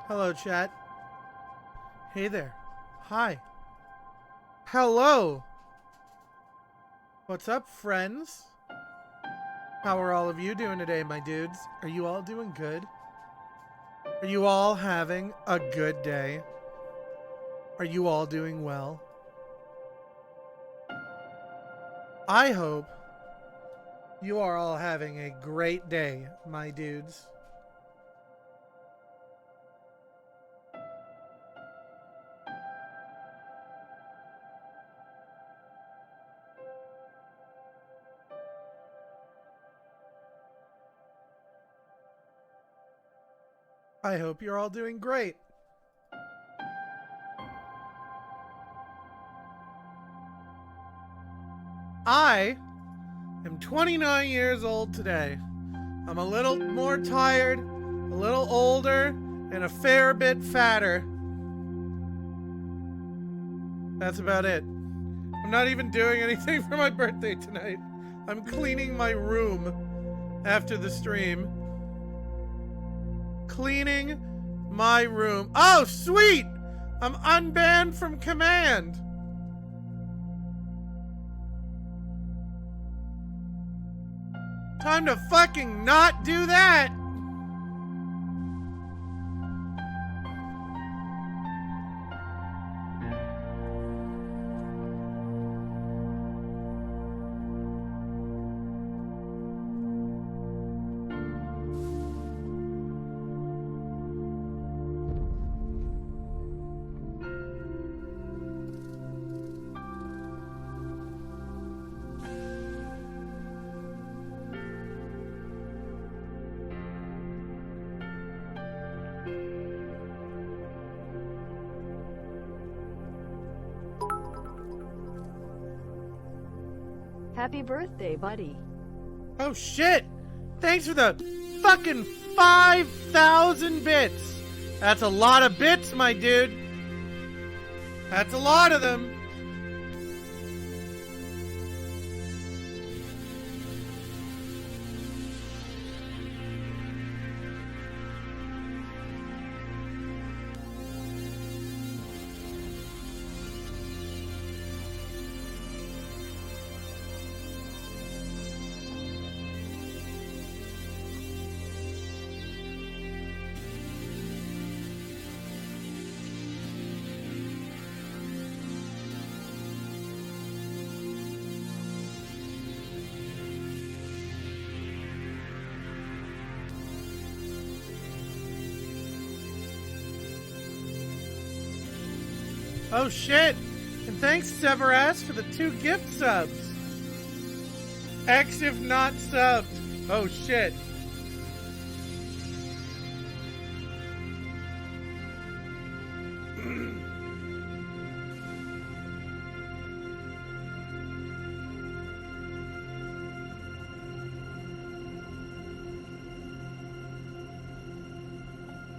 Hello, chat. Hey there. Hi. Hello. What's up, friends? How are all of you doing today, my dudes? Are you all doing good? Are you all having a good day? Are you all doing well? I hope you are all having a great day, my dudes. I hope you're all doing great. I am 29 years old today. I'm a little more tired, a little older, and a fair bit fatter. That's about it. I'm not even doing anything for my birthday tonight. I'm cleaning my room after the stream. Cleaning my room. Oh, sweet! I'm unbanned from command. Time to fucking not do that. Happy birthday, buddy. Oh shit! Thanks for the fucking 5,000 bits! That's a lot of bits, my dude! That's a lot of them! Oh shit! And thanks, Severas, for the 2 gift subs. X if not subbed. Oh shit.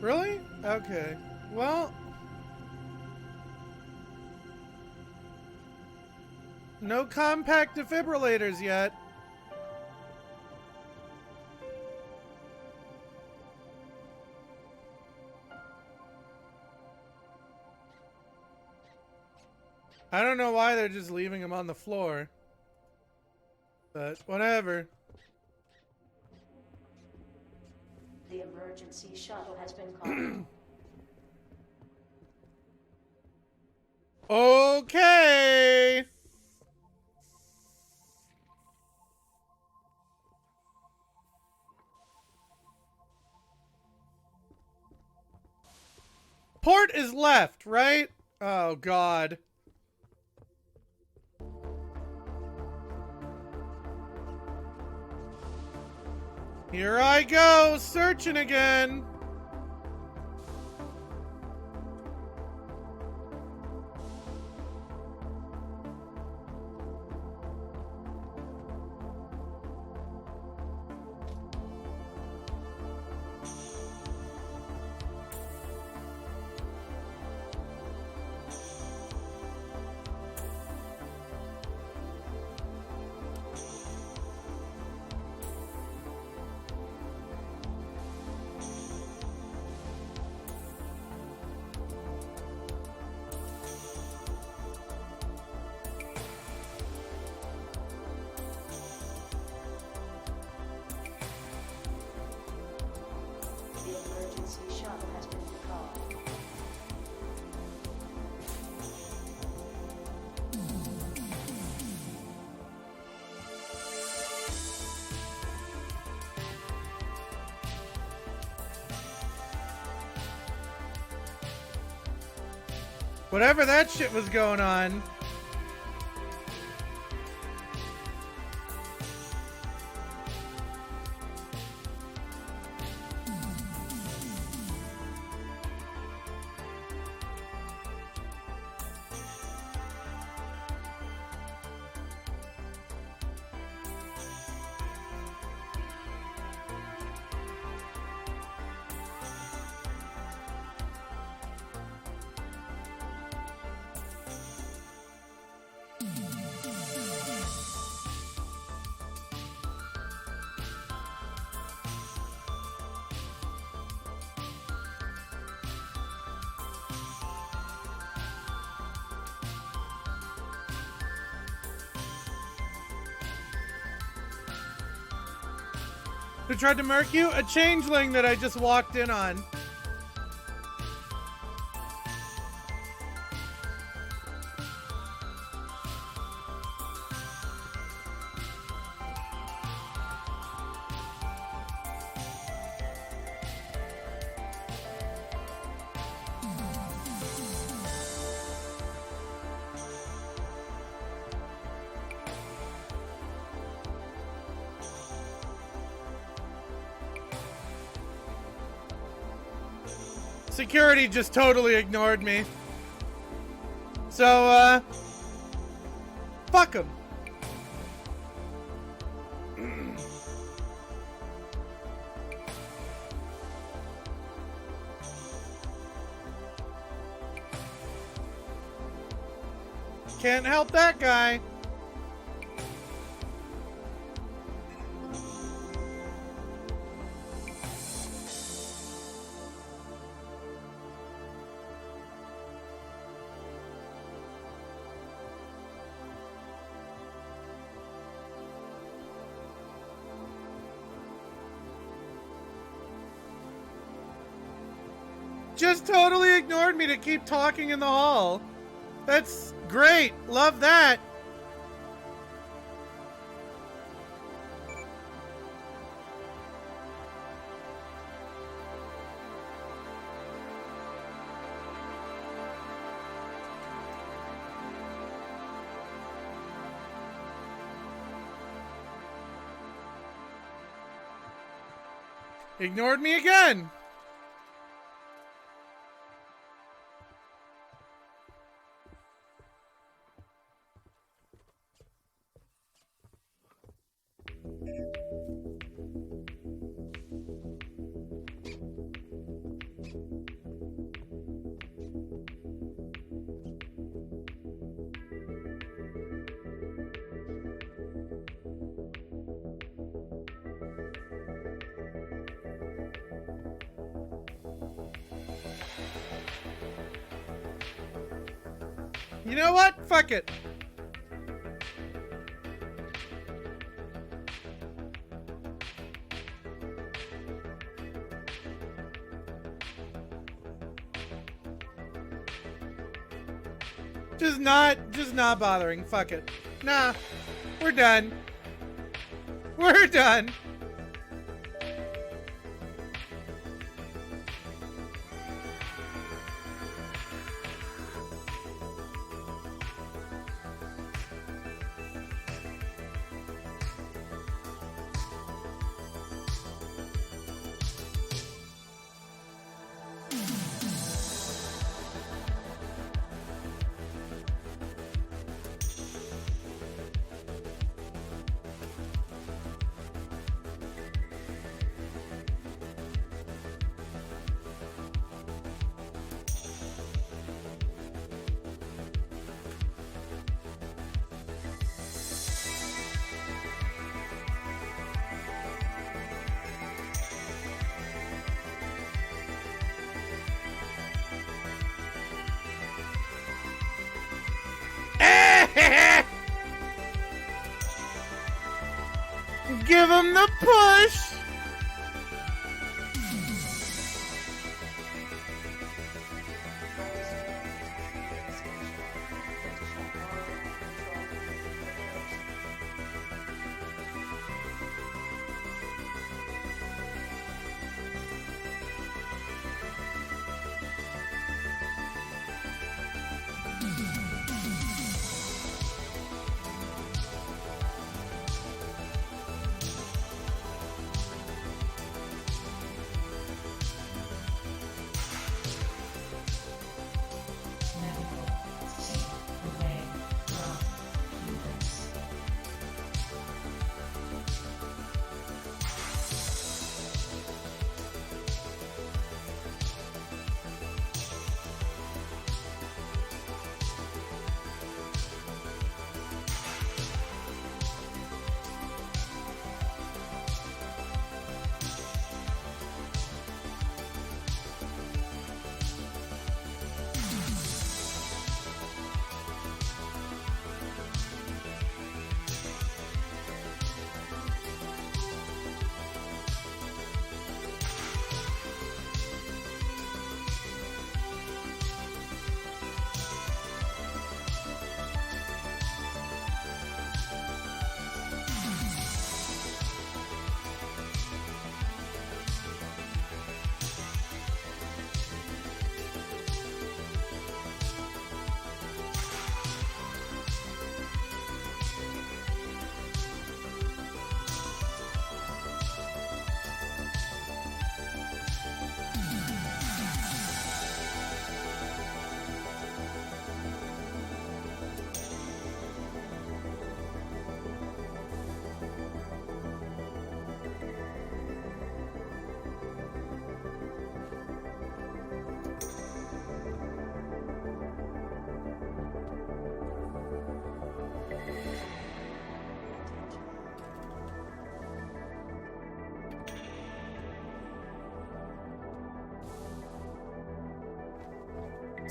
Really? Okay. Well, no compact defibrillators yet. I don't know why they're just leaving them on the floor. But whatever. The emergency shuttle has been called. Okay. Port is left, right? Oh, God. Here I go, searching again. Whatever that shit was going on. Who tried to murk you? A changeling that I just walked in on. Security just totally ignored me. So, fuck him. Can't help that guy. Just totally ignored me to keep talking in the hall. That's great. Love that. Ignored me again. You know what? Fuck it. Just not bothering. Fuck it. Nah. We're done. We're done. Give him the push.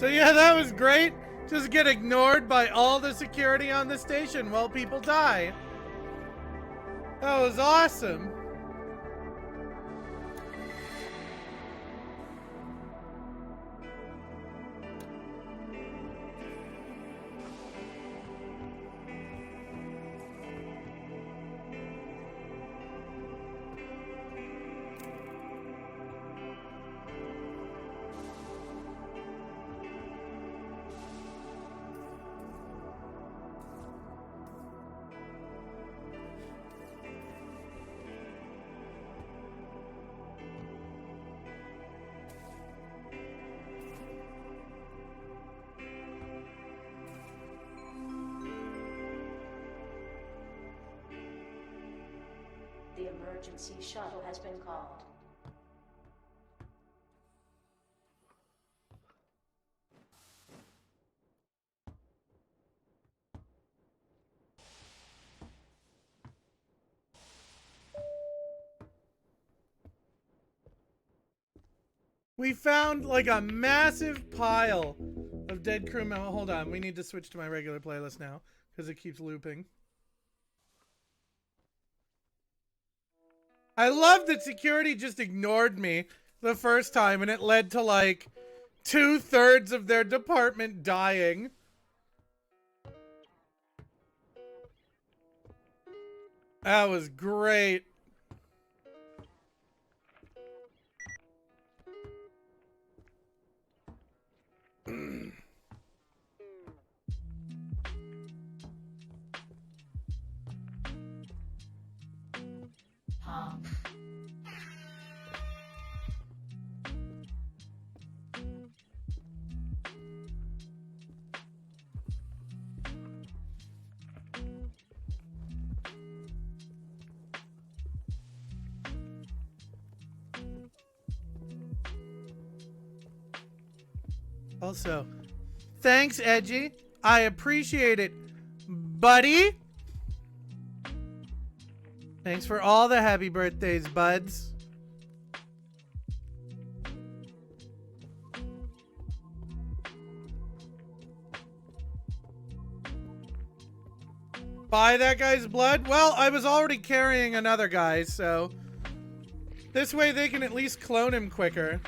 So yeah, that was great. Just get ignored by all the security on the station while people die. That was awesome. The emergency shuttle has been called. We found like a massive pile of dead crew members. Hold on, we need to switch to my regular playlist now because it keeps looping. I love that security just ignored me the first time and it led to like 2/3 of their department dying. That was great. Also, thanks, Edgy. I appreciate it, buddy. Thanks for all the happy birthdays, buds. Buy that guy's blood? Well, I was already carrying another guy, so this way they can at least clone him quicker.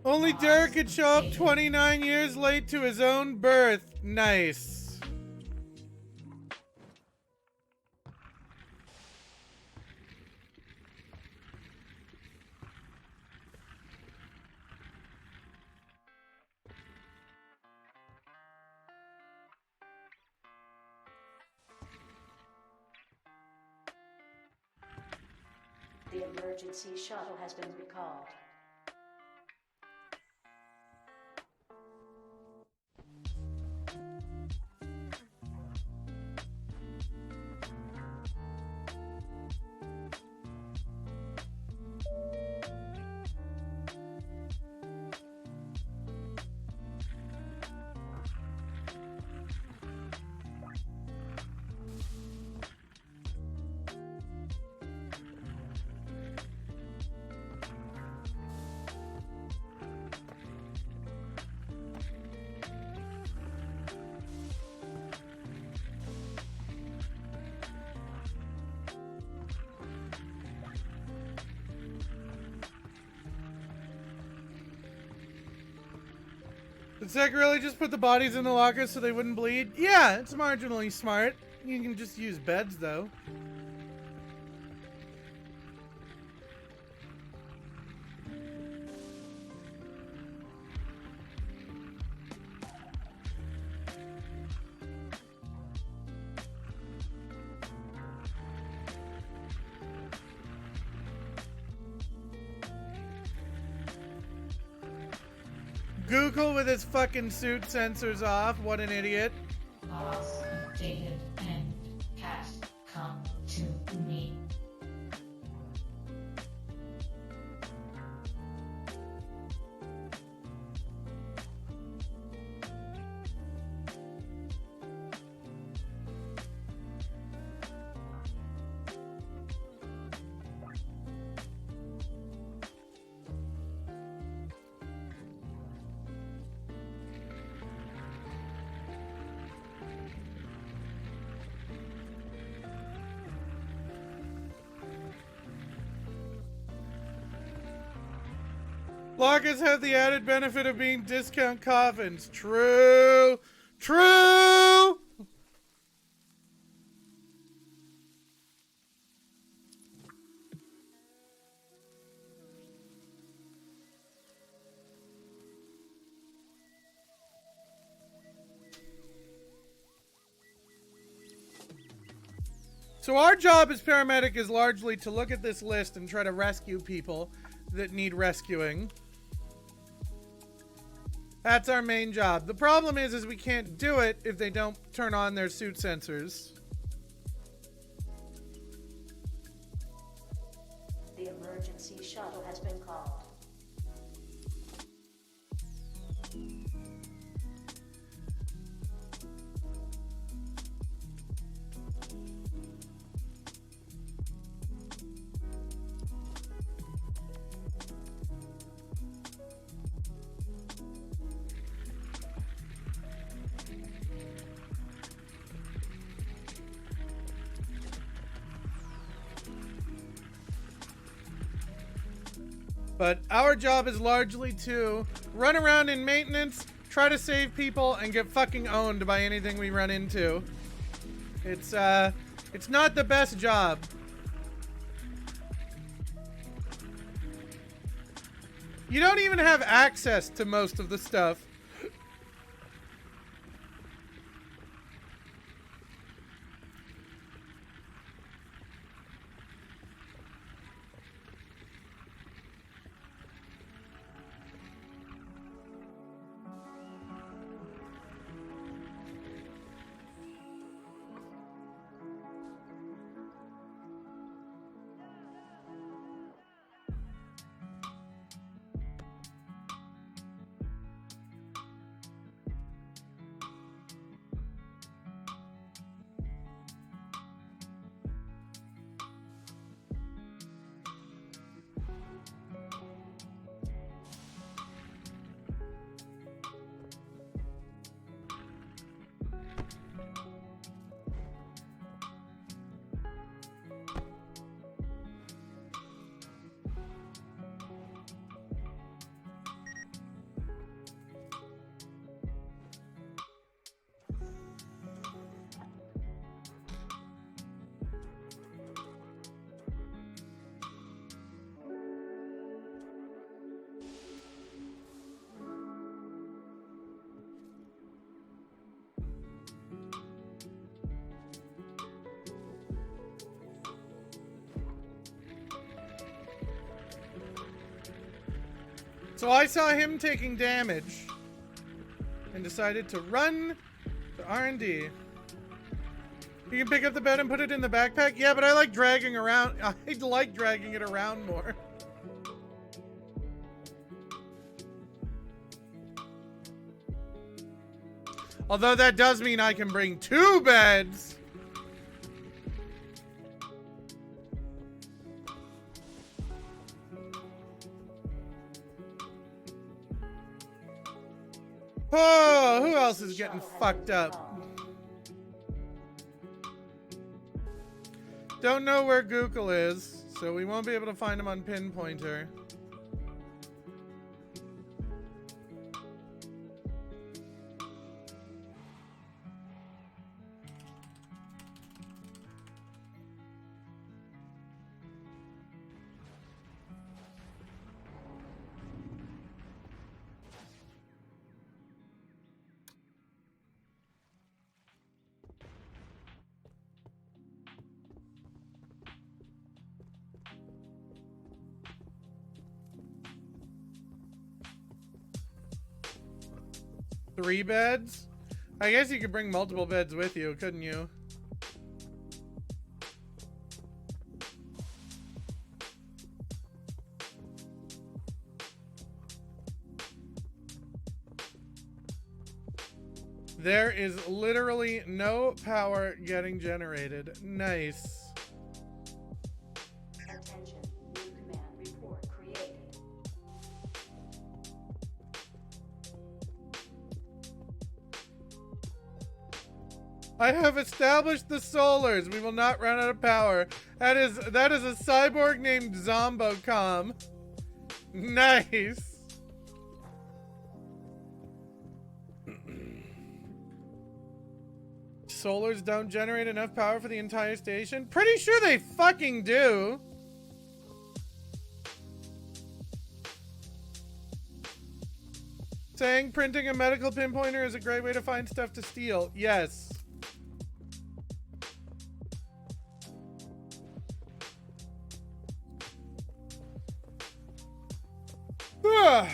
Only Derek could show up 29 years late to his own birth. Nice. The emergency shuttle has been recalled. Did Sec really just put the bodies in the lockers so they wouldn't bleed? Yeah, it's marginally smart. You can just use beds, though. Google with his fucking suit sensors off. What an idiot. Loss updated and cast come to me. Lockers have the added benefit of being discount coffins. True. True. So our job as paramedic is largely to look at this list and try to rescue people that need rescuing. That's our main job. The problem is we can't do it if they don't turn on their suit sensors. The emergency shuttle has been called. But our job is largely to run around in maintenance, try to save people, and get fucking owned by anything we run into. It's not the best job. You don't even have access to most of the stuff. So I saw him taking damage and decided to run to R&D. You can pick up the bed and put it in the backpack? Yeah, but I like dragging around. I like dragging it around more. Although that does mean I can bring 2 beds. Oh, who else is getting fucked up? Don't know where Google is, so we won't be able to find him on Pinpointer. 3 beds? I guess you could bring multiple beds with you, couldn't you? There is literally no power getting generated. Nice. Attention, new command report created. I have established the solars. We will not run out of power. That is a cyborg named Zombocom. Nice. Solars don't generate enough power for the entire station? Pretty sure they fucking do. Saying printing a medical pinpointer is a great way to find stuff to steal. Yes. Ugh.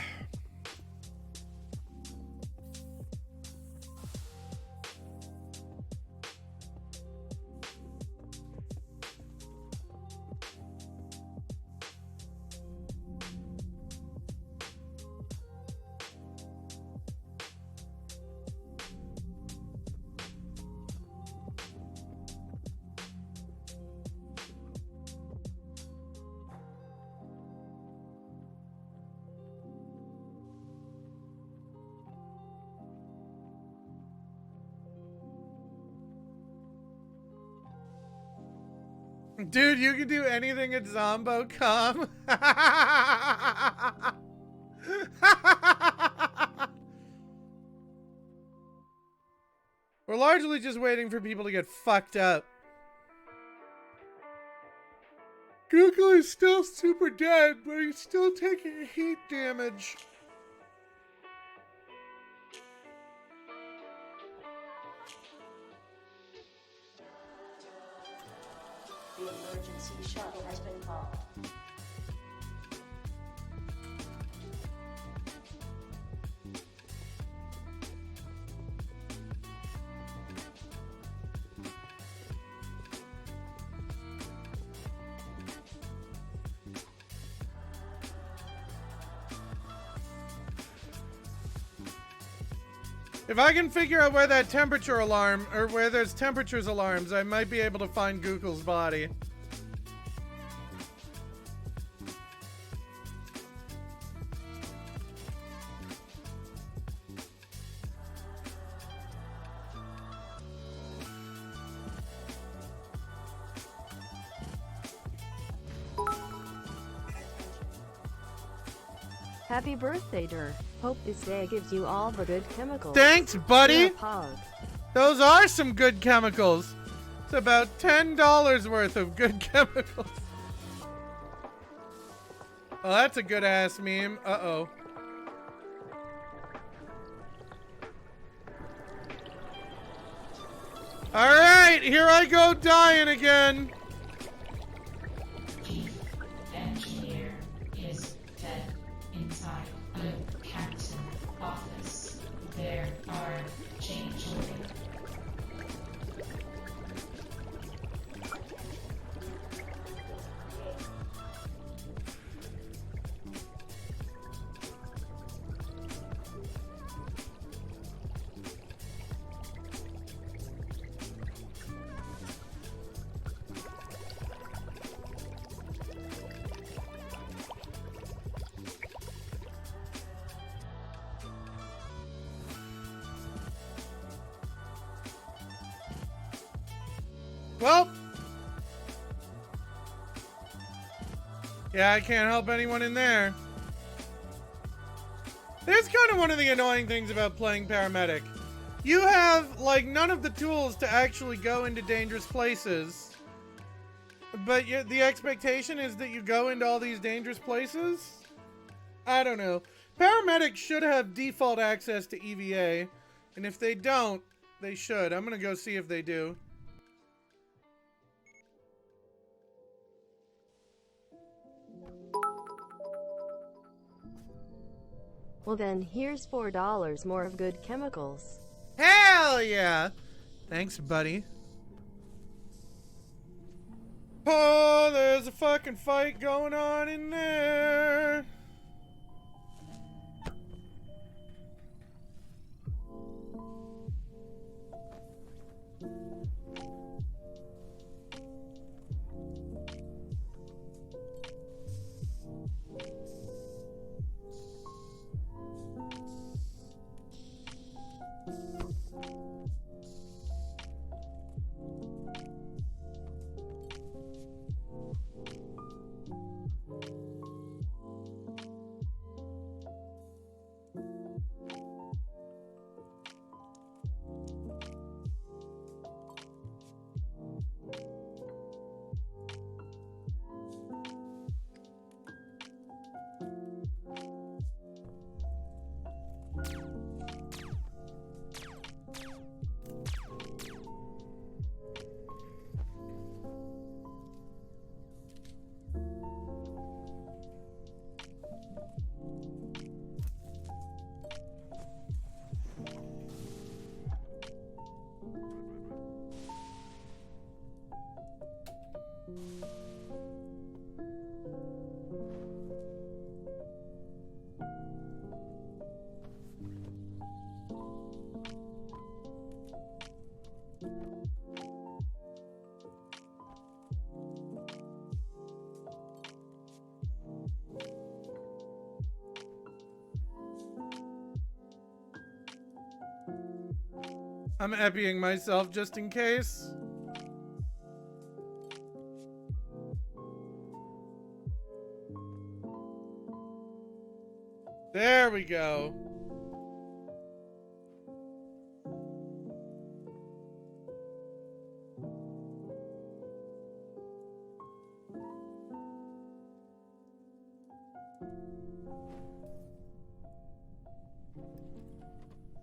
Dude, you can do anything at Zombocom. We're largely just waiting for people to get fucked up. Google is still super dead, but he's still taking heat damage. The emergency shuttle has been called. If I can figure out where that temperature alarm, or where there's temperatures alarms, I might be able to find Google's body. Happy birthday, Dur. Hope this day gives you all the good chemicals. Thanks, buddy! You're a pog. Those are some good chemicals. It's about $10 worth of good chemicals. Oh, that's a good ass meme. Uh-oh. Alright, here I go dying again. Chief engineer is dead inside the captain office. There are changelings. Well. Yeah, I can't help anyone in there. There's kind of one of the annoying things about playing paramedic. You have, like, none of the tools to actually go into dangerous places. But the expectation is that you go into all these dangerous places? I don't know. Paramedics should have default access to EVA. And if they don't, they should. I'm gonna go see if they do. Well then, here's $4 more of good chemicals. Hell yeah! Thanks, buddy. Oh, there's a fucking fight going on in there. I'm epiing myself just in case. There we go.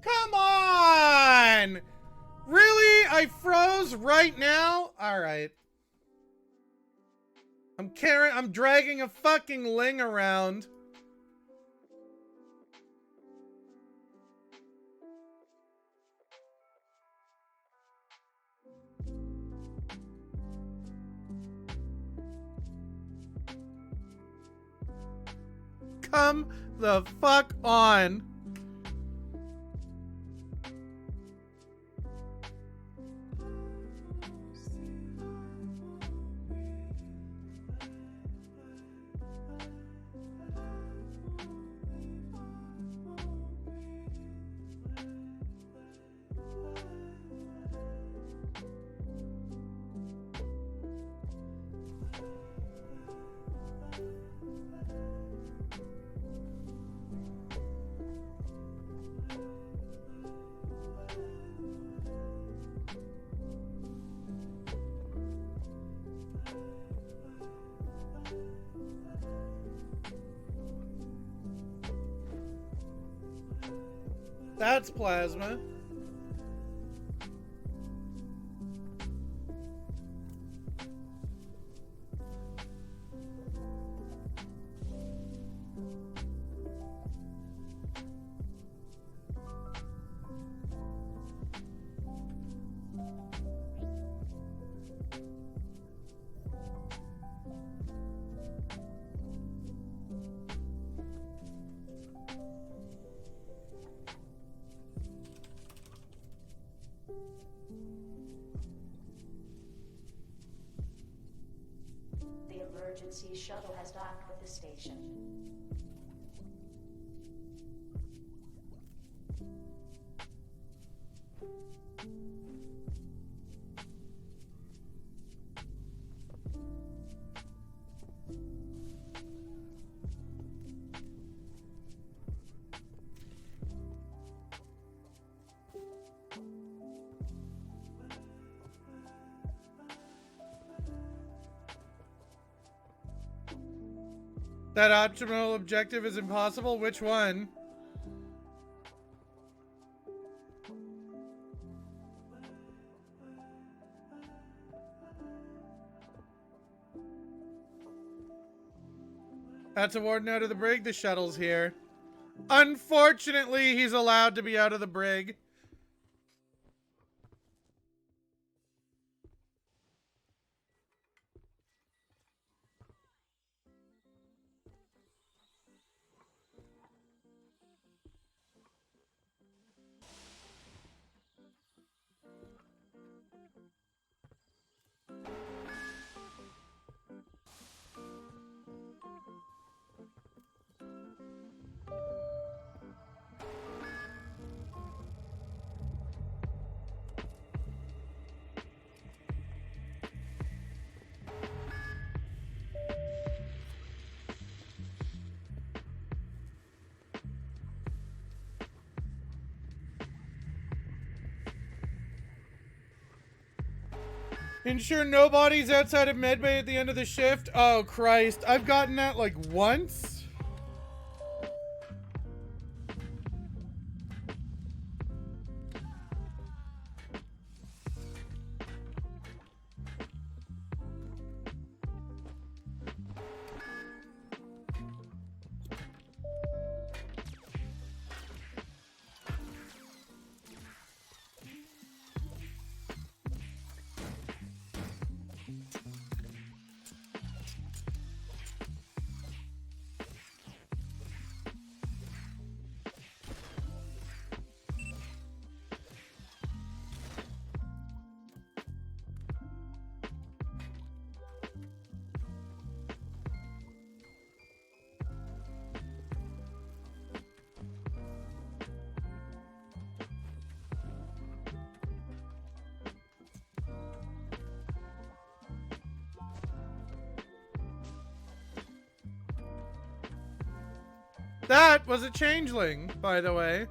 Come on! Really? I froze right now? Alright. I'm dragging a fucking ling around. Come the fuck on. That's plasma. The emergency shuttle has docked with the station. That optimal objective is impossible? Which one? That's a warden out of the brig. The shuttle's here. Unfortunately, he's allowed to be out of the brig. Ensure nobody's outside of medbay at the end of the shift. Oh, Christ. I've gotten that like once. That was a changeling, by the way.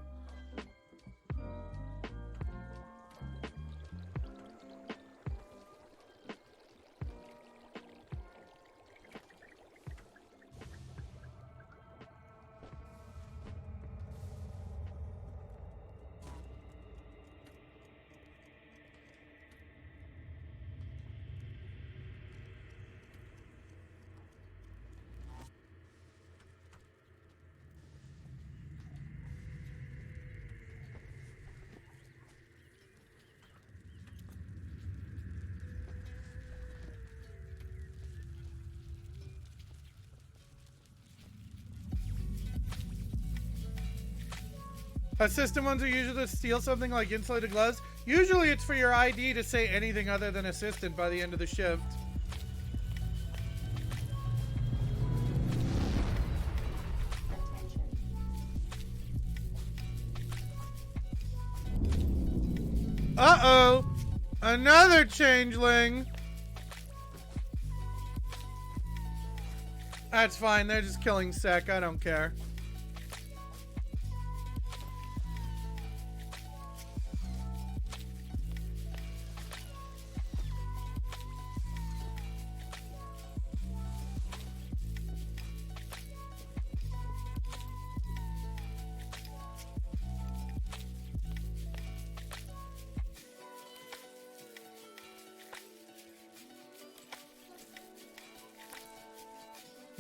Assistant ones are usually to steal something like insulated gloves. Usually it's for your ID to say anything other than assistant by the end of the shift. Uh-oh! Another changeling! That's fine, they're just killing Sec, I don't care.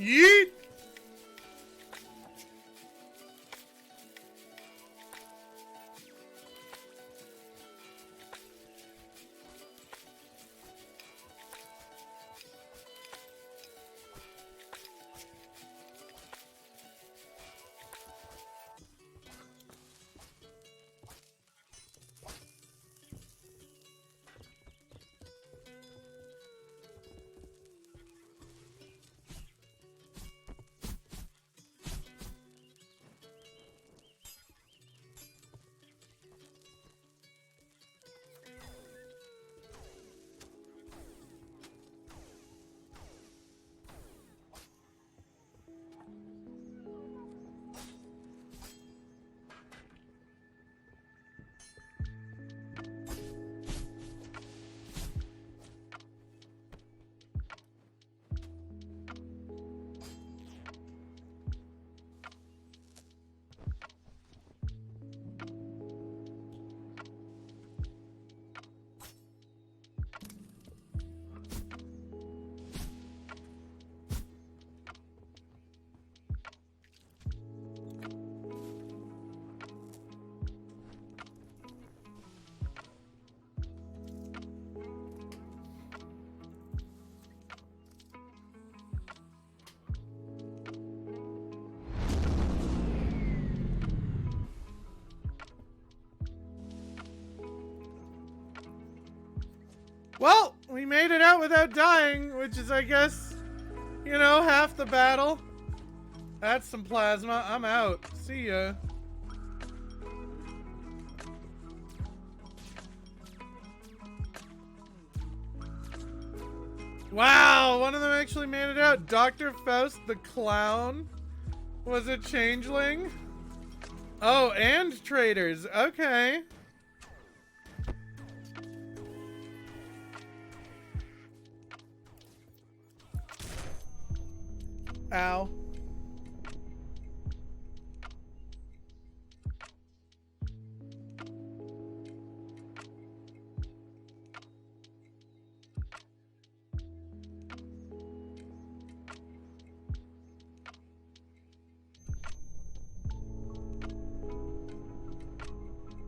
Yeet! Well, we made it out without dying, which is, I guess, you know, half the battle. That's some plasma. I'm out. See ya. Wow, one of them actually made it out. Dr. Faust the Clown was a changeling. Oh, and traders. Okay. Ow.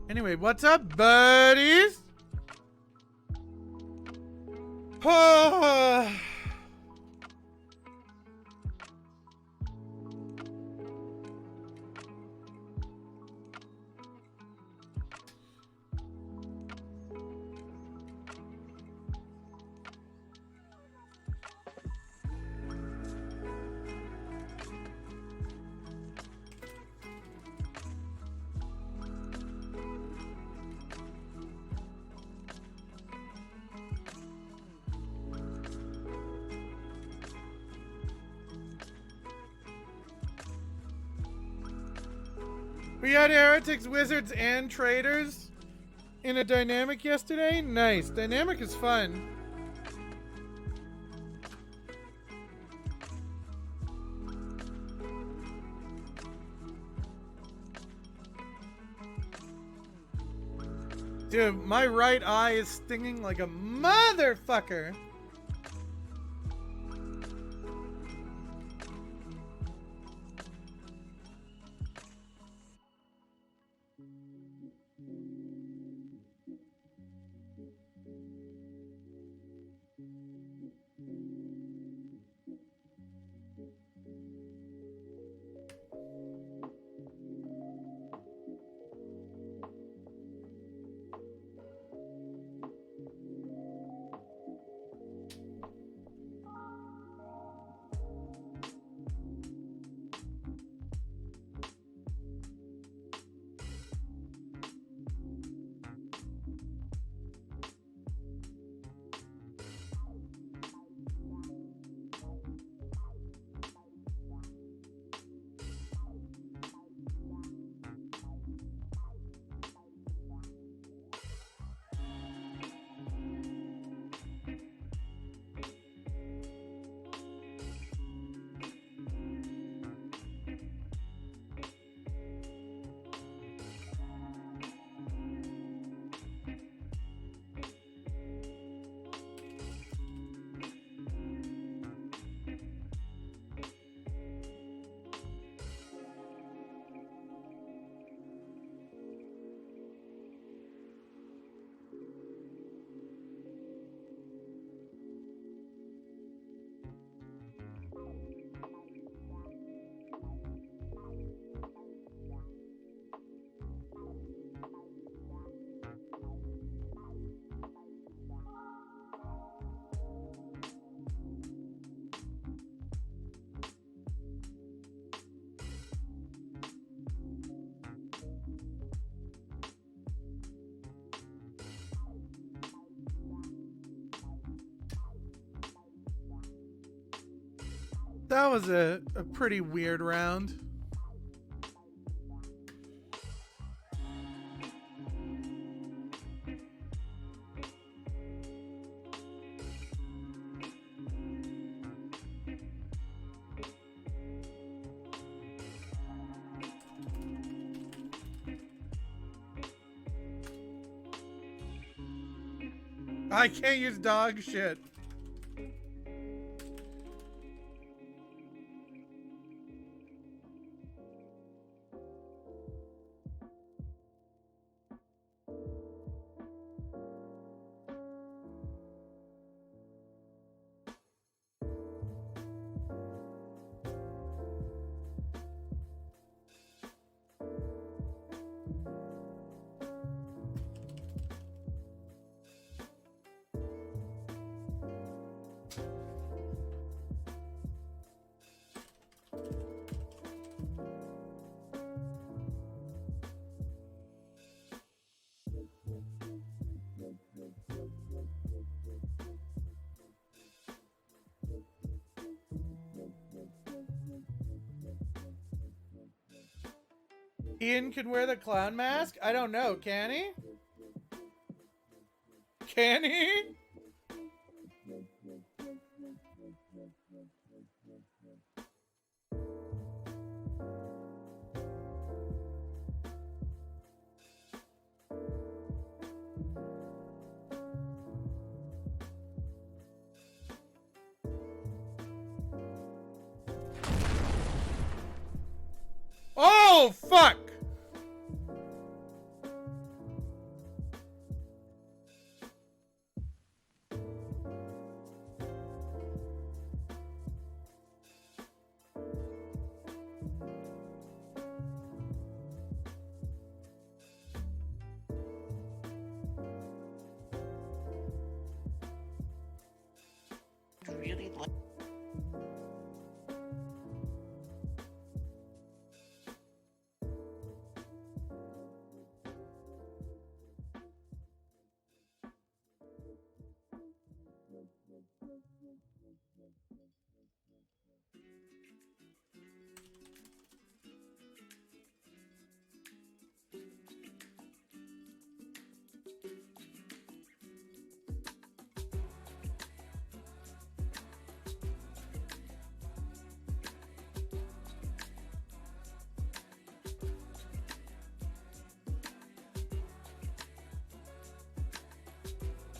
Anyway, what's up, buddies? We had heretics, wizards, and traders in a dynamic yesterday. Nice. Dynamic is fun. Dude, my right eye is stinging like a motherfucker. That was a pretty weird round. I can't use dog shit. Ian can wear the clown mask? I don't know. Can he? Can he? Oh, fuck! Really like.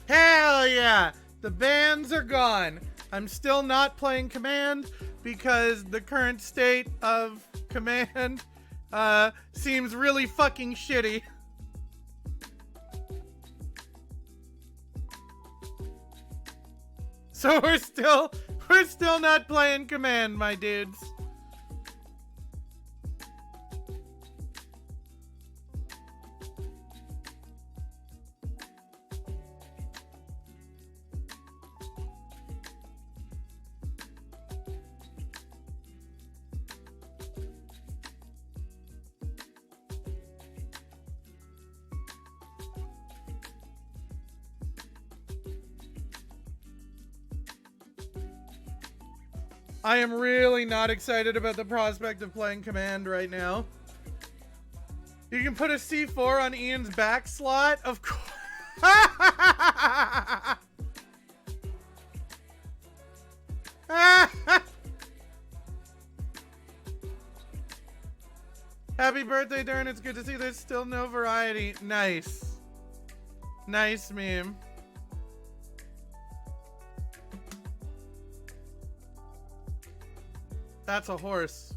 Hell yeah! The bans are gone. I'm still not playing Command because the current state of Command seems really fucking shitty. So we're still not playing Command, my dudes. I am really not excited about the prospect of playing Command right now. You can put a C4 on Ian's back slot, of course. Happy birthday, Darren. It's good to see there's still no variety. Nice. Nice meme. That's a horse.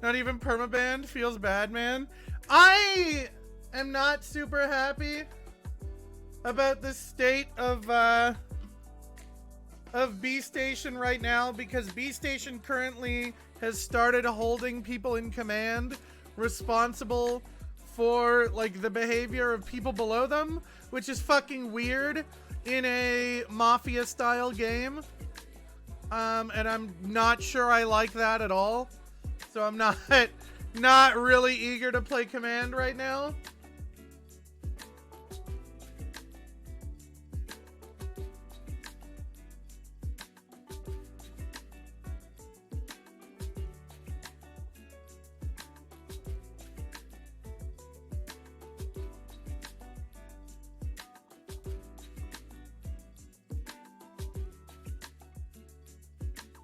Not even permabanned. Feels bad, man. I am not super happy about the state of Beestation right now because Beestation currently has started holding people in command responsible for like the behavior of people below them, which is fucking weird in a mafia style game. And I'm not sure I like that at all. So I'm not really eager to play Command right now.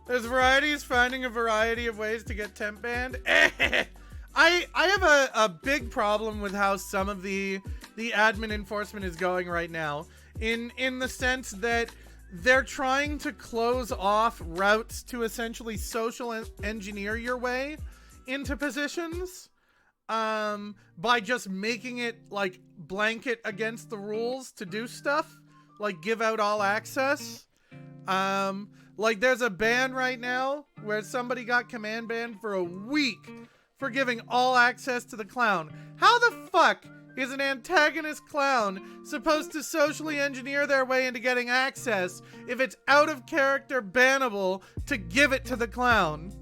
There's varieties, finding a variety of ways to get temp banned. I have a big problem with how some of the admin enforcement is going right now. In the sense that they're trying to close off routes to essentially social engineer your way into positions by just making it like blanket against the rules to do stuff, like give out all access. Like there's a ban right now where somebody got command banned for a week for giving all access to the clown. How the fuck is an antagonist clown supposed to socially engineer their way into getting access if it's out of character bannable to give it to the clown?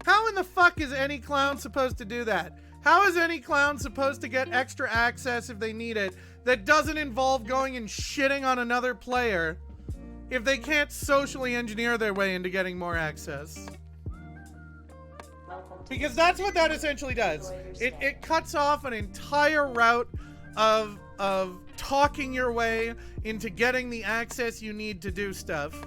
How in the fuck is any clown supposed to do that? How is any clown supposed to get extra access if they need it that doesn't involve going and shitting on another player if they can't socially engineer their way into getting more access? Because that's what that essentially does. It cuts off an entire route of talking your way into getting the access you need to do stuff.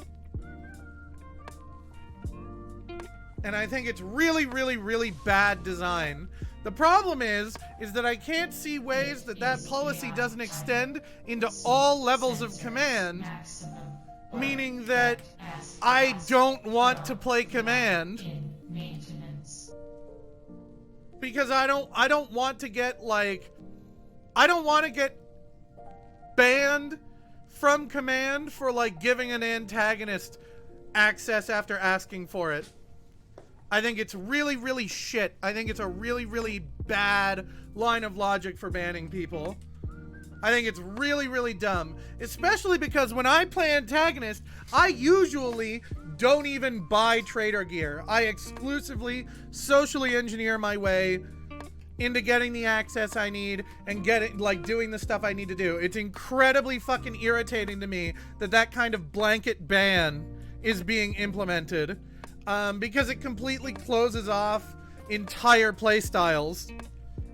And I think it's really, really, really bad design. The problem is that I can't see ways that that policy doesn't extend into all levels of command, meaning that I don't want to play command because I don't want to get banned from command for like giving an antagonist access after asking for it. I think it's really, really shit. I think it's a really, really bad line of logic for banning people. I think it's really, really dumb. Especially because when I play antagonist, I usually don't even buy trader gear. I exclusively socially engineer my way into getting the access I need and doing the stuff I need to do. It's incredibly fucking irritating to me that that kind of blanket ban is being implemented. Because it completely closes off entire playstyles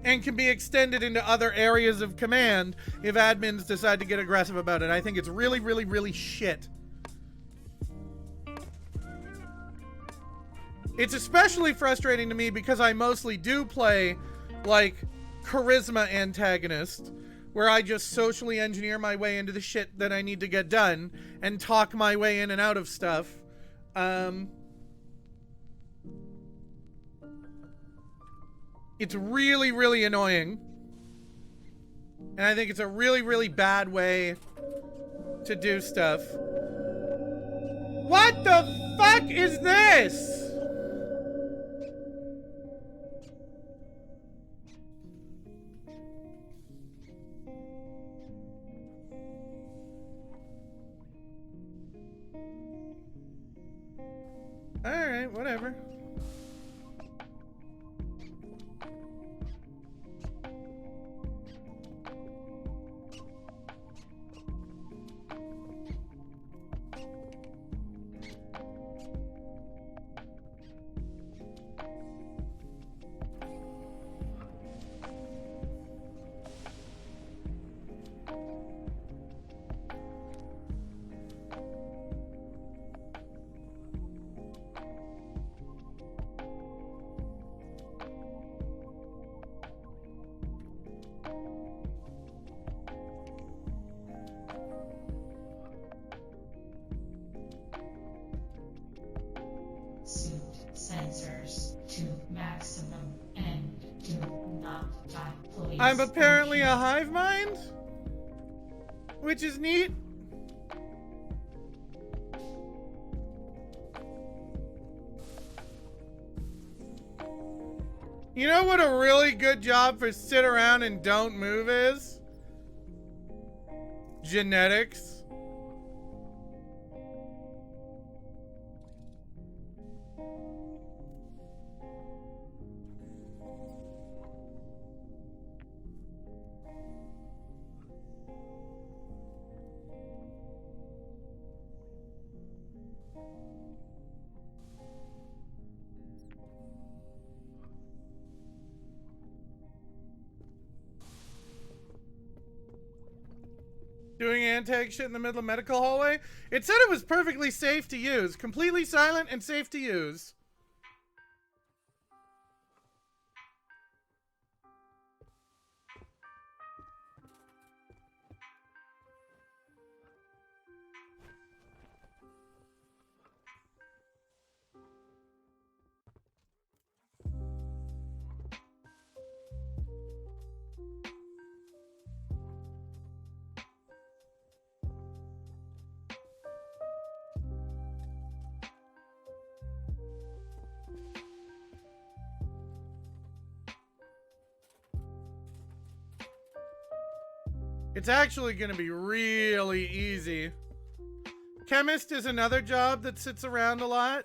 and can be extended into other areas of command if admins decide to get aggressive about it. I think it's really, really, really shit. It's especially frustrating to me because I mostly do play, like, charisma antagonist, where I just socially engineer my way into the shit that I need to get done and talk my way in and out of stuff. It's really, really annoying. And I think it's a really, really bad way to do stuff. What the fuck is this? Alright, whatever. Sensors to maximum and do not die, please. I'm apparently a hive mind, which is neat. You know what a really good job for sit around and don't move is? Genetics. Doing antag shit in the middle of medical hallway? It said it was perfectly safe to use. Completely silent and safe to use. It's actually going to be really easy. Chemist is another job that sits around a lot.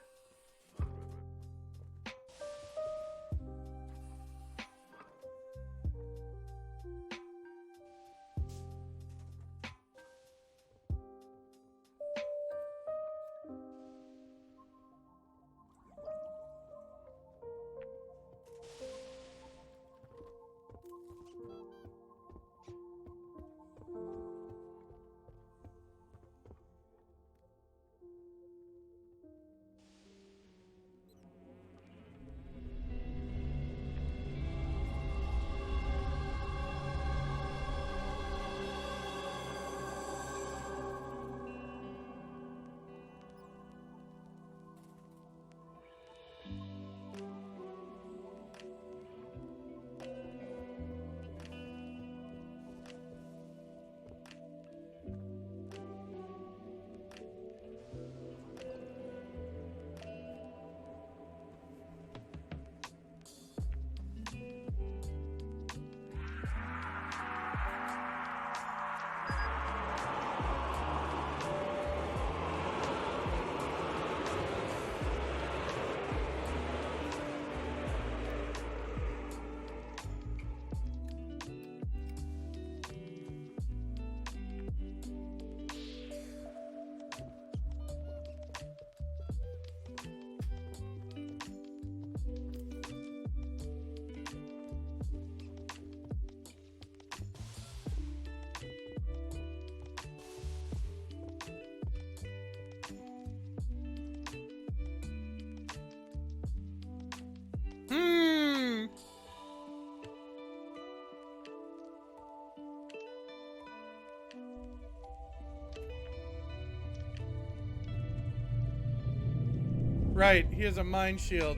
Right, he has a mind shield.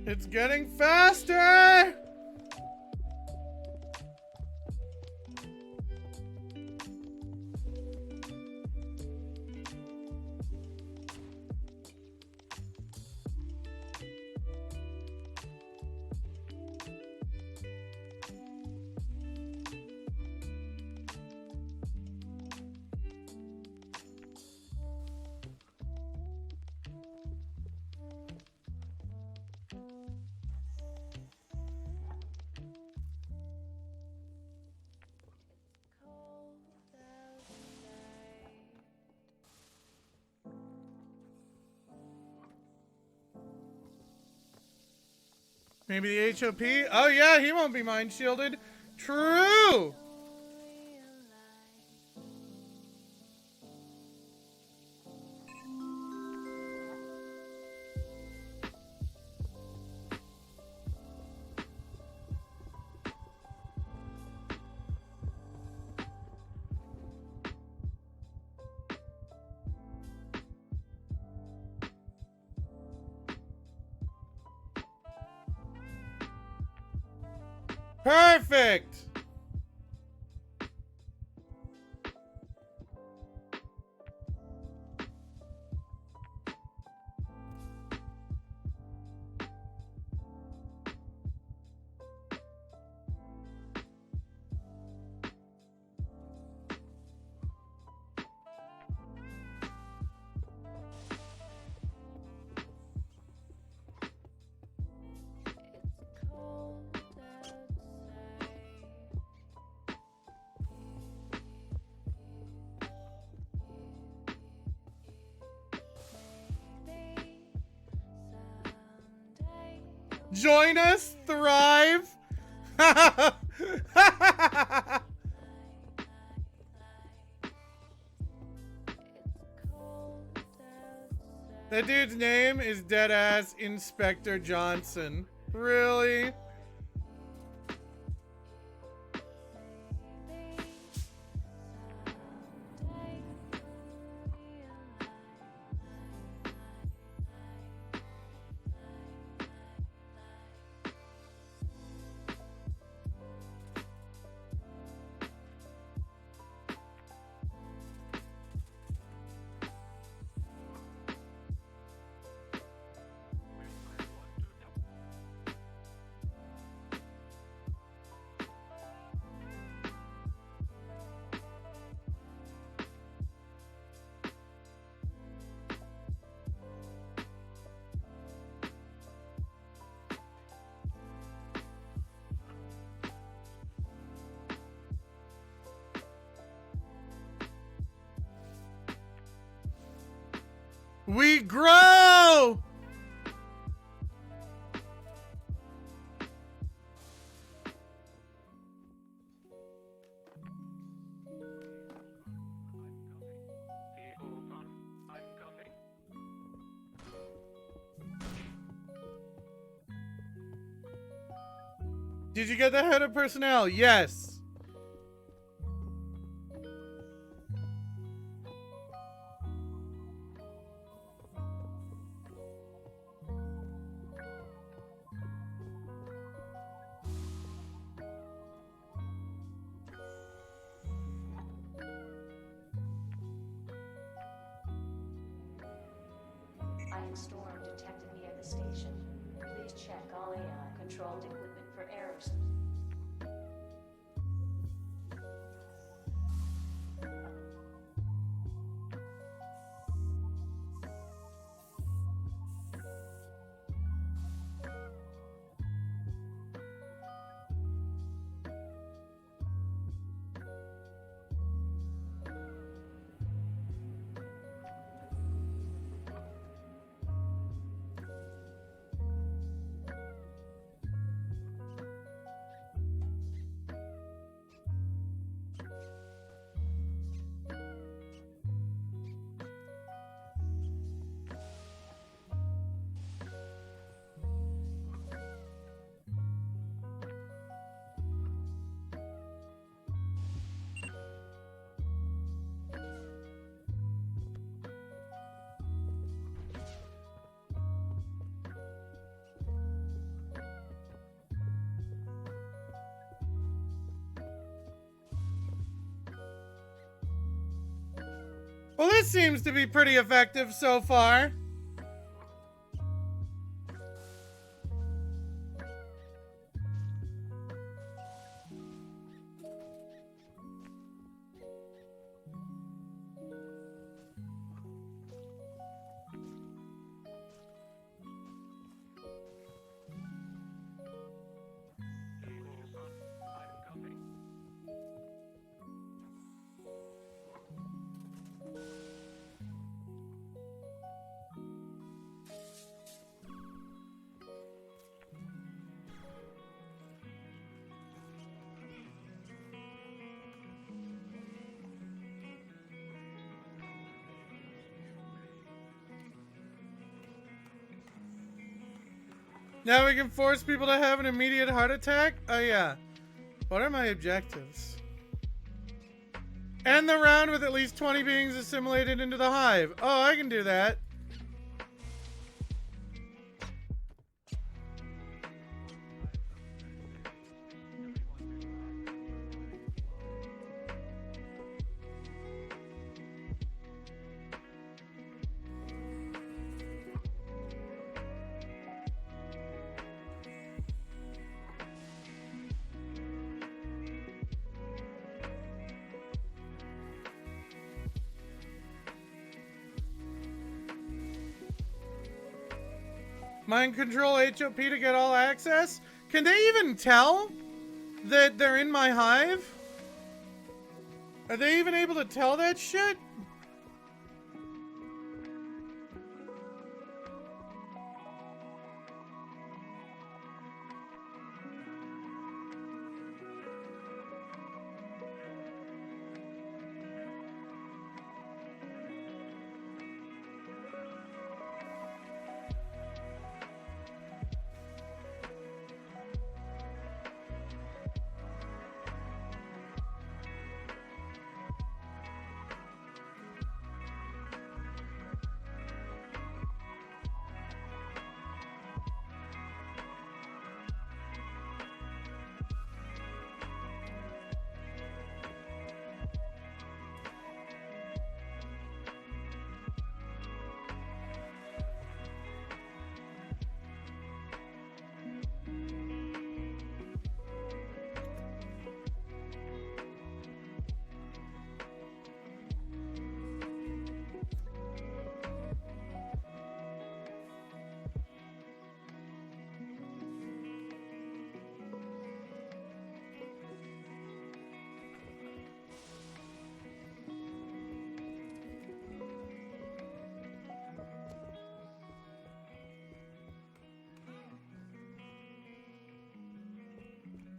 It's getting faster! Maybe the HOP? Oh yeah, he won't be mind shielded. True! Perfect! Join us, thrive. That dude's name is deadass Inspector Johnson. Really? We grow! Did you get the head of personnel? Yes. Iron storm detected near the station. Please check all AI-controlled equipment for errors. Well, this seems to be pretty effective so far. Now we can force people to have an immediate heart attack? Oh yeah. What are my objectives? End the round with at least 20 beings assimilated into the hive. Oh, I can do that. Mind control HOP to get all access? Can they even tell that they're in my hive? Are they even able to tell that shit?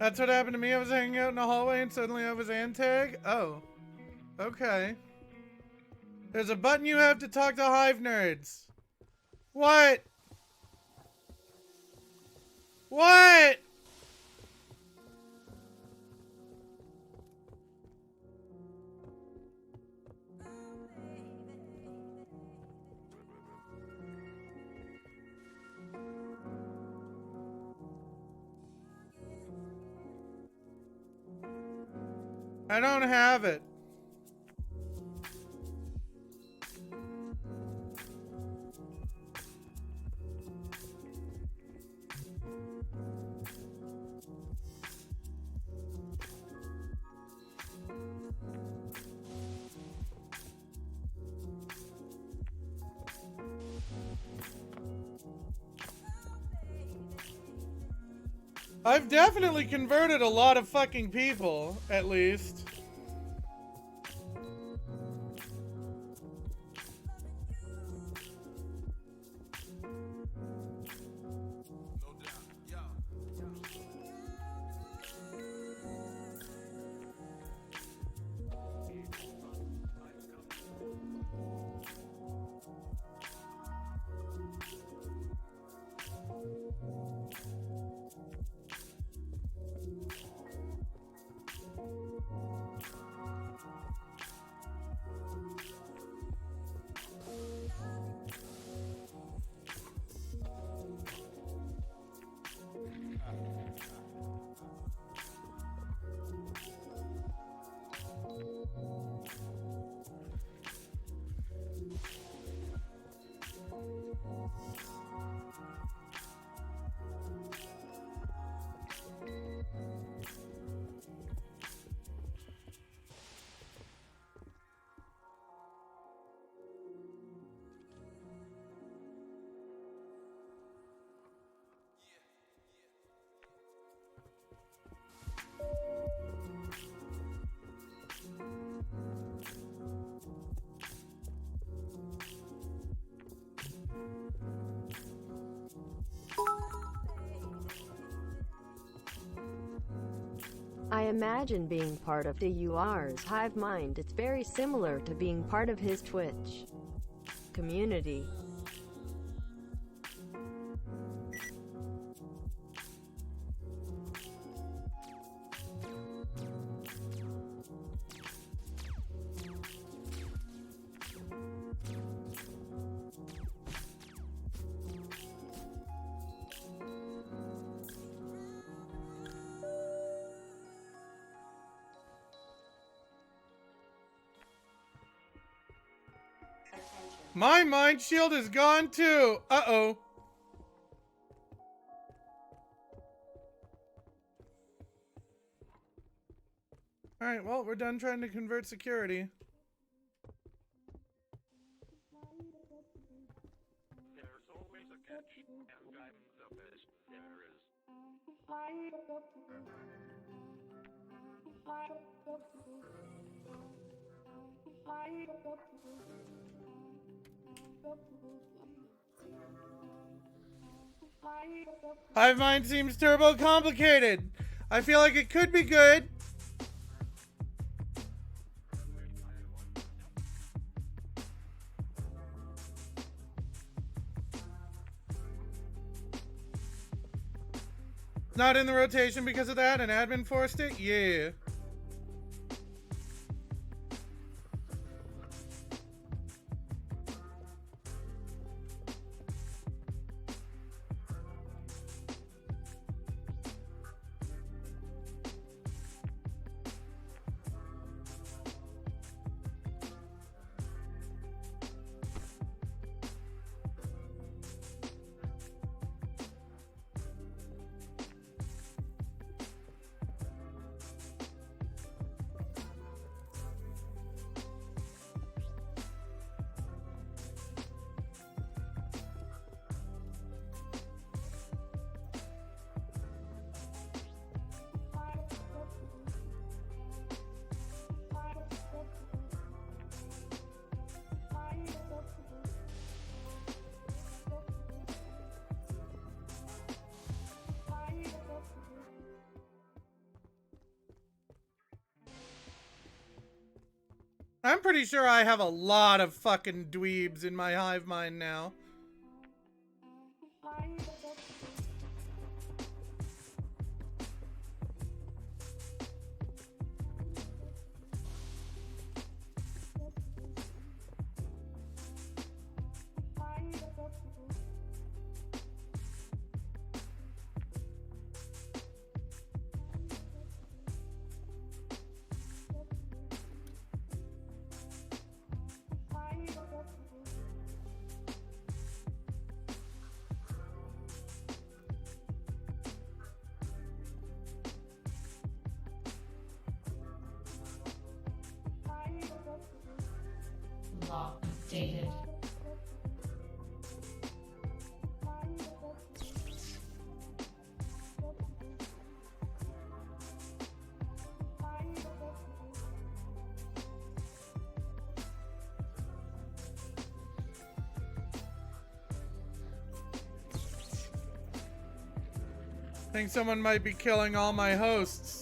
That's what happened to me. I was hanging out in the hallway and suddenly I was Antag. Oh. Okay. There's a button you have to talk to Hive Nerds. What? What? I don't have it. I've definitely converted a lot of fucking people, at least. I imagine being part of DUR's hive mind. It's very similar to being part of his Twitch community. Attention. My mind shield is gone too. Uh-oh. Alright, well, we're done trying to convert security. There's always a catch, and I'm the best there is. Hive mind seems turbo complicated. I feel like it could be good. Not in the rotation because of that, and admin forced it? Yeah. I'm pretty sure I have a lot of fucking dweebs in my hive mind now. Law updated. Think someone might be killing all my hosts.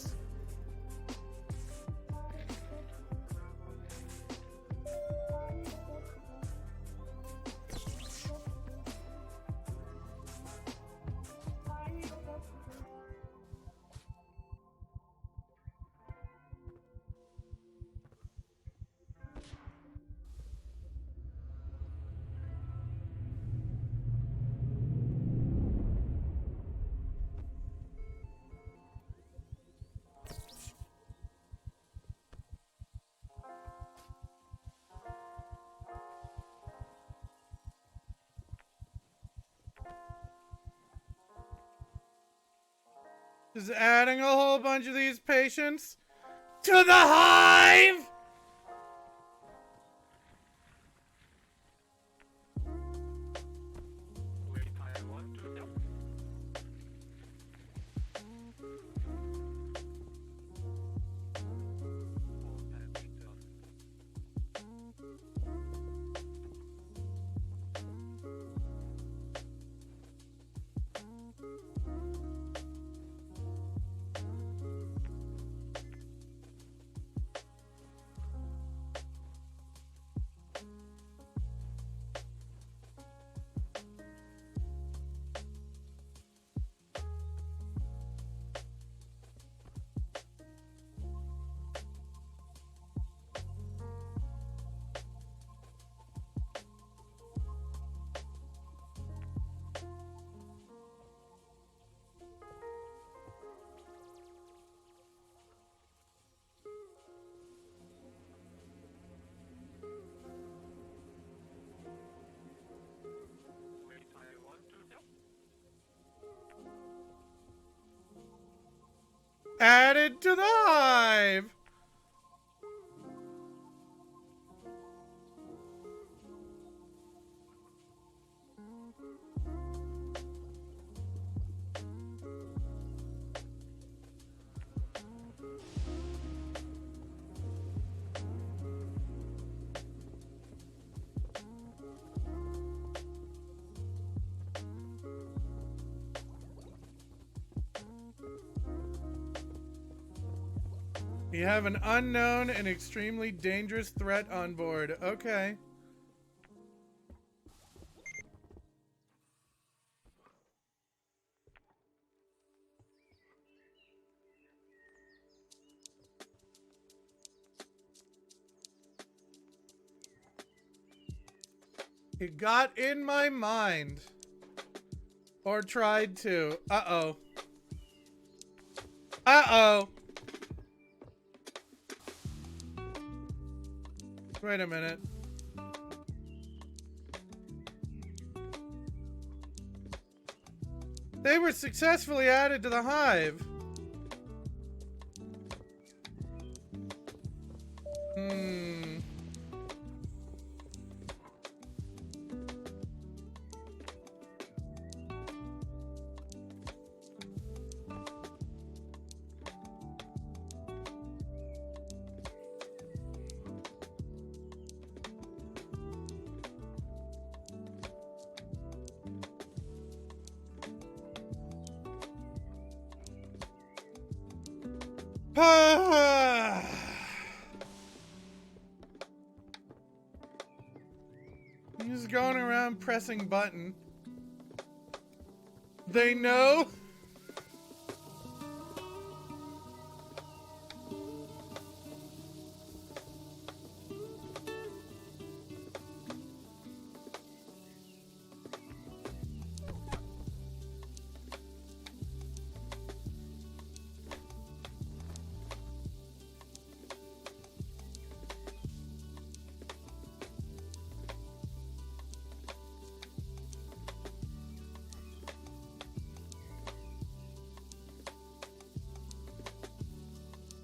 Just adding a whole bunch of these patients to the hive! Wait, I want to help. All that be done. added to the hive. You have an unknown and extremely dangerous threat on board. Okay. It got in my mind. Or tried to. Uh-oh. Uh-oh. Wait a minute. They were successfully added to the hive. I'm just going around pressing button. They know?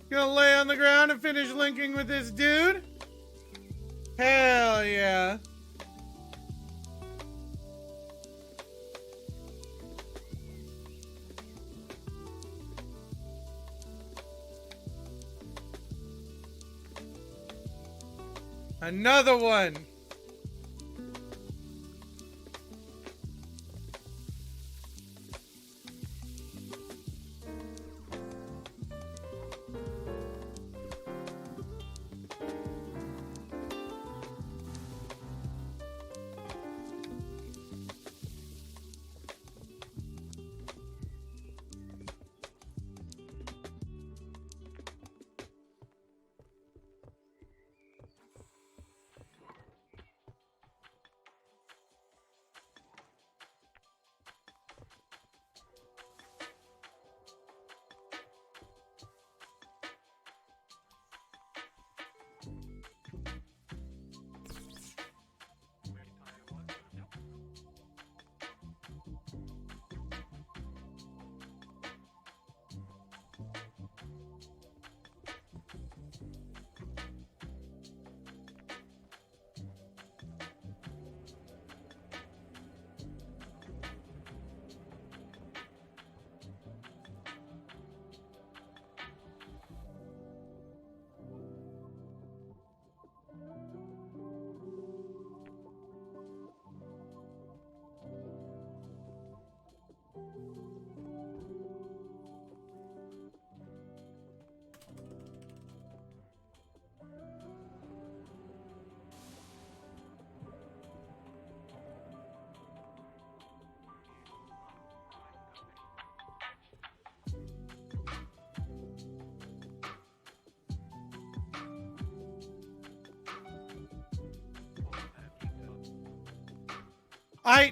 Gonna lay on the ground and finish linking with this dude? Hell yeah. Another one.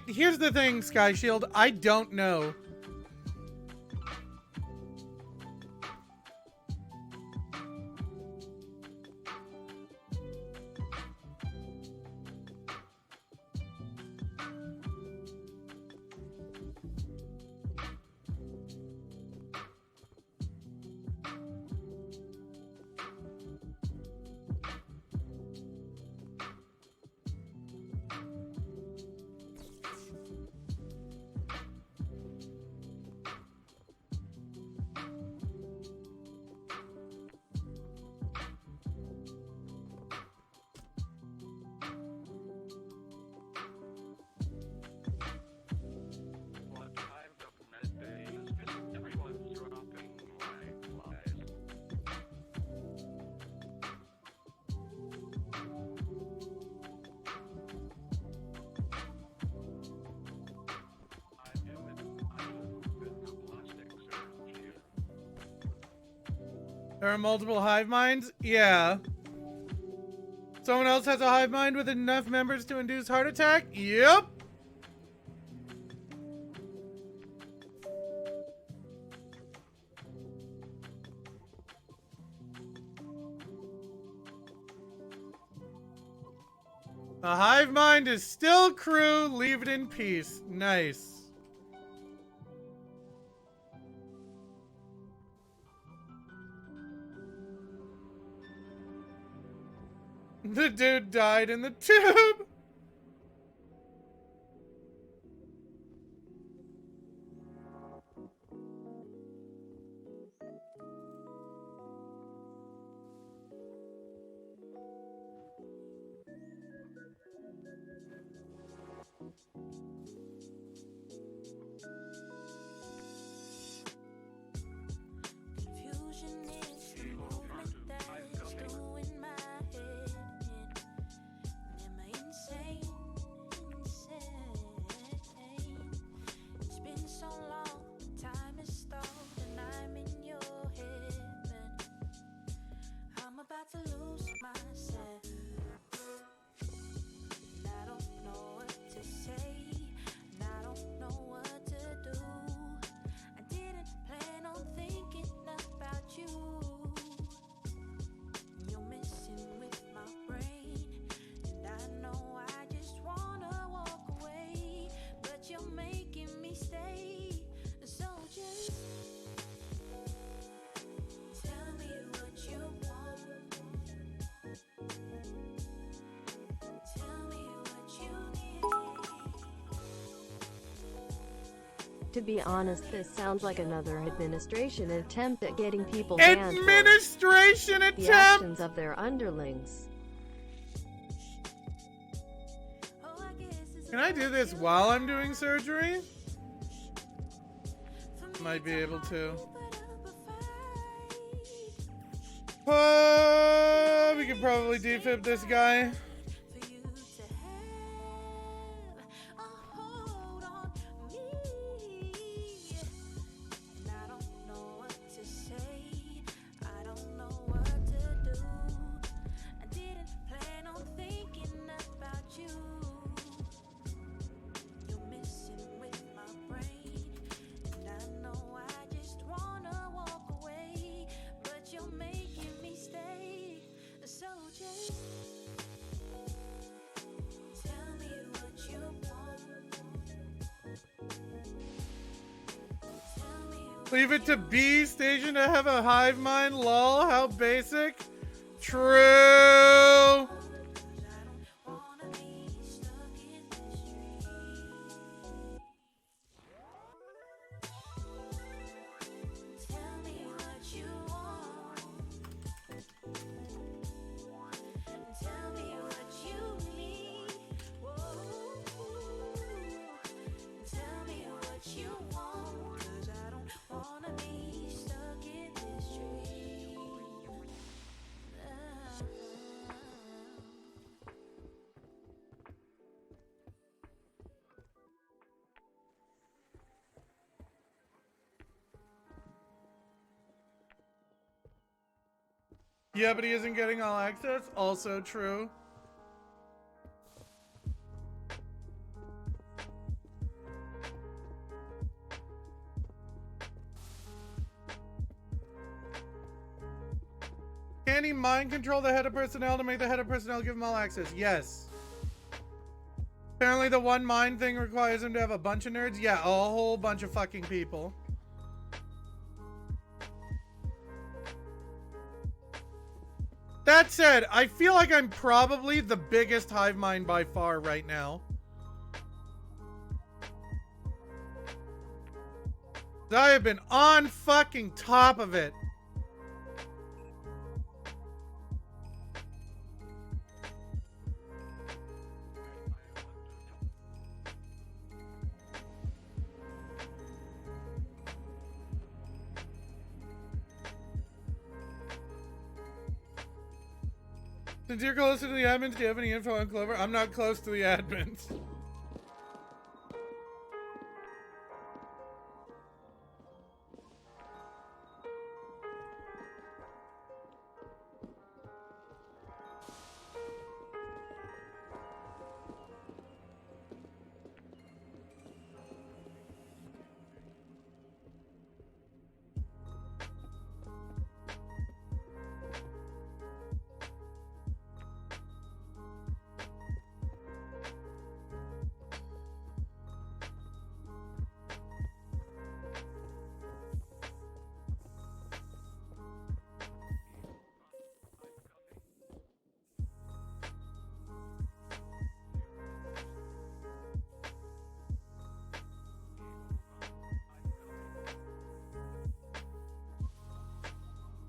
Here's the thing, Sky Shield. I don't know. There are multiple hive minds? Yeah. Someone else has a hive mind with enough members to induce heart attack? Yep. The hive mind is still crew. Leave it in peace. Nice. The dude died in the tube. Confusion is the movement that's doing my head in. Am I insane? It's been so long, time is stalled, and I'm in your head. I'm about to lose myself. And I don't know what to say, and I don't know what to do. I didn't plan on thinking about you. You're messing with my brain, and I know I just wanna walk away, but you're making me stay. So just tell me what you want. Tell me what you need. To be honest, this sounds like another administration attempt at getting people banned for Administration the attempt. actions of their underlings. Oh, I guess it's Can I do this while I'm doing surgery? Might be able to. We could probably defib this guy. for you to have a hold on me. And I don't know what to say, I don't know what to do. I didn't plan on thinking about you. You're messing with my brain, and I know I just wanna walk away, but you're making me stay. So just tell me what you want. Tell me what Leave it to Beestation to have a hive mind. Lol, how basic. True. wanna be stuck in this dream. Tell me what you want. Tell me what you need. Whoa. Tell me what you want, 'cause I don't wanna be stuck in this dream. Yeah, but he isn't getting all access. Also true. Can he mind control the head of personnel to make the head of personnel give him all access? Yes. Apparently the one mind thing requires him to have a bunch of nerds. Yeah, a whole bunch of fucking people. That said, I feel like I'm probably the biggest hive mind by far right now. I have been on fucking top of it. Since you're closer to the admins, do you have any info on Clover? I'm not close to the admins.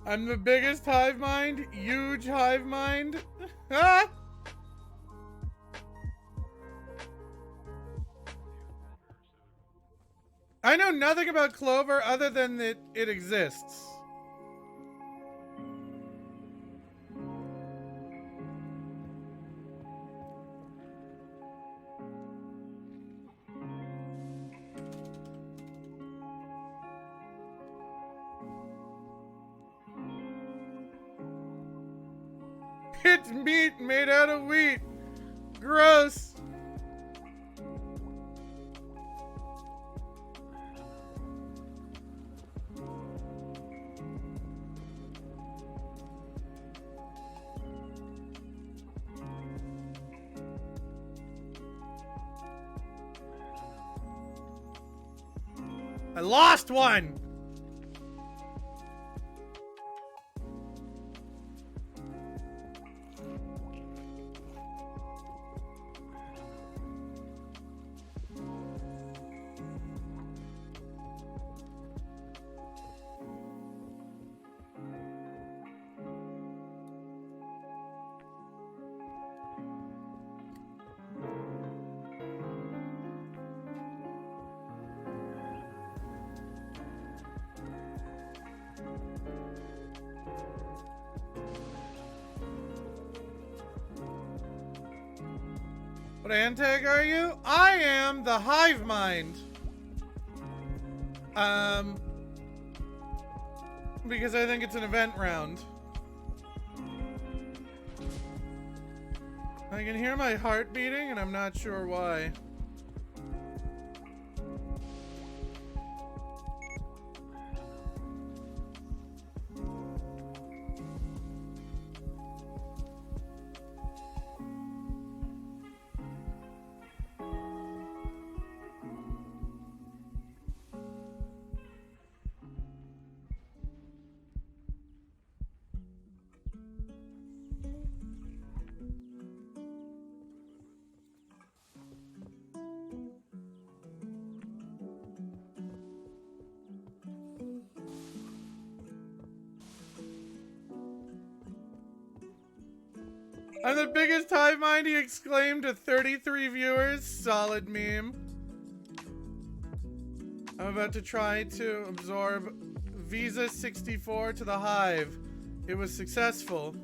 I'm the biggest hive mind. Huge hive mind. Ah! I know nothing about clover other than that it exists. It's meat made out of wheat. Gross. I lost one. What antag are you? I am the hive mind. Because I think it's an event round. I can hear my heart beating and I'm not sure why. I'm the biggest hive mind, he exclaimed to 33 viewers. Solid meme. I'm about to try to absorb Visa 64 to the hive. It was successful.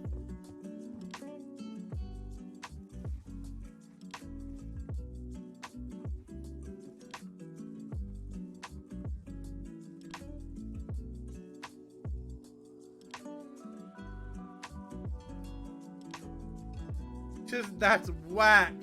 Just, that's whack.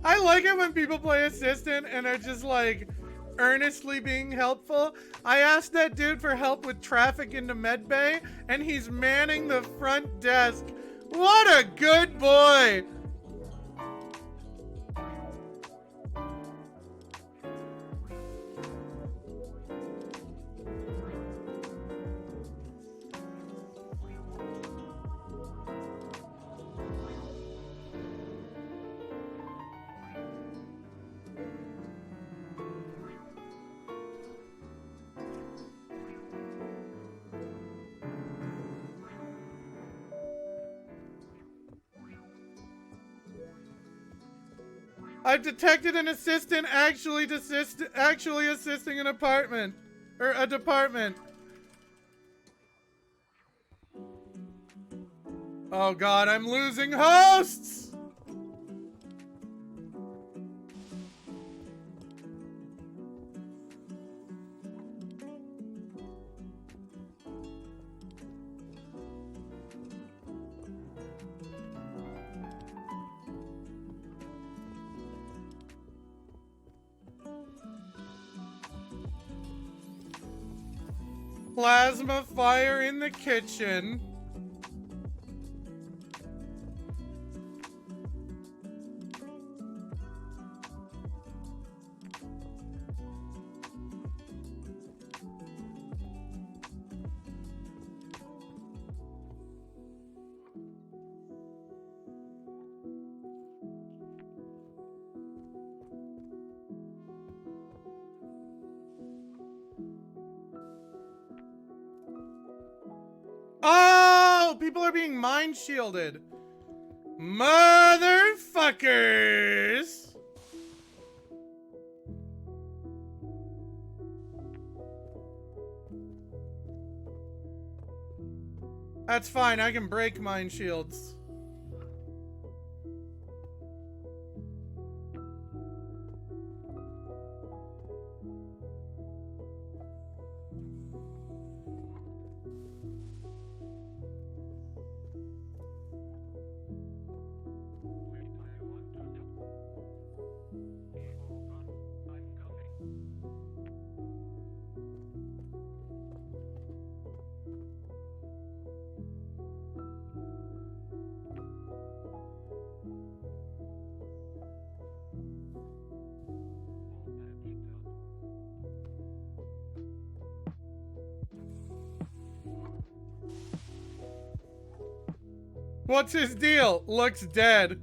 I like it when people play assistant and are just like earnestly being helpful. I asked that dude for help with traffic into Medbay and he's manning the front desk. What a good boy! I've detected an assistant actually assisting an apartment. Or a department. Oh god, I'm losing hosts! Plasma fire in the kitchen. Oh, people are being mind shielded. Motherfuckers. That's fine. I can break mind shields. What's his deal? Looks dead.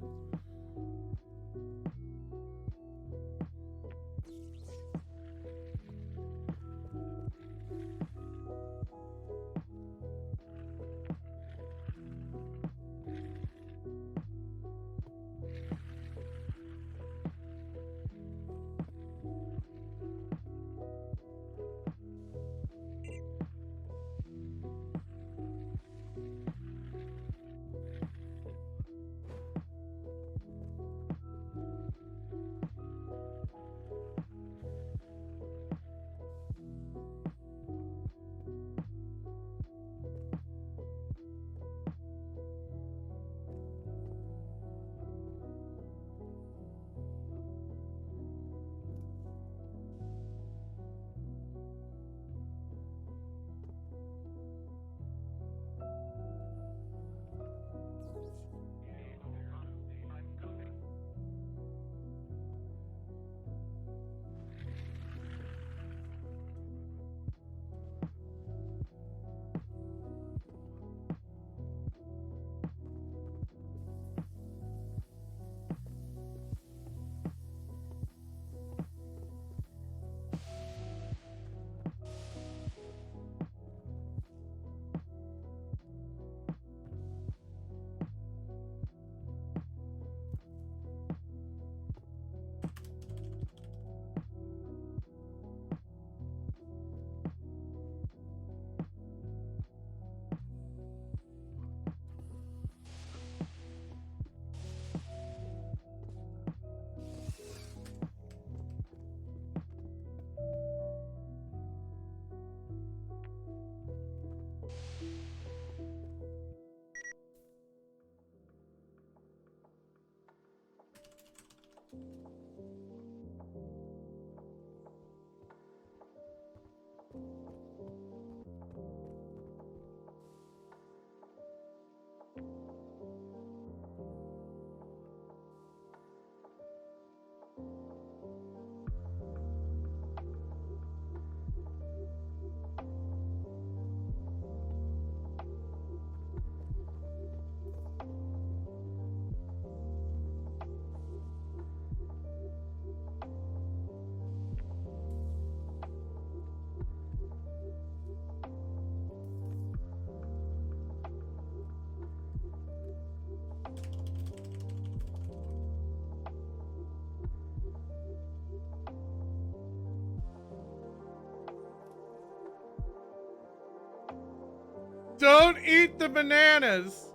Don't eat the bananas.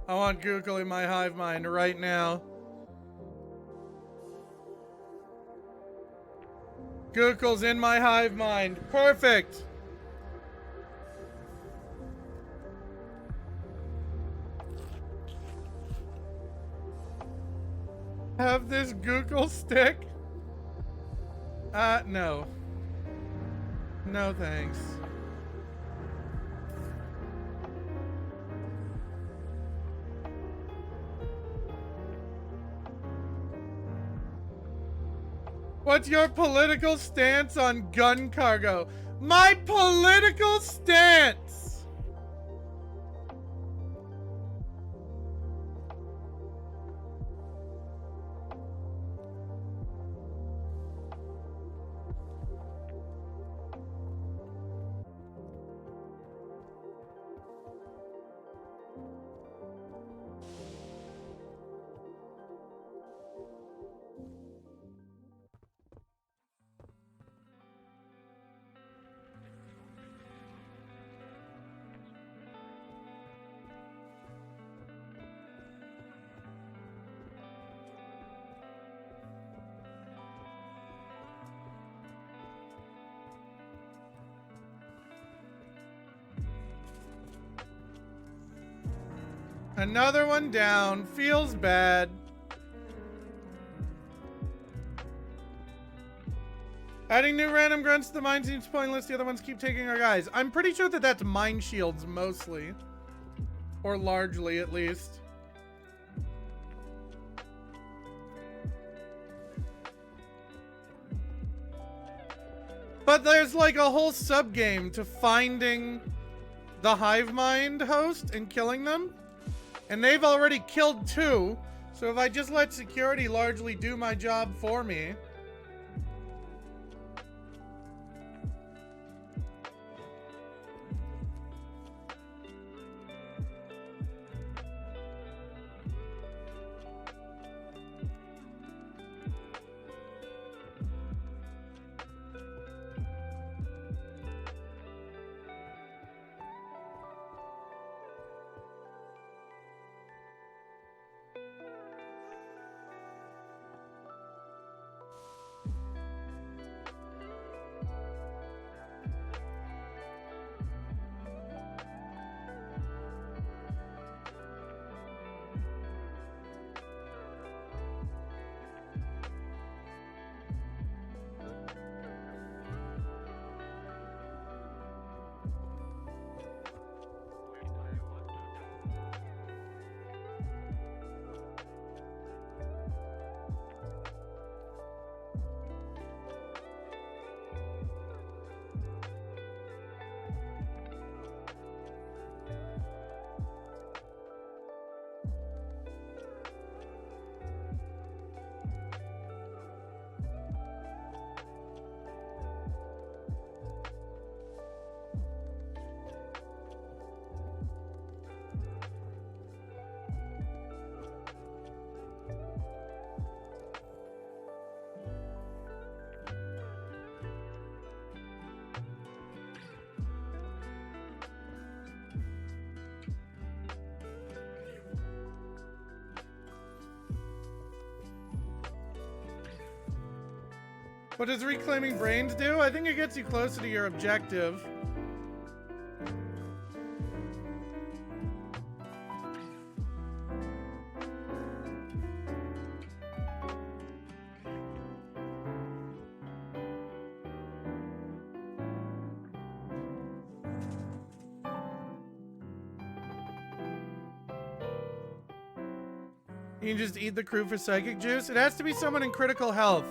I want Google in my hive mind right now. Google's in my hive mind. Perfect. Have this Google stick? No. No thanks. What's your political stance on gun cargo? My political stance! Another one down. Feels bad. Adding new random grunts to the mine seems pointless. The other ones keep taking our guys. I'm pretty sure that that's mine shields mostly. Or largely, at least. But there's like a whole sub-game to finding the hive mind host and killing them. And they've already killed 2. So if I just let security largely do my job for me... What does reclaiming brains do? I think it gets you closer to your objective. You can just eat the crew for psychic juice. It has to be someone in critical health.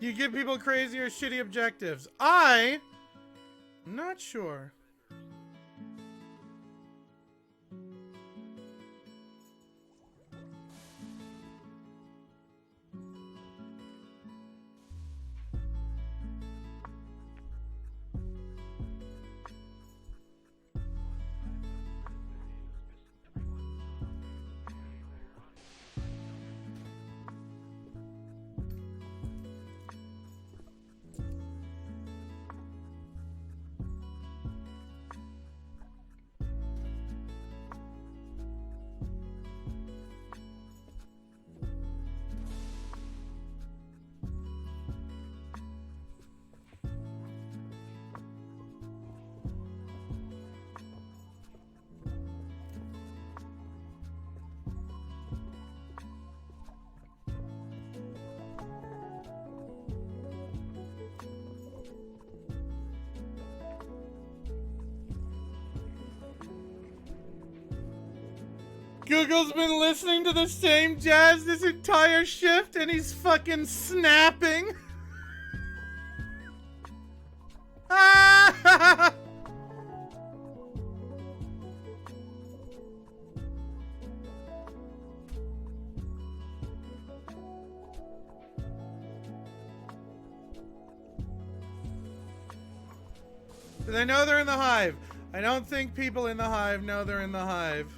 You give people crazy or shitty objectives. I'm not sure. Google's been listening to the same jazz this entire shift and he's fucking snapping. Ah! Do they know they're in the hive? I don't think people in the hive know they're in the hive.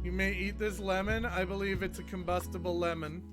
You may eat this lemon. I believe it's a combustible lemon.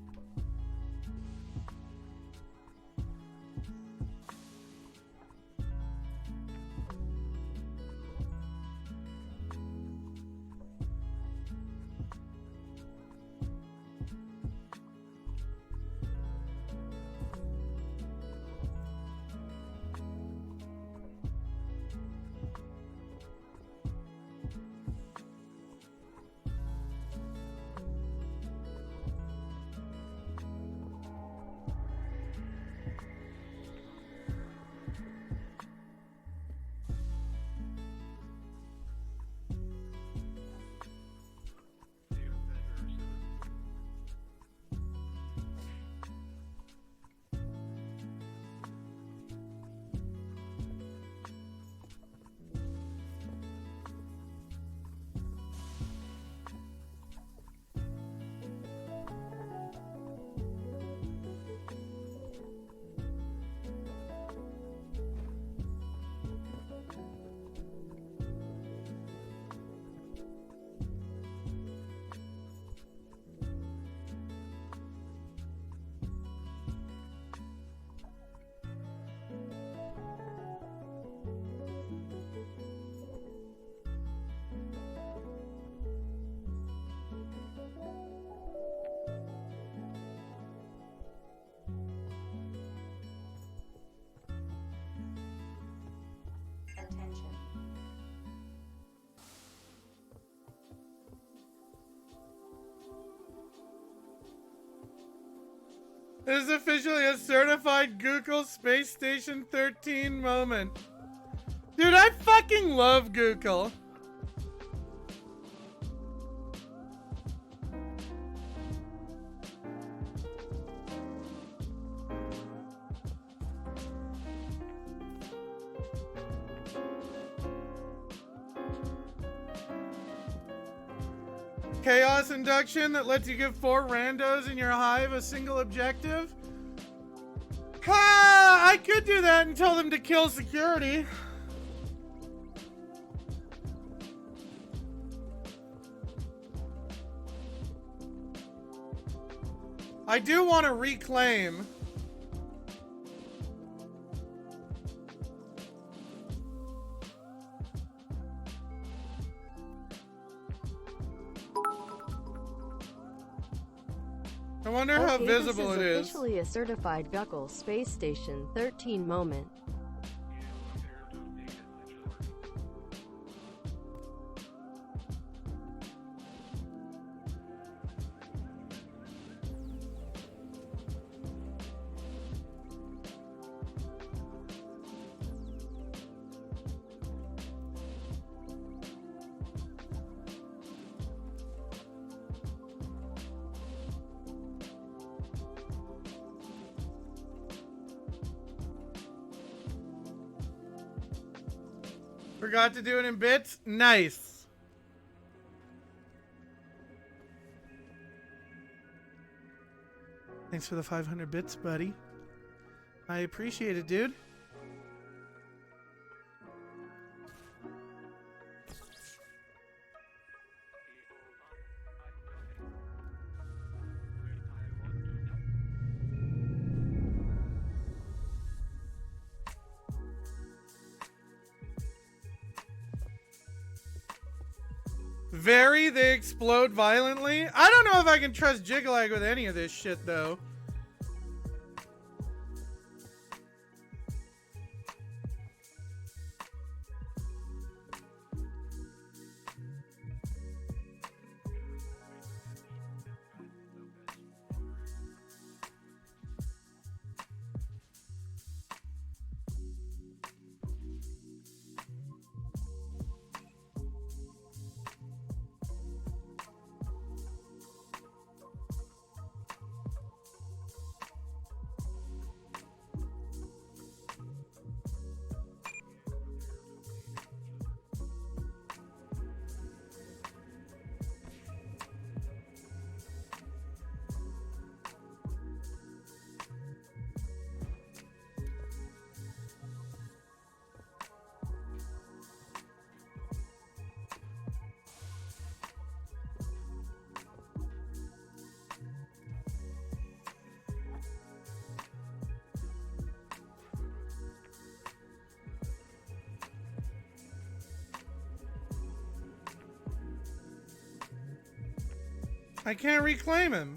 Attention. This is officially a certified Google Space Station 13 moment. Dude, I fucking love Google. Chaos induction that lets you give 4 randos in your hive a single objective? Ha! I could do that and tell them to kill security. I do want to reclaim. I wonder how Okay, visible it this is. is officially a certified Google Space Station 13 moment. Forgot to do it in bits? Nice. Thanks for the 500 bits, buddy. I appreciate it, dude. Very, they explode violently. I don't know if I can trust Jiggalag with any of this shit, though. I can't reclaim him.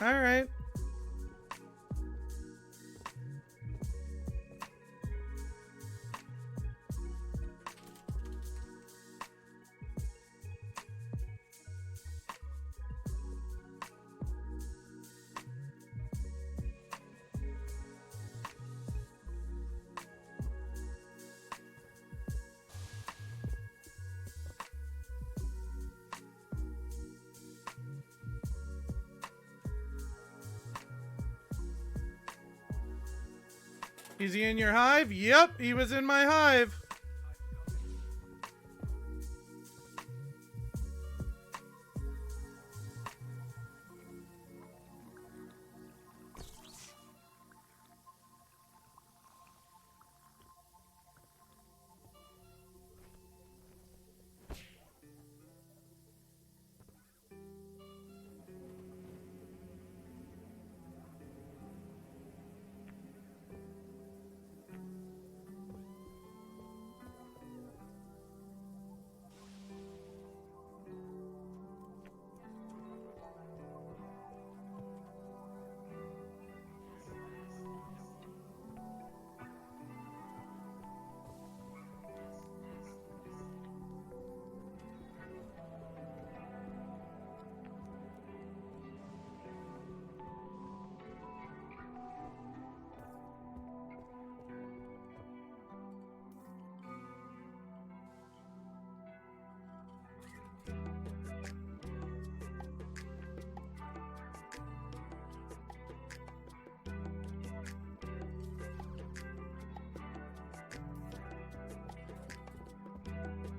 All right. Is he in your hive? Yep, he was in my hive.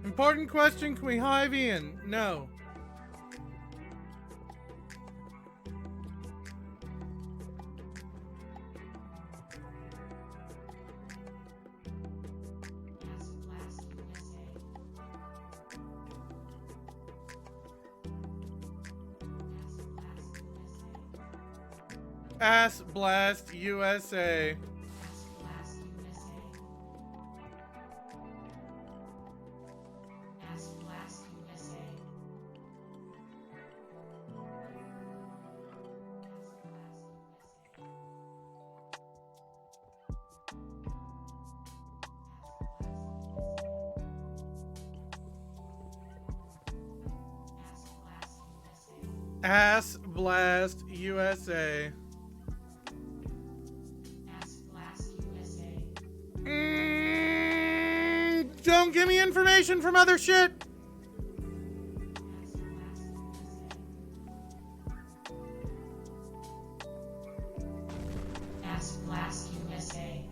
Important question, can we hive Ian? No. Ass Blast USA. Ass Blast USA. Ask Blast USA. Don't give me information from other shit. Ask Blast USA.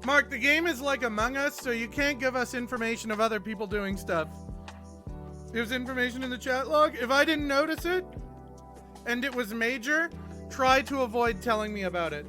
Mark, the game is like Among Us, so you can't give us information of other people doing stuff. There's information in the chat log. If I didn't notice it, and it was major, try to avoid telling me about it.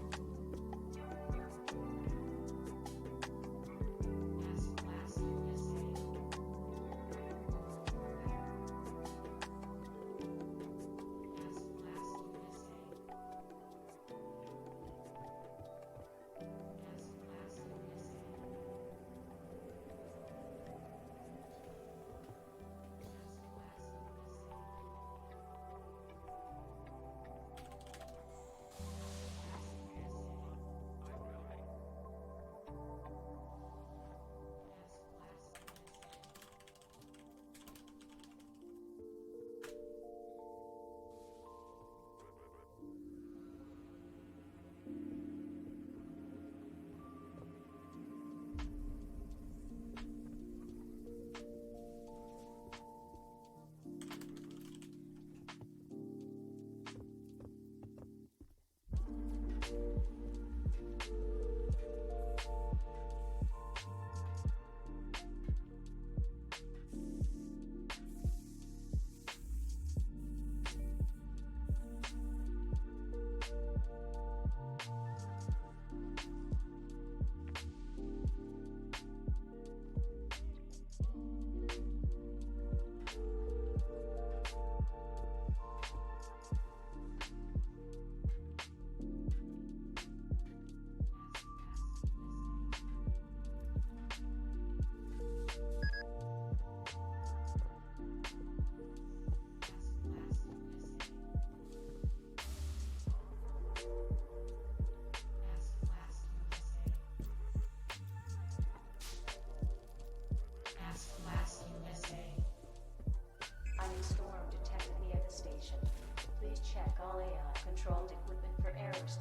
controlled equipment for errors.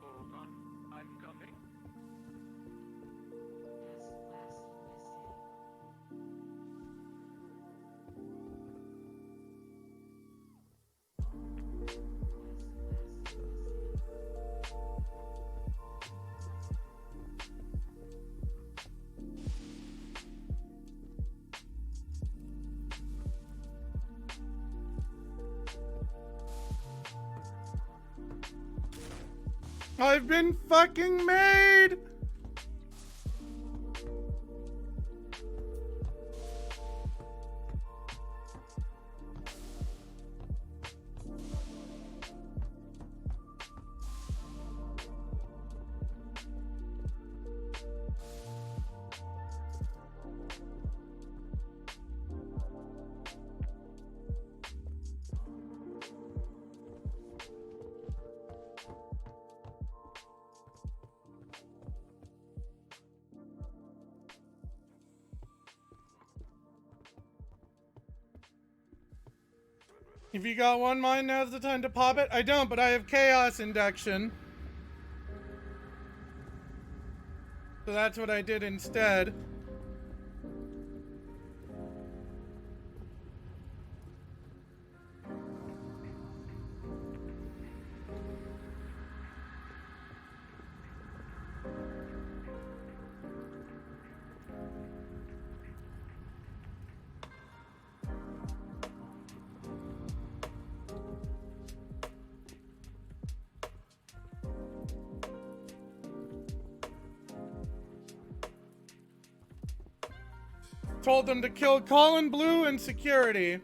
Hold on, I'm coming. I've been fucking made! If you got one mind, now's the time to pop it. I don't, but I have chaos induction. So that's what I did instead. Told them to kill Colin Blue and security.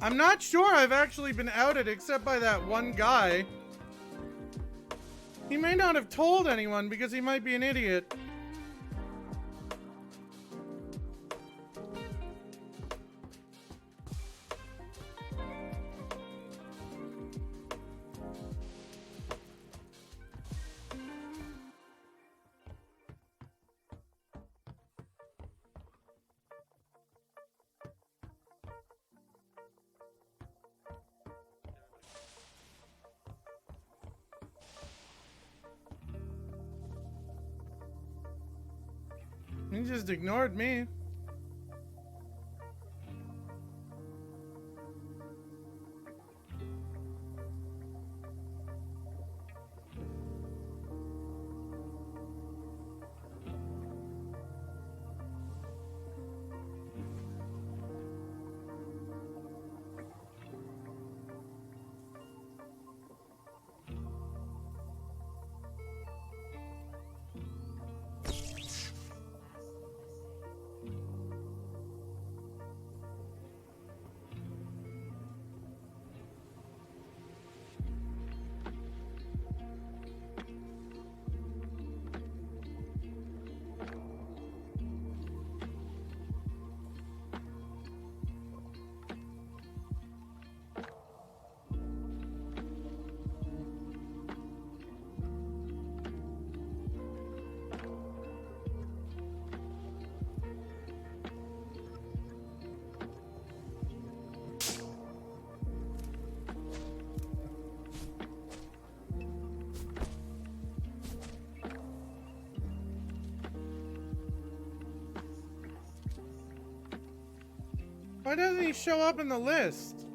I'm not sure I've actually been outed except by that one guy. He may not have told anyone because he might be an idiot. He just ignored me. Why doesn't he show up in the list?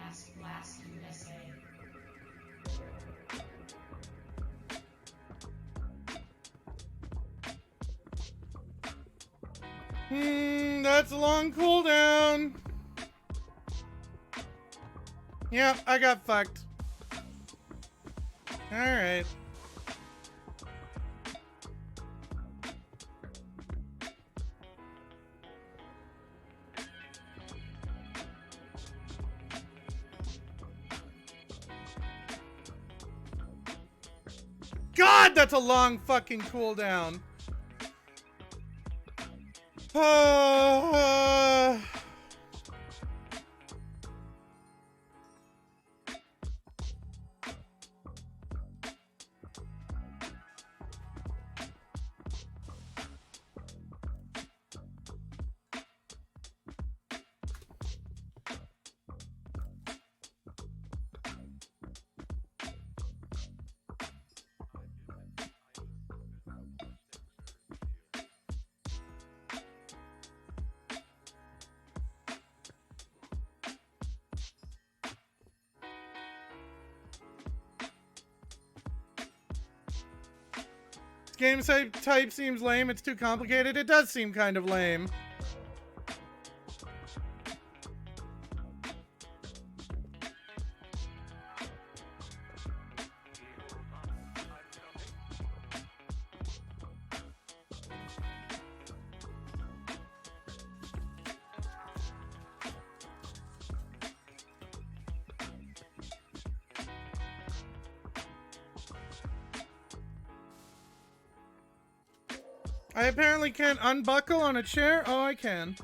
Ask Blast USA. That's a long cooldown. Yep, I got fucked. Alright. God, that's a long fucking cooldown. Game type seems lame. It's too complicated. It does seem kind of lame. I apparently can't unbuckle on a chair. Oh, I can.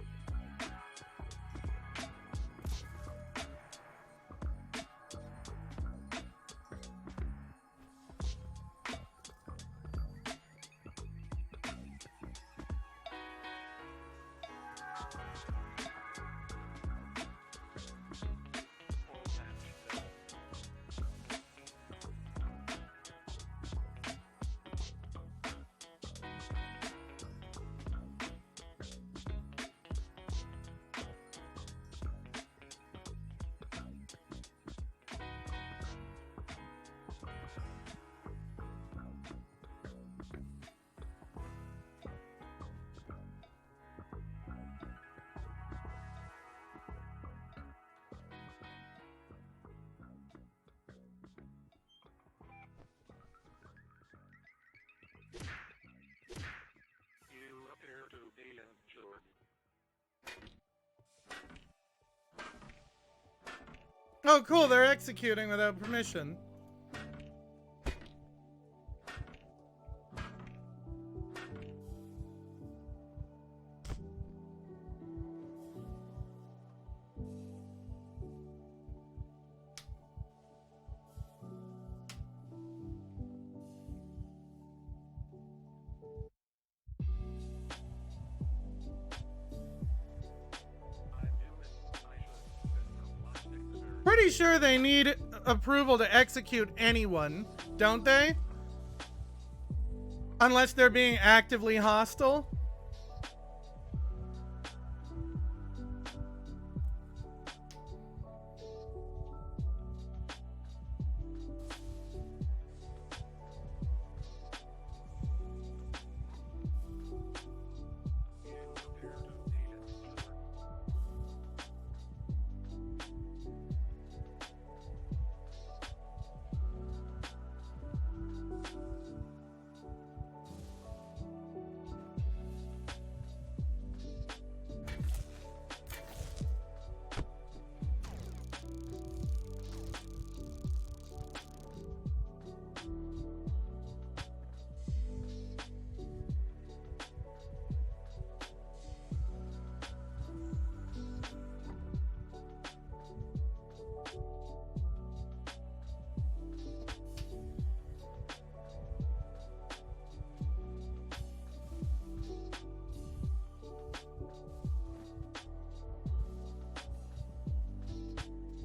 You appear to be injured. Oh, cool. They're executing without permission. Pretty sure they need approval to execute anyone, don't they? Unless they're being actively hostile.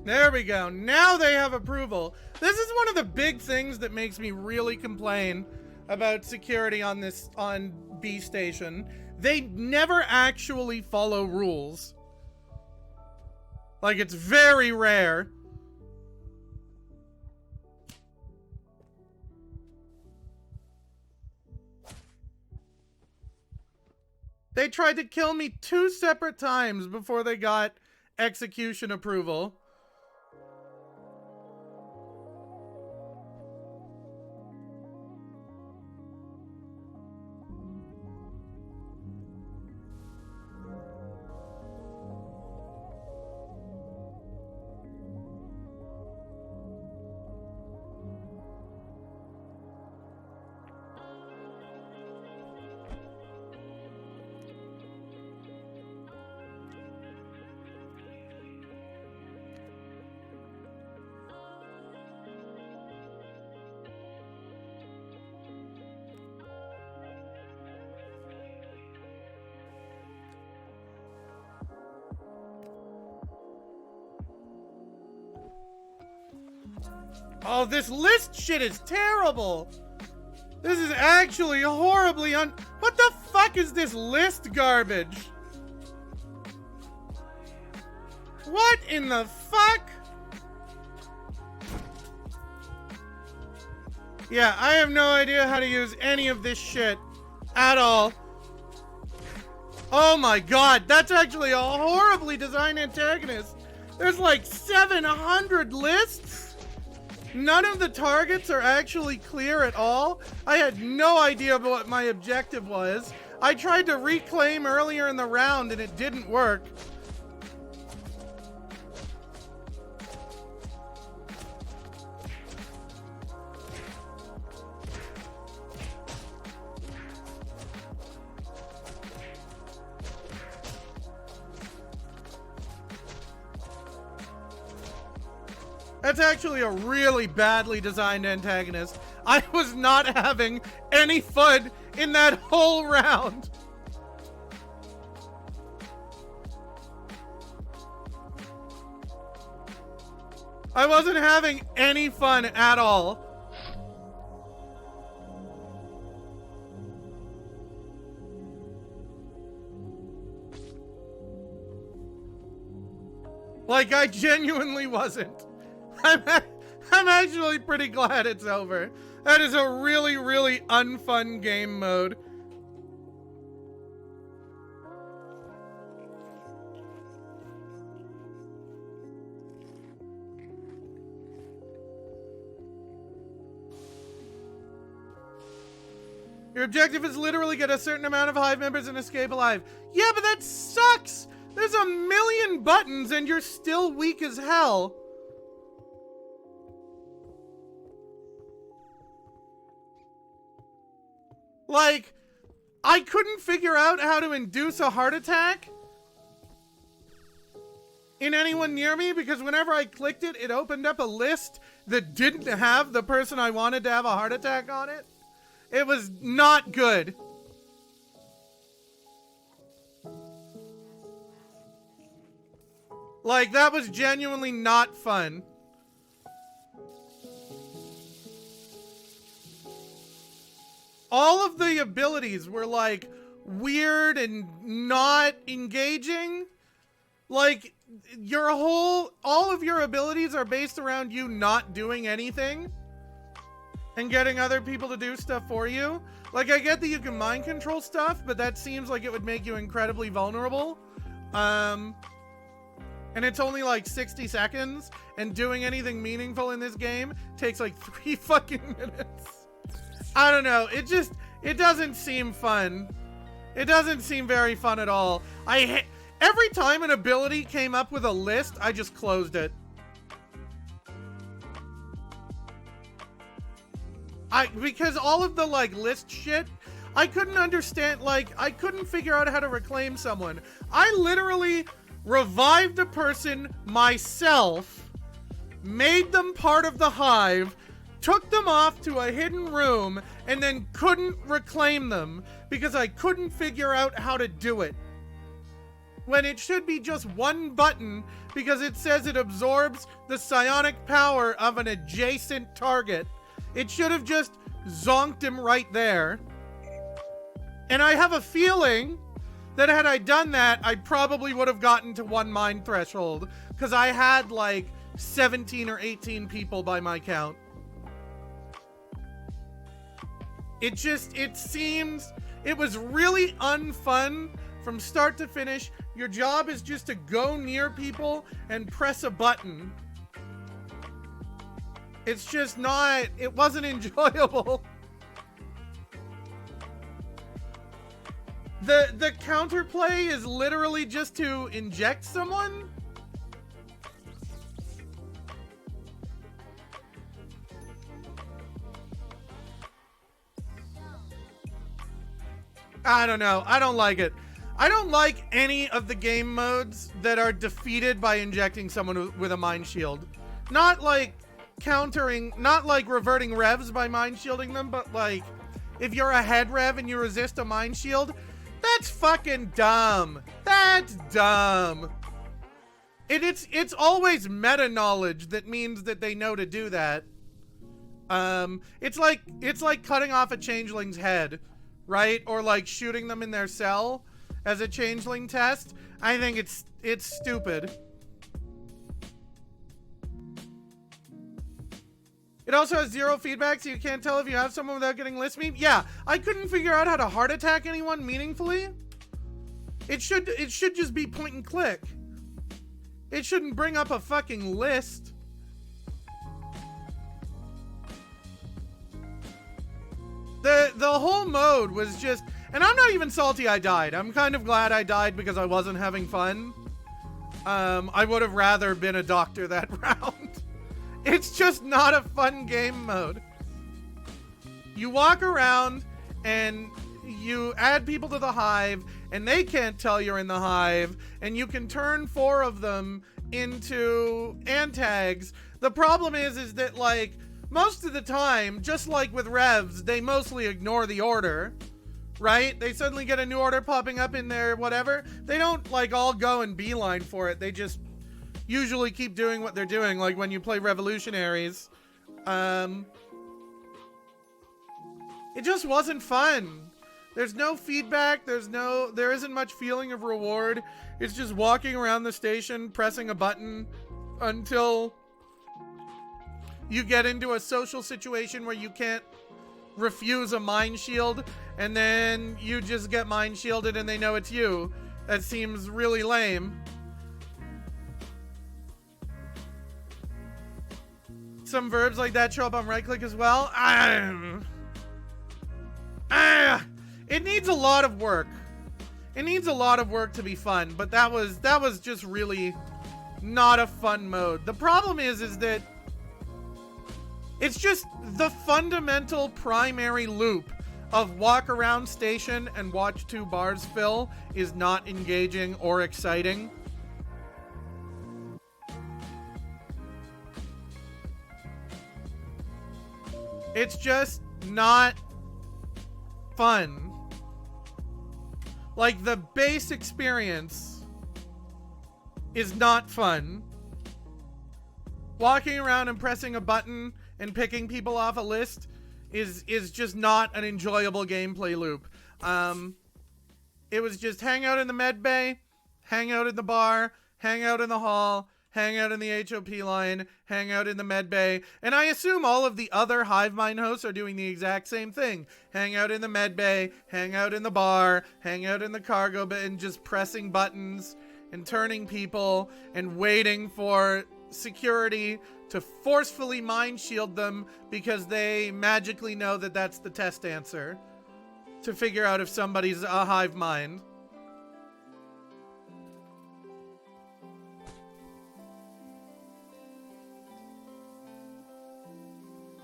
There we go. Now they have approval. This is one of the big things that makes me really complain about security on Beestation. They never actually follow rules. Like, it's very rare. They tried to kill me 2 separate times before they got execution approval. Oh, this list shit is terrible. This is actually horribly What the fuck is this list garbage? What in the fuck? Yeah, I have no idea how to use any of this shit at all. Oh my god, that's actually a horribly designed antagonist. There's like 700 lists. None of the targets are actually clear at all. I had no idea what my objective was. I tried to reclaim earlier in the round and it didn't work. That's actually a really badly designed antagonist. I was not having any fun in that whole round. I wasn't having any fun at all. Like, I genuinely wasn't. I'm actually pretty glad it's over. That is a really, really unfun game mode. Your objective is literally get a certain amount of Hive members and escape alive. Yeah, but that sucks! There's a million buttons and you're still weak as hell. Like, I couldn't figure out how to induce a heart attack in anyone near me because whenever I clicked it, it opened up a list that didn't have the person I wanted to have a heart attack on it. It was not good. Like, that was genuinely not fun. All of the abilities were like weird and not engaging. Like all of your abilities are based around you not doing anything and getting other people to do stuff for you. Like, I get that you can mind control stuff, but that seems like it would make you incredibly vulnerable. And it's only like 60 seconds, and doing anything meaningful in this game takes like 3 fucking minutes. I don't know. It doesn't seem fun. It doesn't seem very fun at all. Every time an ability came up with a list, I just closed it. Because all of the like list shit, I couldn't understand, like, I couldn't figure out how to reclaim someone. I literally revived a person myself, made them part of the hive, took them off to a hidden room, and then couldn't reclaim them because I couldn't figure out how to do it. When it should be just one button because it says it absorbs the psionic power of an adjacent target. It should have just zonked him right there. And I have a feeling that had I done that, I probably would have gotten to 1 mind threshold because I had like 17 or 18 people by my count. It seems, it was really unfun from start to finish. Your job is just to go near people and press a button. It's just not, it wasn't enjoyable. The counterplay is literally just to inject someone. I don't know. I don't like it. I don't like any of the game modes that are defeated by injecting someone with a mind shield. Not like countering, not like reverting revs by mind shielding them, but like if you're a head rev and you resist a mind shield, that's fucking dumb. That's dumb. It's always meta knowledge that means that they know to do that. It's like cutting off a changeling's head, right? Or like shooting them in their cell as a changeling test. I think it's stupid. It also has 0 feedback, so you can't tell if you have someone without getting list meme. Yeah, I couldn't figure out how to heart attack anyone meaningfully. It should just be point and click. It shouldn't bring up a fucking list. The whole mode was just, and I'm not even salty I died. I'm kind of glad I died because I wasn't having fun. I would have rather been a doctor that round. It's just not a fun game mode. You walk around and you add people to the hive and they can't tell you're in the hive, and you can turn 4 of them into antags. The problem is that like most of the time, just like with revs, they mostly ignore the order, right? They suddenly get a new order popping up in their whatever. They don't like all go and beeline for it. They just usually keep doing what they're doing, like when you play Revolutionaries. It just wasn't fun. There's no feedback, there isn't much feeling of reward. It's just walking around the station, pressing a button until you get into a social situation where you can't refuse a mind shield, and then you just get mind shielded and they know it's you. That seems really lame. Some verbs like that show up on right click as well. It needs a lot of work. It needs a lot of work to be fun, but that was just really not a fun mode. The problem is that it's just the fundamental primary loop of walk around station and watch 2 bars fill is not engaging or exciting. It's just not fun. Like, the base experience is not fun. Walking around and pressing a button and picking people off a list is just not an enjoyable gameplay loop. It was just hang out in the med bay, hang out in the bar, hang out in the hall, hang out in the HOP line, hang out in the med bay, and I assume all of the other Hivemind hosts are doing the exact same thing. Hang out in the med bay, hang out in the bar, hang out in the cargo bay, and just pressing buttons and turning people and waiting for security to forcefully mind shield them because they magically know that that's the test answer to figure out if somebody's a hive mind.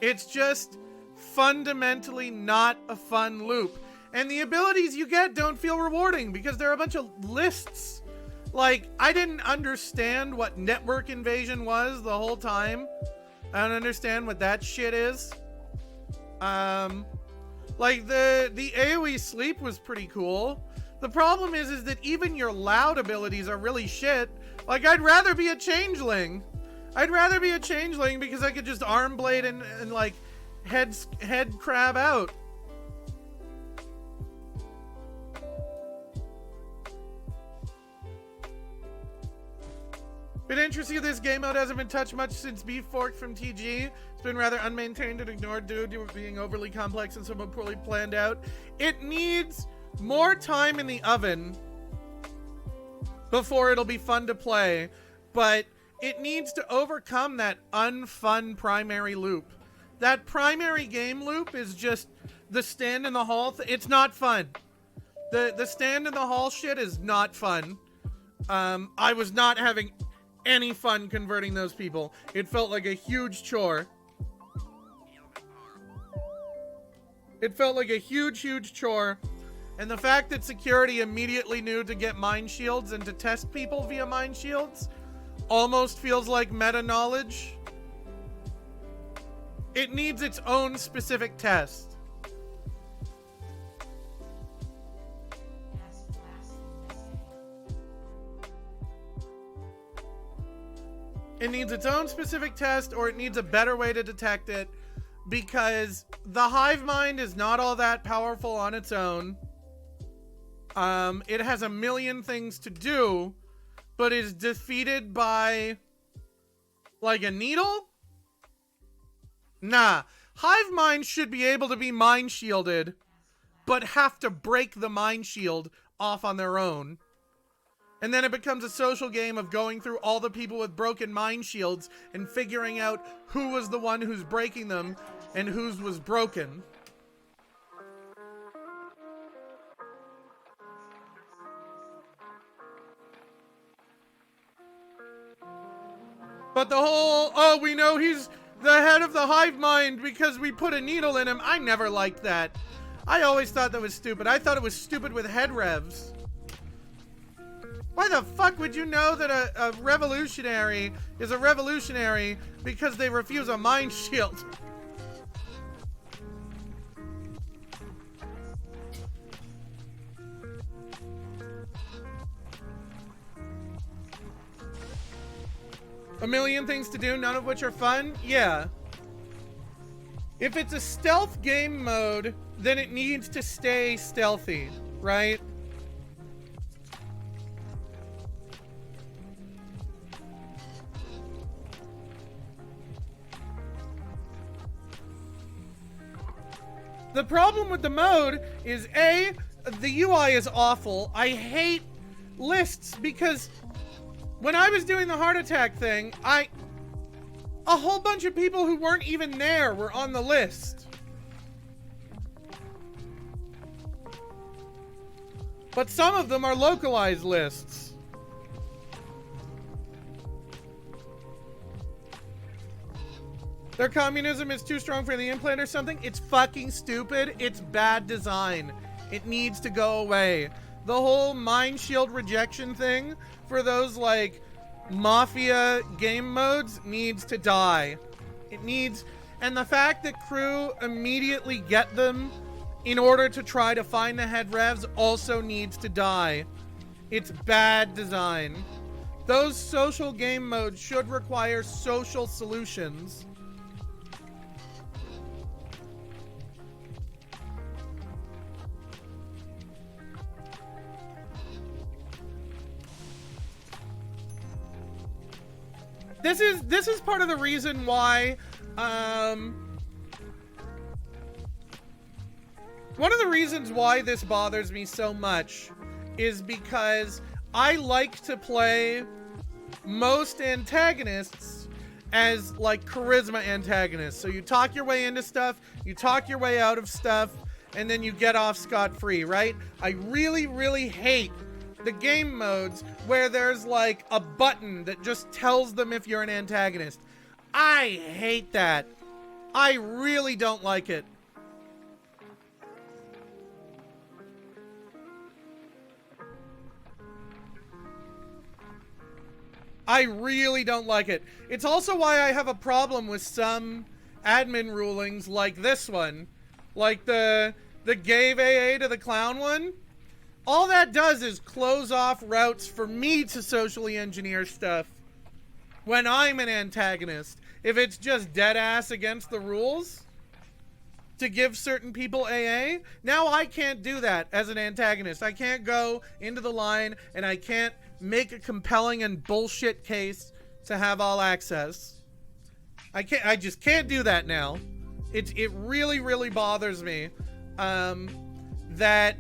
It's just fundamentally not a fun loop. And the abilities you get don't feel rewarding because there are a bunch of lists. Like, I didn't understand what network invasion was the whole time. I don't understand what that shit is. Like, the AoE sleep was pretty cool. The problem is that even your loud abilities are really shit. Like, I'd rather be a changeling. I'd rather be a changeling because I could just arm blade and like head crab out. Been interesting, this game mode hasn't been touched much since Beef forked from TG. It's been rather unmaintained and ignored due to being overly complex and somewhat poorly planned out. It needs more time in the oven before it'll be fun to play, but it needs to overcome that unfun primary loop. That primary game loop is just the stand in the hall. It's not fun. The stand in the hall shit is not fun. I was not having any fun converting those people. It felt like a huge chore. It felt like a huge chore. And the fact that security immediately knew to get mind shields and to test people via mind shields almost feels like meta knowledge. It needs its own specific test. It needs its own specific test, or it needs a better way to detect it, because the hive mind is not all that powerful on its own. It has a million things to do, but is defeated by, like, a needle? Nah. Hive mind should be able to be mind shielded, but have to break the mind shield off on their own. And then it becomes a social game of going through all the people with broken mind shields and figuring out who was the one who's breaking them and whose was broken. But the whole, oh, we know he's the head of the hive mind because we put a needle in him. I never liked that. I always thought that was stupid. I thought it was stupid with head revs. Why the fuck would you know that a revolutionary is a revolutionary because they refuse a mind shield? A million things to do, none of which are fun? Yeah. If it's a stealth game mode, then it needs to stay stealthy, right? The problem with the mode is A, the UI is awful. I hate lists because when I was doing the heart attack thing, a whole bunch of people who weren't even there were on the list. But some of them are localized lists. Their communism is too strong for the implant or something? It's fucking stupid. It's bad design. It needs to go away. The whole mind shield rejection thing for those, like, mafia game modes needs to die. It needs... And the fact that crew immediately get them in order to try to find the head revs also needs to die. It's bad design. Those social game modes should require social solutions. This is part of the reason why, one of the reasons why this bothers me so much is because I like to play most antagonists as, like, charisma antagonists. So you talk your way into stuff, you talk your way out of stuff, and then you get off scot-free, right? I really, really hate the game modes where there's like a button that just tells them if you're an antagonist. I hate that. I really don't like it. I really don't like it. It's also why I have a problem with some admin rulings like this one. Like the gave AA to the clown one. All that does is close off routes for me to socially engineer stuff when I'm an antagonist. If it's just dead ass against the rules to give certain people AA, now I can't do that as an antagonist. I can't go into the line and I can't make a compelling and bullshit case to have all access. I just can't do that now. It really, really bothers me that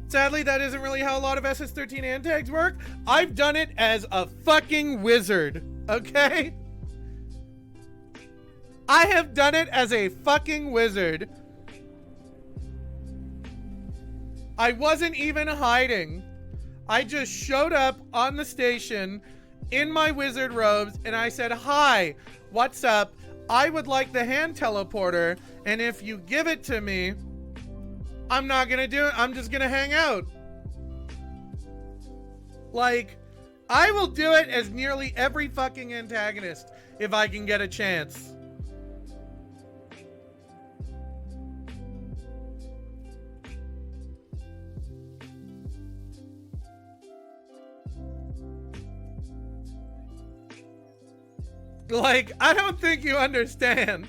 sadly, that isn't really how a lot of SS13 antags work. I've done it as a fucking wizard, okay? I have done it as a fucking wizard. I wasn't even hiding. I just showed up on the station in my wizard robes and I said, "Hi, what's up? I would like the hand teleporter, and if you give it to me, I'm not gonna do it. I'm just gonna hang out." Like, I will do it as nearly every fucking antagonist if I can get a chance. Like, I don't think you understand.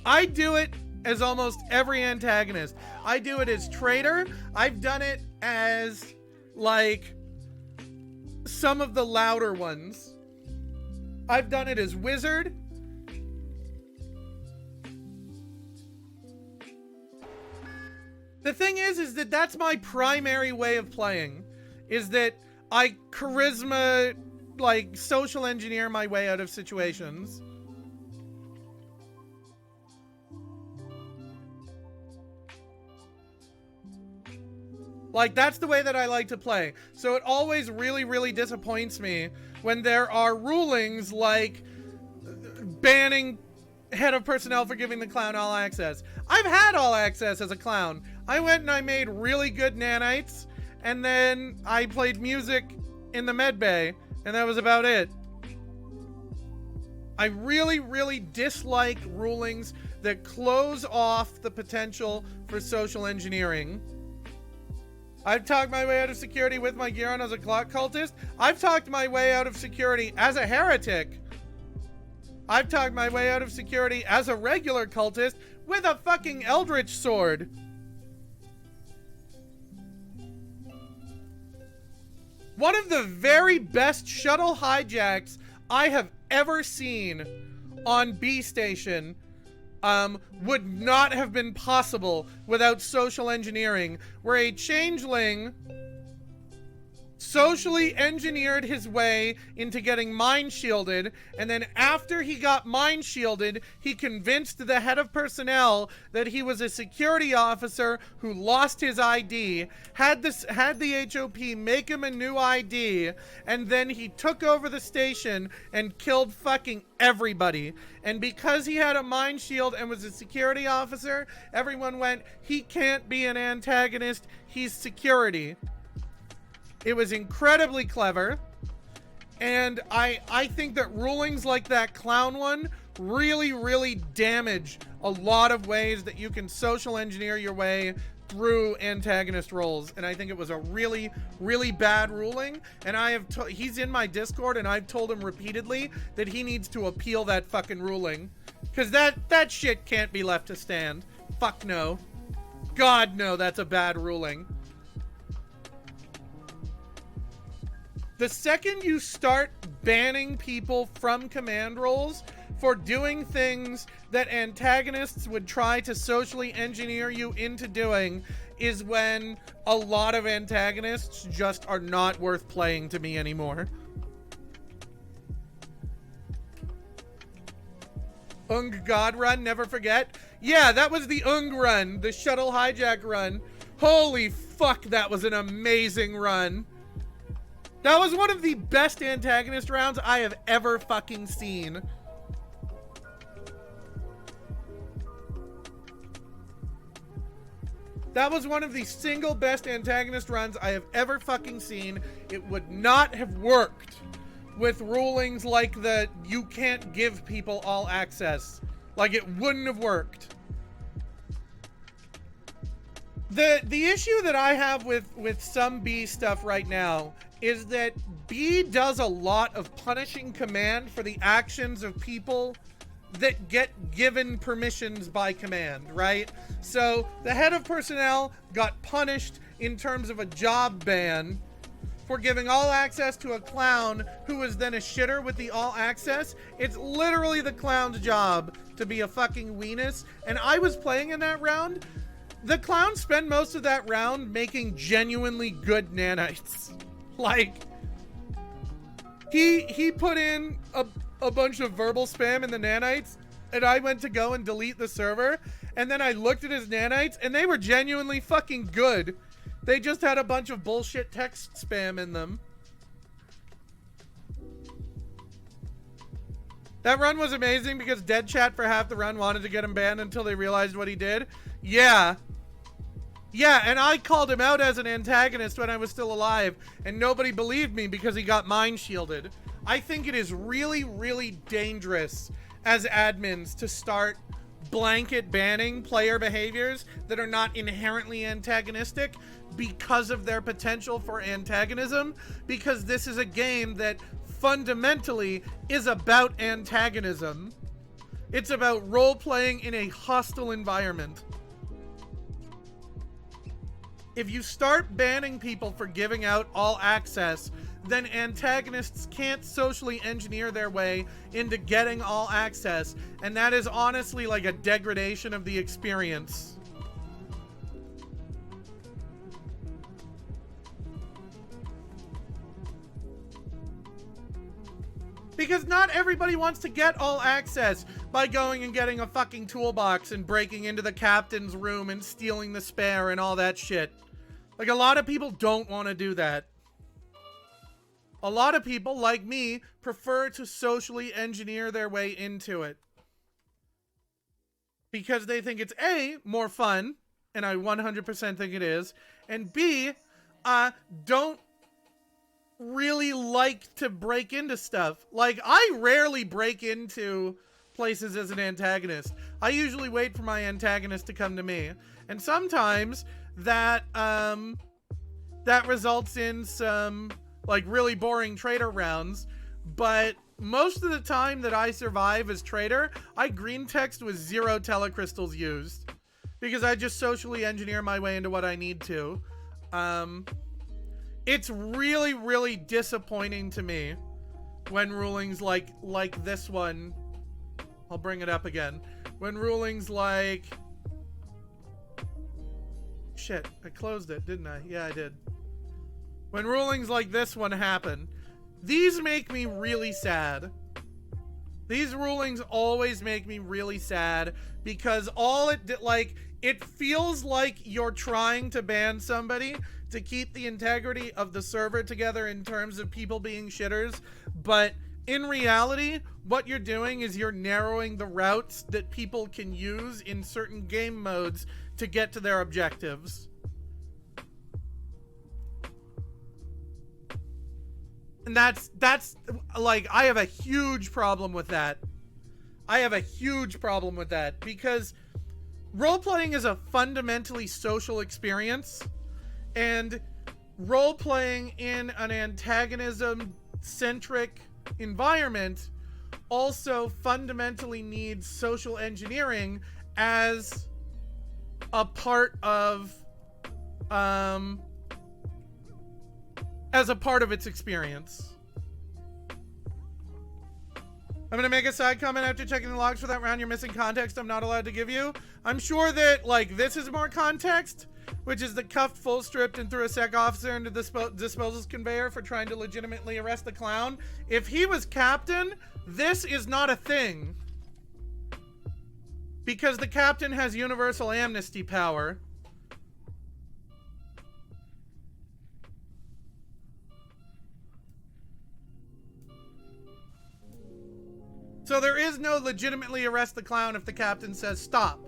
I do it as almost every antagonist. I do it as traitor. I've done it as, like, some of the louder ones. I've done it as wizard. The thing is that that's my primary way of playing. Is that I charisma, like, social engineer my way out of situations. Like, that's the way that I like to play. So it always really, really disappoints me when there are rulings like banning head of personnel for giving the clown all access. I've had all access as a clown. I went and I made really good nanites, and then I played music in the med bay, and that was about it. I really, really dislike rulings that close off the potential for social engineering. I've talked my way out of security with my gear on as a clock cultist. I've talked my way out of security as a heretic. I've talked my way out of security as a regular cultist with a fucking eldritch sword. One of the very best shuttle hijacks I have ever seen on Beestation would not have been possible without social engineering, where a changeling socially engineered his way into getting mind shielded, and then after he got mind shielded, he convinced the head of personnel that he was a security officer who lost his ID, had the HOP make him a new ID, and then he took over the station and killed fucking everybody. And because he had a mind shield and was a security officer, everyone went, he can't be an antagonist, he's security. It was incredibly clever, and I think that rulings like that clown one really, really damage a lot of ways that you can social engineer your way through antagonist roles, and I think it was a really, really bad ruling, and he's in my Discord, and I've told him repeatedly that he needs to appeal that fucking ruling, because that shit can't be left to stand. Fuck no. God no, that's a bad ruling. The second you start banning people from command roles for doing things that antagonists would try to socially engineer you into doing is when a lot of antagonists just are not worth playing to me anymore. Ung God run, never forget. Yeah, that was the Ung run, the shuttle hijack run. Holy fuck, that was an amazing run. That was one of the best antagonist rounds I have ever fucking seen. That was one of the single best antagonist runs I have ever fucking seen. It would not have worked with rulings like the you can't give people all access. Like, it wouldn't have worked. The issue that I have with some B stuff right now is that B does a lot of punishing command for the actions of people that get given permissions by command, right? So the head of personnel got punished in terms of a job ban for giving all access to a clown who was then a shitter with the all access. It's literally the clown's job to be a fucking weenus. And I was playing in that round. The clown spent most of that round making genuinely good nanites. Like, he put in a bunch of verbal spam in the nanites, and I went to go and delete the server, and then I looked at his nanites, and they were genuinely fucking good. They just had a bunch of bullshit text spam in them. That run was amazing because dead chat for half the run wanted to get him banned until they realized what he did. Yeah, and I called him out as an antagonist when I was still alive, and nobody believed me because he got mind shielded. I think it is really, really dangerous as admins to start blanket banning player behaviors that are not inherently antagonistic because of their potential for antagonism, because this is a game that fundamentally is about antagonism. It's about role-playing in a hostile environment. If you start banning people for giving out all access, then antagonists can't socially engineer their way into getting all access, and that is honestly like a degradation of the experience. Because not everybody wants to get all access by going and getting a fucking toolbox and breaking into the captain's room and stealing the spare and all that shit. Like, a lot of people don't want to do that. A lot of people, like me, prefer to socially engineer their way into it. Because they think it's A, more fun, and I 100% think it is, and B, don't really like to break into stuff. Like, I rarely break into places as an antagonist. I usually wait for my antagonist to come to me. And sometimes that results in some like really boring trader rounds, but most of the time that I survive as trader, I green text with 0 telecrystals used because I just socially engineer my way into what I need to. It's really, really disappointing to me when rulings like this one, I'll bring it up again, when rulings like, shit, I closed it, didn't I? Yeah, I did. When rulings like this one happen, these make me really sad. These rulings always make me really sad because all it did, like, it feels like you're trying to ban somebody to keep the integrity of the server together in terms of people being shitters, but in reality, what you're doing is you're narrowing the routes that people can use in certain game modes to get to their objectives. And that's like, I have a huge problem with that. I have a huge problem with that because role-playing is a fundamentally social experience, and role-playing in an antagonism-centric environment also fundamentally needs social engineering as a part of its experience. I'm going to make a side comment after checking the logs for that round. You're missing context I'm not allowed to give you. I'm sure that, like, this is more context, which is the cuffed, full stripped, and threw a sec officer into the disposals conveyor for trying to legitimately arrest the clown. If he was captain, this is not a thing. Because the captain has universal amnesty power. So there is no legitimately arrest the clown if the captain says stop.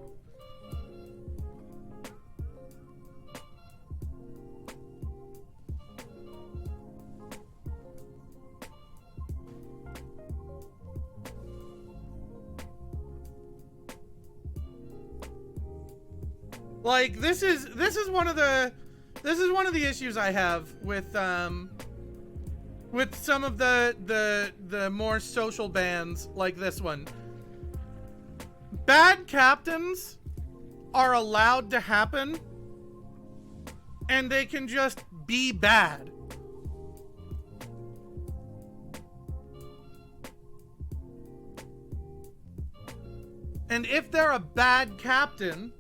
Like, this is one of the issues I have with some of the more social bans like this one. Bad captains are allowed to happen, and they can just be bad. And if they're a bad captain,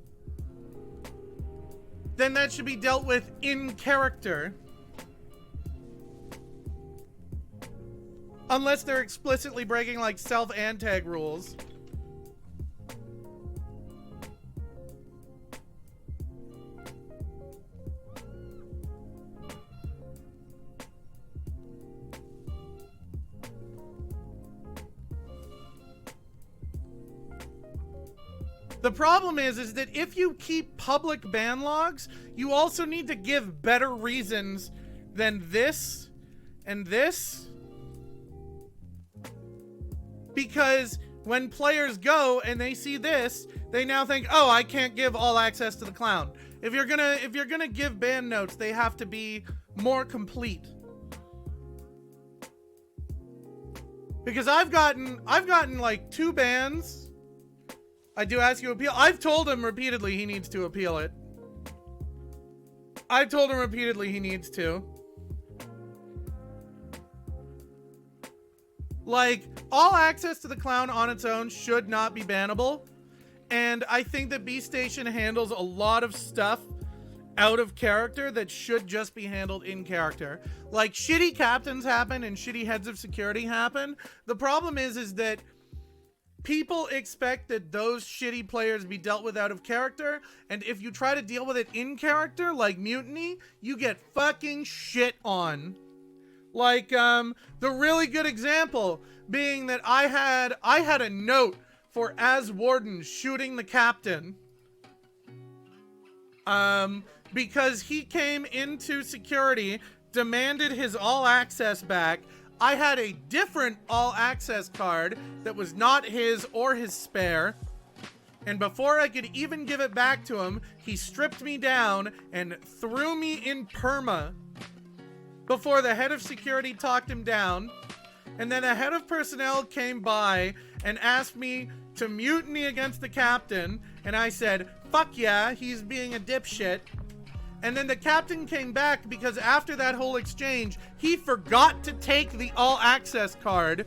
then that should be dealt with in character. Unless they're explicitly breaking, like, self-antag rules. The problem is that if you keep public ban logs, you also need to give better reasons than this and this. Because when players go and they see this, they now think, oh, I can't give all access to the clown. If you're gonna give band notes, they have to be more complete. Because I've gotten like 2 bans. I do ask you to appeal. I've told him repeatedly he needs to appeal it. I've told him repeatedly he needs to. Like, all access to the clown on its own should not be bannable. And I think that Beestation handles a lot of stuff out of character that should just be handled in character. Like, shitty captains happen and shitty heads of security happen. The problem is that people expect that those shitty players be dealt with out of character, and if you try to deal with it in character, like mutiny, you get fucking shit on. Like, the really good example being that I had a note for as warden shooting the captain. Because he came into security, demanded his all access back. I had a different all access card that was not his or his spare. And before I could even give it back to him, he stripped me down and threw me in perma before the head of security talked him down. And then the head of personnel came by and asked me to mutiny against the captain. And I said, fuck yeah, he's being a dipshit. And then the captain came back because after that whole exchange, he forgot to take the all access card.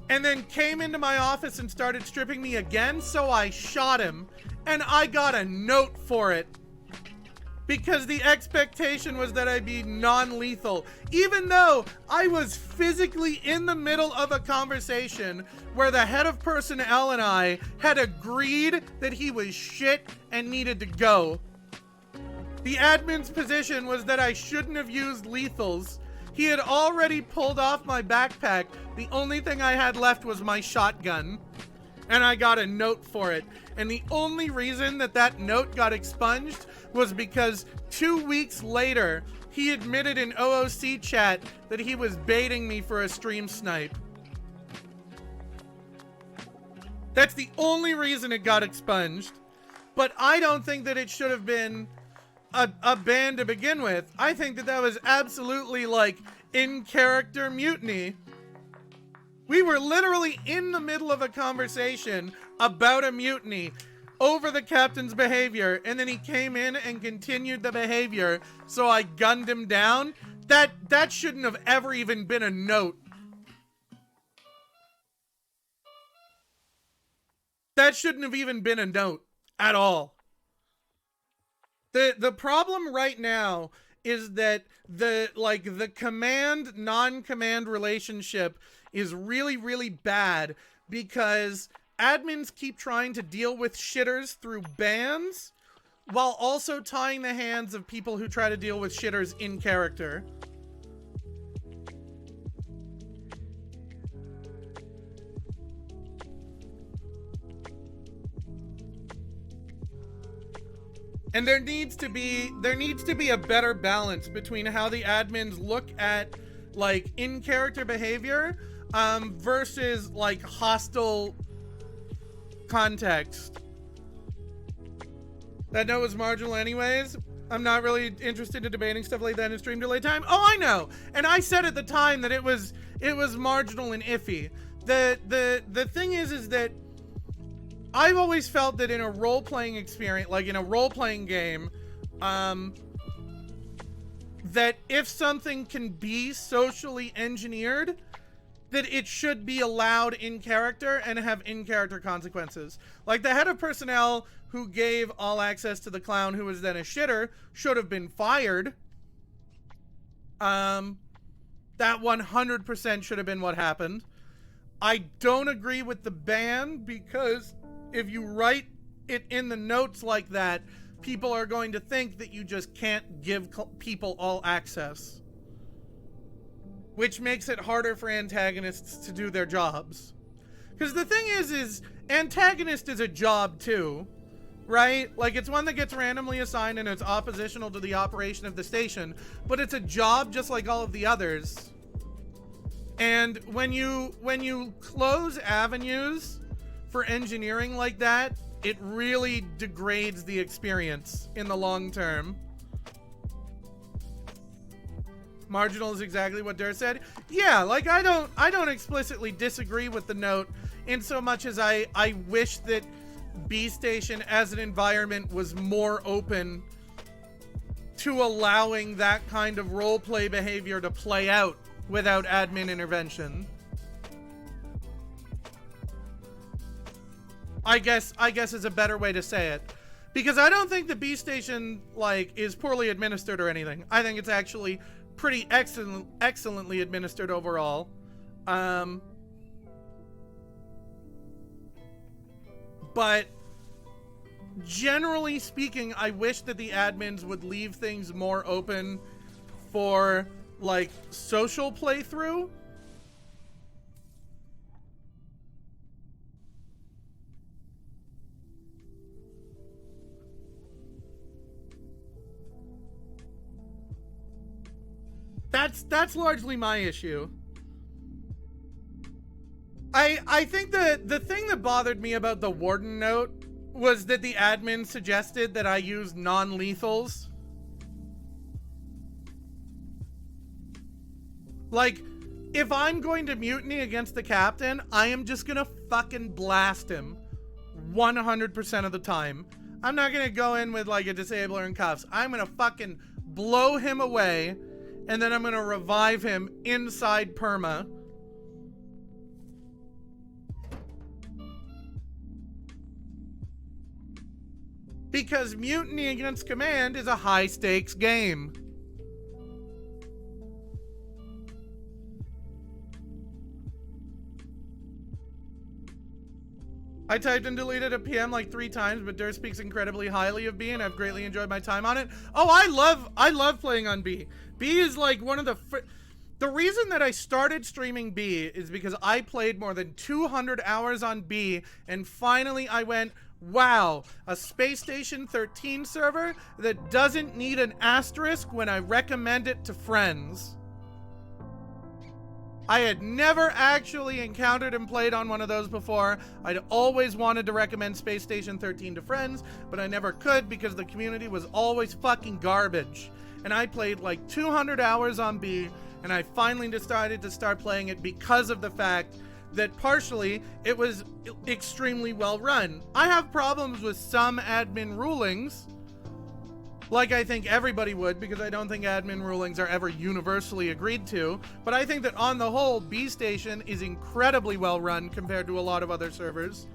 And then came into my office and started stripping me again, so I shot him. And I got a note for it. Because the expectation was that I'd be non-lethal. Even though I was physically in the middle of a conversation where the head of personnel and I had agreed that he was shit and needed to go. The admin's position was that I shouldn't have used lethals. He had already pulled off my backpack. The only thing I had left was my shotgun. And I got a note for it. And the only reason that that note got expunged was because 2 weeks later, he admitted in OOC chat that he was baiting me for a stream snipe. That's the only reason it got expunged. But I don't think that it should have been a ban to begin with. I think that that was absolutely like in character mutiny. We were literally in the middle of a conversation about a mutiny over the captain's behavior, and then he came in and continued the behavior, so I gunned him down. That shouldn't have ever even been a note. That shouldn't have even been a note at all. The problem right now is that the command non-command relationship is really, really bad because admins keep trying to deal with shitters through bans while also tying the hands of people who try to deal with shitters in character. And there needs to be a better balance between how the admins look at like in character behavior versus like hostile context. That note was marginal anyways. I'm not really interested in debating stuff like that in stream delay time. Oh, I know. And I said at the time that it was marginal and iffy. The thing is that I've always felt that in a role-playing experience, like in a role-playing game, that if something can be socially engineered, that it should be allowed in character and have in-character consequences. Like the head of personnel who gave all access to the clown, who was then a shitter, should have been fired. That 100% should have been what happened. I don't agree with the ban because if you write it in the notes like that, people are going to think that you just can't give people all access. Which makes it harder for antagonists to do their jobs. Because the thing is antagonist is a job too, right? Like it's one that gets randomly assigned and it's oppositional to the operation of the station, but it's a job just like all of the others. And when you close avenues for engineering like that, it really degrades the experience in the long term. Marginal is exactly what Dur said. Yeah, like I don't explicitly disagree with the note in so much as I wish that Beestation as an environment was more open to allowing that kind of roleplay behavior to play out without admin intervention. I guess is a better way to say it. Because I don't think the Beestation, like, is poorly administered or anything. I think it's actually pretty excellently administered overall. But generally speaking, I wish that the admins would leave things more open for, like, social playthrough. That's largely my issue. I think the thing that bothered me about the Warden note was that the admin suggested that I use non-lethals. Like, if I'm going to mutiny against the captain, I am just gonna fucking blast him 100% of the time. I'm not gonna go in with, like, a disabler and cuffs. I'm gonna fucking blow him away, and then I'm gonna revive him inside perma. Because mutiny against command is a high-stakes game. I typed and deleted a PM like 3 times, but Dur speaks incredibly highly of B, and I've greatly enjoyed my time on it. Oh, I love playing on B. B is like one of the reason that I started streaming B is because I played more than 200 hours on B, and finally I went, wow, a Space Station 13 server that doesn't need an asterisk when I recommend it to friends. I had never actually encountered and played on one of those before. I'd always wanted to recommend Space Station 13 to friends, but I never could because the community was always fucking garbage. And I played like 200 hours on B, and I finally decided to start playing it because of the fact that partially it was extremely well run. I have problems with some admin rulings, like I think everybody would, because I don't think admin rulings are ever universally agreed to, but I think that on the whole, Beestation is incredibly well run compared to a lot of other servers,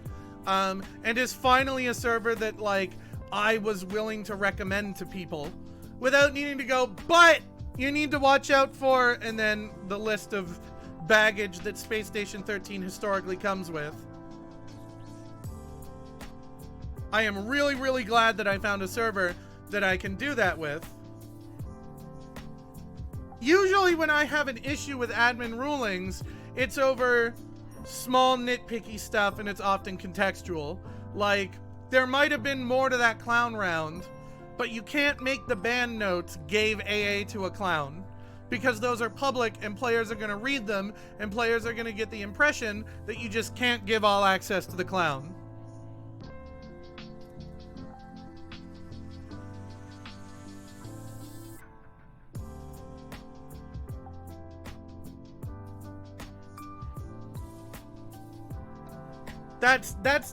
and is finally a server that, like, I was willing to recommend to people without needing to go, but you need to watch out for, and then the list of baggage that Space Station 13 historically comes with. I am really, really glad that I found a server that I can do that with. Usually when I have an issue with admin rulings, it's over small nitpicky stuff, and it's often contextual. Like, there might have been more to that clown round, but you can't make the ban notes gave AA to a clown, because those are public and players are going to read them, and players are going to get the impression that you just can't give all access to the clown.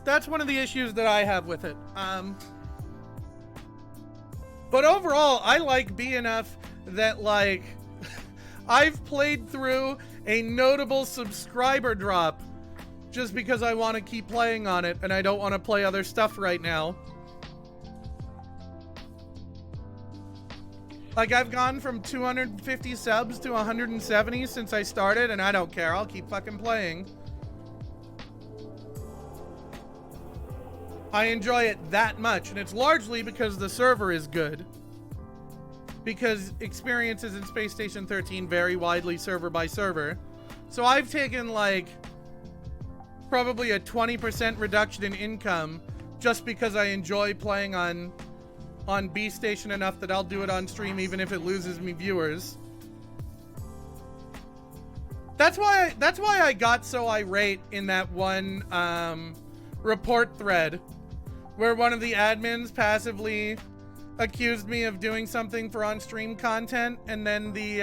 That's one of the issues that I have with it. But overall, I like B enough that, like, I've played through a notable subscriber drop just because I want to keep playing on it and I don't want to play other stuff right now. Like, I've gone from 250 subs to 170 since I started, and I don't care. I'll keep fucking playing. I enjoy it that much, and it's largely because the server is good. Because experiences in Space Station 13 vary widely server by server. So I've taken, like, probably a 20% reduction in income just because I enjoy playing on Beestation enough that I'll do it on stream even if it loses me viewers. That's why I got so irate in that one report thread where one of the admins passively accused me of doing something for on-stream content, and then the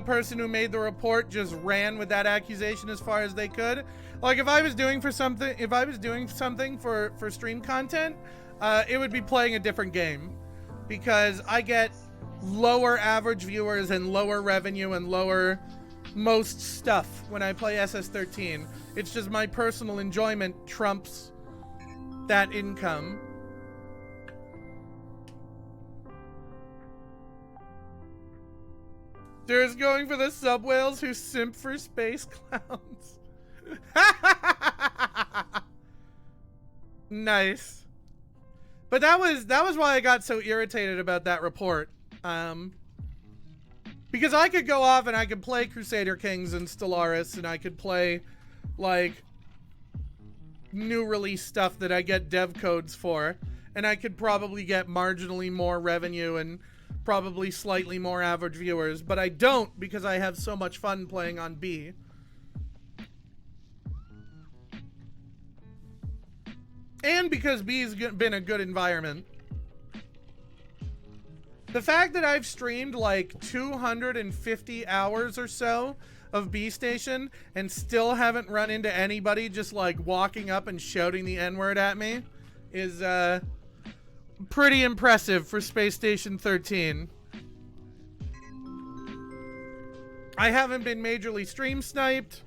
person who made the report just ran with that accusation as far as they could. Like, if I was doing something for stream content, it would be playing a different game, because I get lower average viewers and lower revenue and lower most stuff when I play SS13. It's just my personal enjoyment trumps that income. There's going for the subwhales who simp for space clowns. Nice. But that was why I got so irritated about that report. Because I could go off and I could play Crusader Kings and Stellaris, and I could play, like, new release stuff that I get dev codes for, and I could probably get marginally more revenue and probably slightly more average viewers, but I don't, because I have so much fun playing on B. And because B's been a good environment. The fact that I've streamed like 250 hours or so of Beestation and still haven't run into anybody just like walking up and shouting the N-word at me is pretty impressive for Space Station 13. I haven't been majorly stream sniped,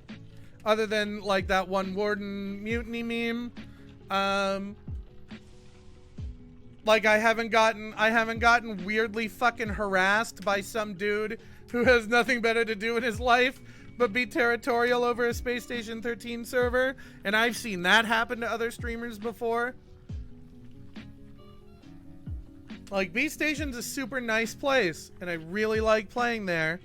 other than like that one Warden mutiny meme. Like I haven't gotten weirdly fucking harassed by some dude who has nothing better to do in his life but be territorial over a Space Station 13 server, and I've seen that happen to other streamers before. Like, Beestation's a super nice place, and I really like playing there.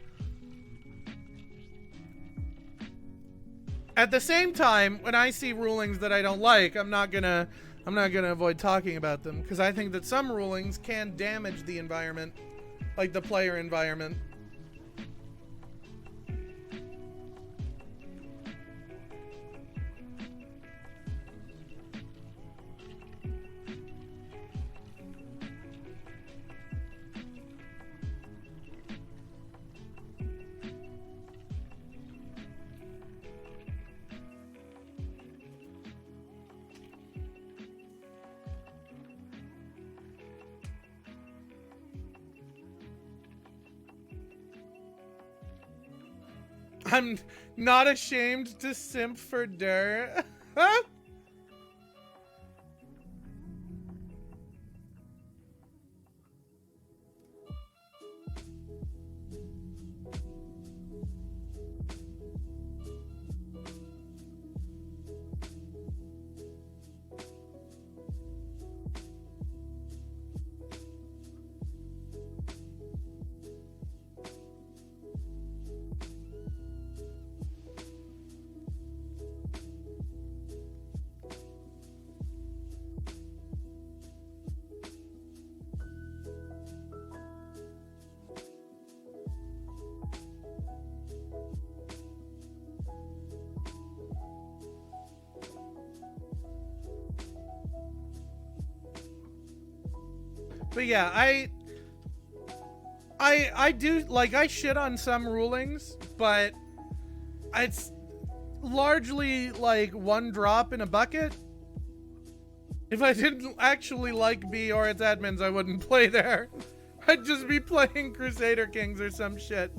At the same time, when I see rulings that I don't like, I'm not gonna avoid talking about them, because I think that some rulings can damage the environment, like the player environment. I'm not ashamed to simp for dirt. But yeah, I do, like, I shit on some rulings, but it's largely like one drop in a bucket. If I didn't actually like B or its admins, I wouldn't play there. I'd just be playing Crusader Kings or some shit.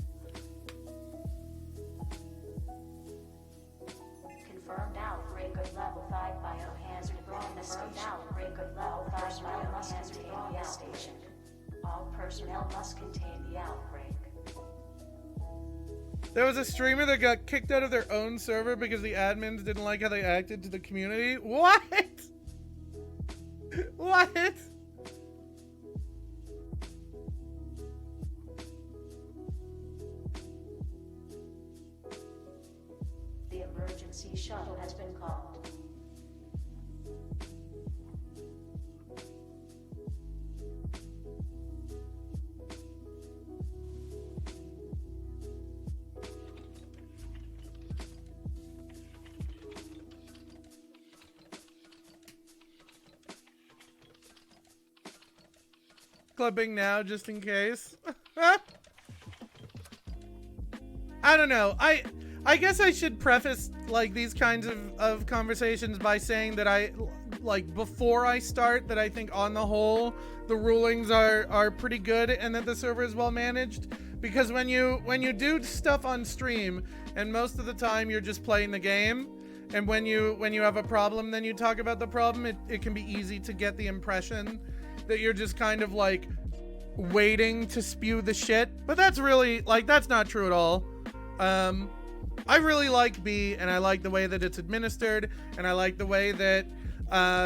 Confirmed outbreak of level 5 biohazard Confirmed outbreak of level 5 biohazard station. All personnel must contain the outbreak. There was a streamer that got kicked out of their own server because the admins didn't like how they acted to the community. What? What? The emergency shuttle has been called. clipping now just in case. I don't know. I guess I should preface like these kinds of conversations by saying that I like before I start that I think on the whole the rulings are pretty good and that the server is well managed, because when you do stuff on stream and most of the time you're just playing the game, and when you have a problem then you talk about the problem, it can be easy to get the impression that you're just kind of like waiting to spew the shit, but that's really like that's not true at all. I really like B, and I like the way that it's administered, and I like the way that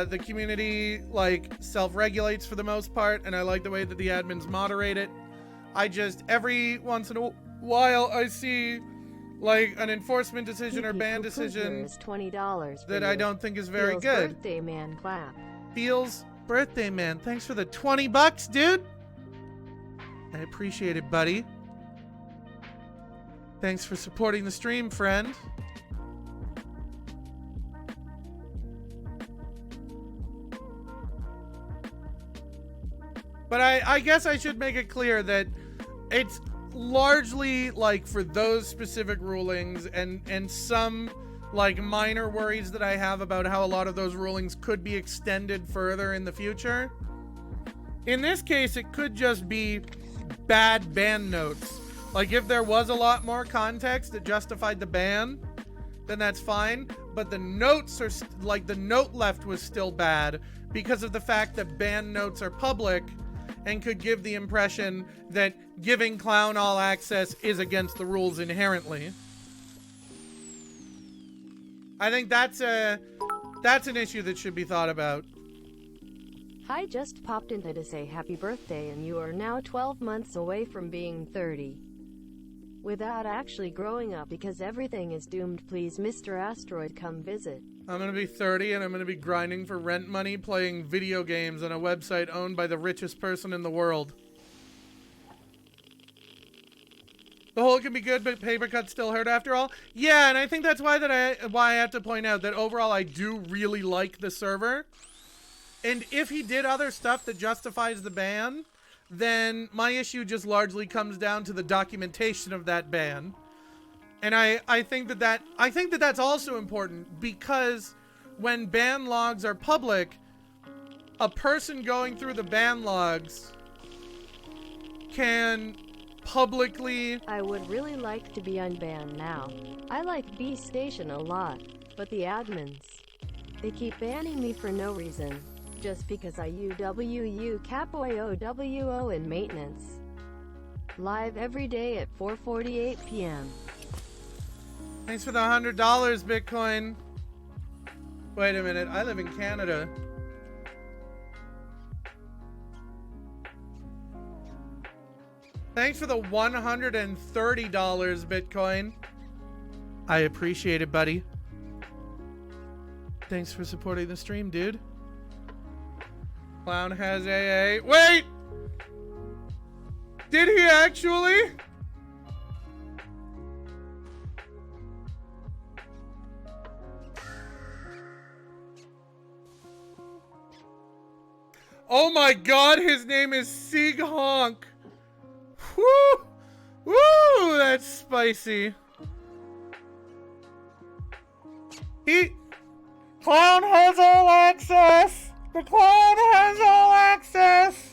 the community like self-regulates for the most part, and I like the way that the admins moderate it. I just every once in a while I see like an enforcement decision or ban decision is $20 that I don't think is very Feels good. Birthday man clap. Feels birthday man, thanks for the $20, dude. I appreciate it, buddy. Thanks for supporting the stream, friend. But I guess I should make it clear that it's largely like for those specific rulings and some like minor worries that I have about how a lot of those rulings could be extended further in the future. In this case, it could just be bad ban notes. Like if there was a lot more context that justified the ban, then that's fine. But the notes are like the note left was still bad because of the fact that ban notes are public and could give the impression that giving Clown all access is against the rules inherently. I think that's an issue that should be thought about. I just popped in to say happy birthday, and you are now 12 months away from being 30. Without actually growing up, because everything is doomed. Please, Mr. Asteroid, come visit. I'm gonna be 30 and I'm gonna be grinding for rent money playing video games on a website owned by the richest person in the world. The whole can be good, but paper cuts still hurt after all. Yeah, and I think that's why I have to point out that overall I do really like the server. And if he did other stuff that justifies the ban, then my issue just largely comes down to the documentation of that ban. And I think that's also important, because when ban logs are public, a person going through the ban logs can publicly... I would really like to be unbanned now. I like Beestation a lot, but the admins, they keep banning me for no reason, just because I UWU CAPOIOWO in maintenance. Live every day at 4:48 p.m. Thanks for the $100, Bitcoin. Wait a minute, I live in Canada. Thanks for the $130, Bitcoin. I appreciate it, buddy. Thanks for supporting the stream, dude. Clown has AA. Wait! Did he actually? Oh my god, his name is Sieg Honk. Woo! Woo! That's spicy. Clown has all access! The clown has all access!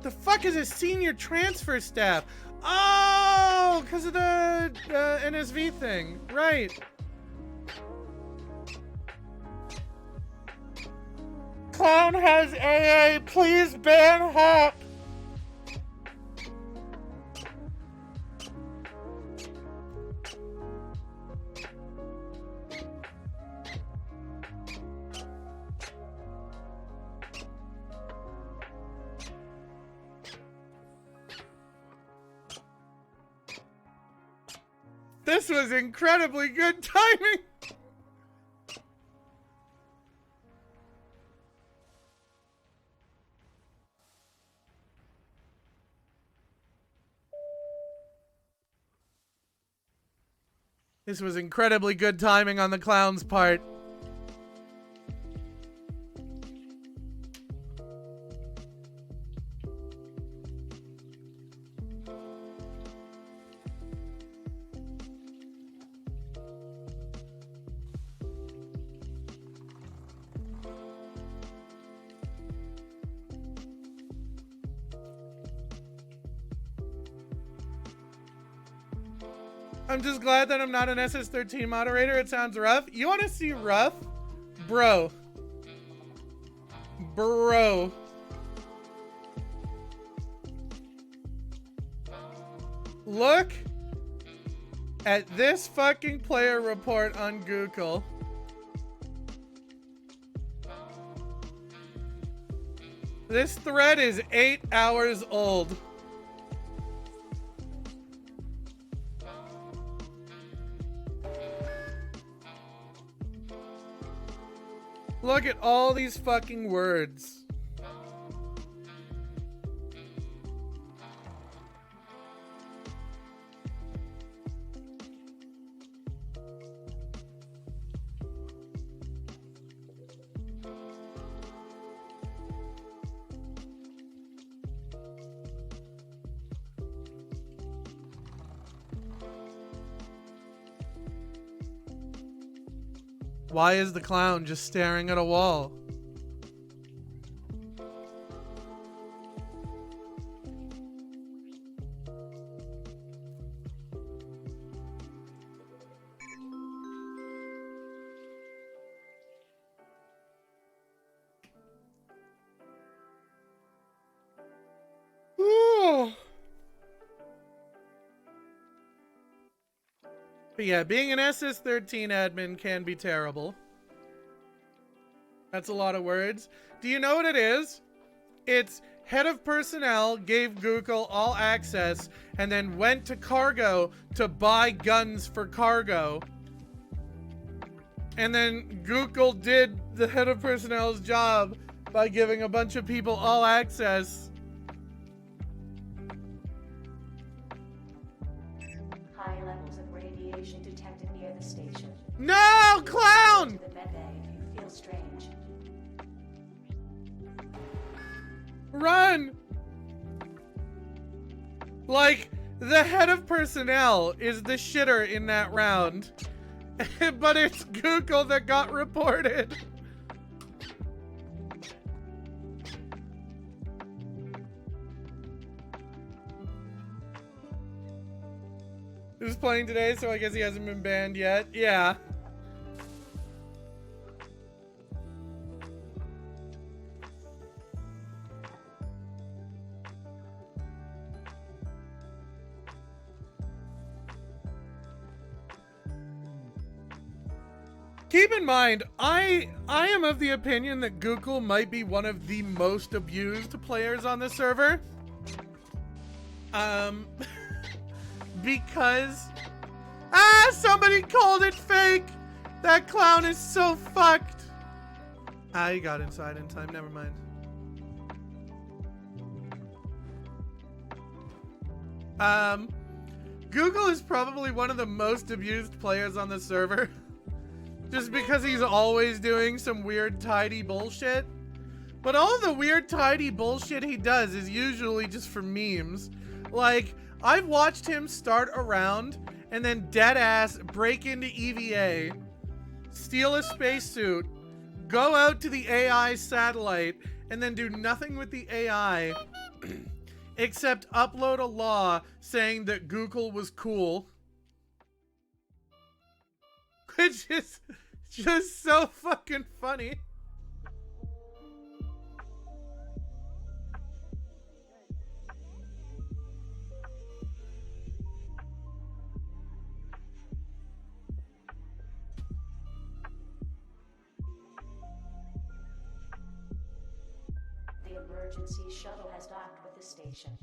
The fuck is a senior transfer staff? Oh, because of the NSV thing. Right. Clown has AA. Please ban Hop. This was incredibly good timing. This was incredibly good timing on the clown's part. I'm just glad that I'm not an SS13 moderator. It sounds rough. You want to see rough? Bro. Look at this fucking player report on Google. This thread is 8 hours old. Look at all these fucking words. Why is the clown just staring at a wall? But yeah, being an SS13 admin can be terrible. That's a lot of words. Do you know what it is? It's head of personnel gave Google all access and then went to cargo to buy guns for cargo. And then Google did the head of personnel's job by giving a bunch of people all access. High levels of radiation detected near the station. No, clown! The med bay if you feel strange. Run! Like, the head of personnel is the shitter in that round. But it's Google that got reported. Who's playing today, so I guess he hasn't been banned yet. Yeah. Keep in mind, I am of the opinion that Google might be one of the most abused players on the server. Because somebody called it fake. That clown is so fucked. He got inside in time, never mind. Google is probably one of the most abused players on the server. Just because he's always doing some weird tidy bullshit. But all the weird tidy bullshit he does is usually just for memes. Like, I've watched him start a round and then deadass break into EVA, steal a spacesuit, go out to the AI satellite, and then do nothing with the AI except upload a law saying that Google was cool. Which is just so fucking funny. The emergency shuttle has docked with the station.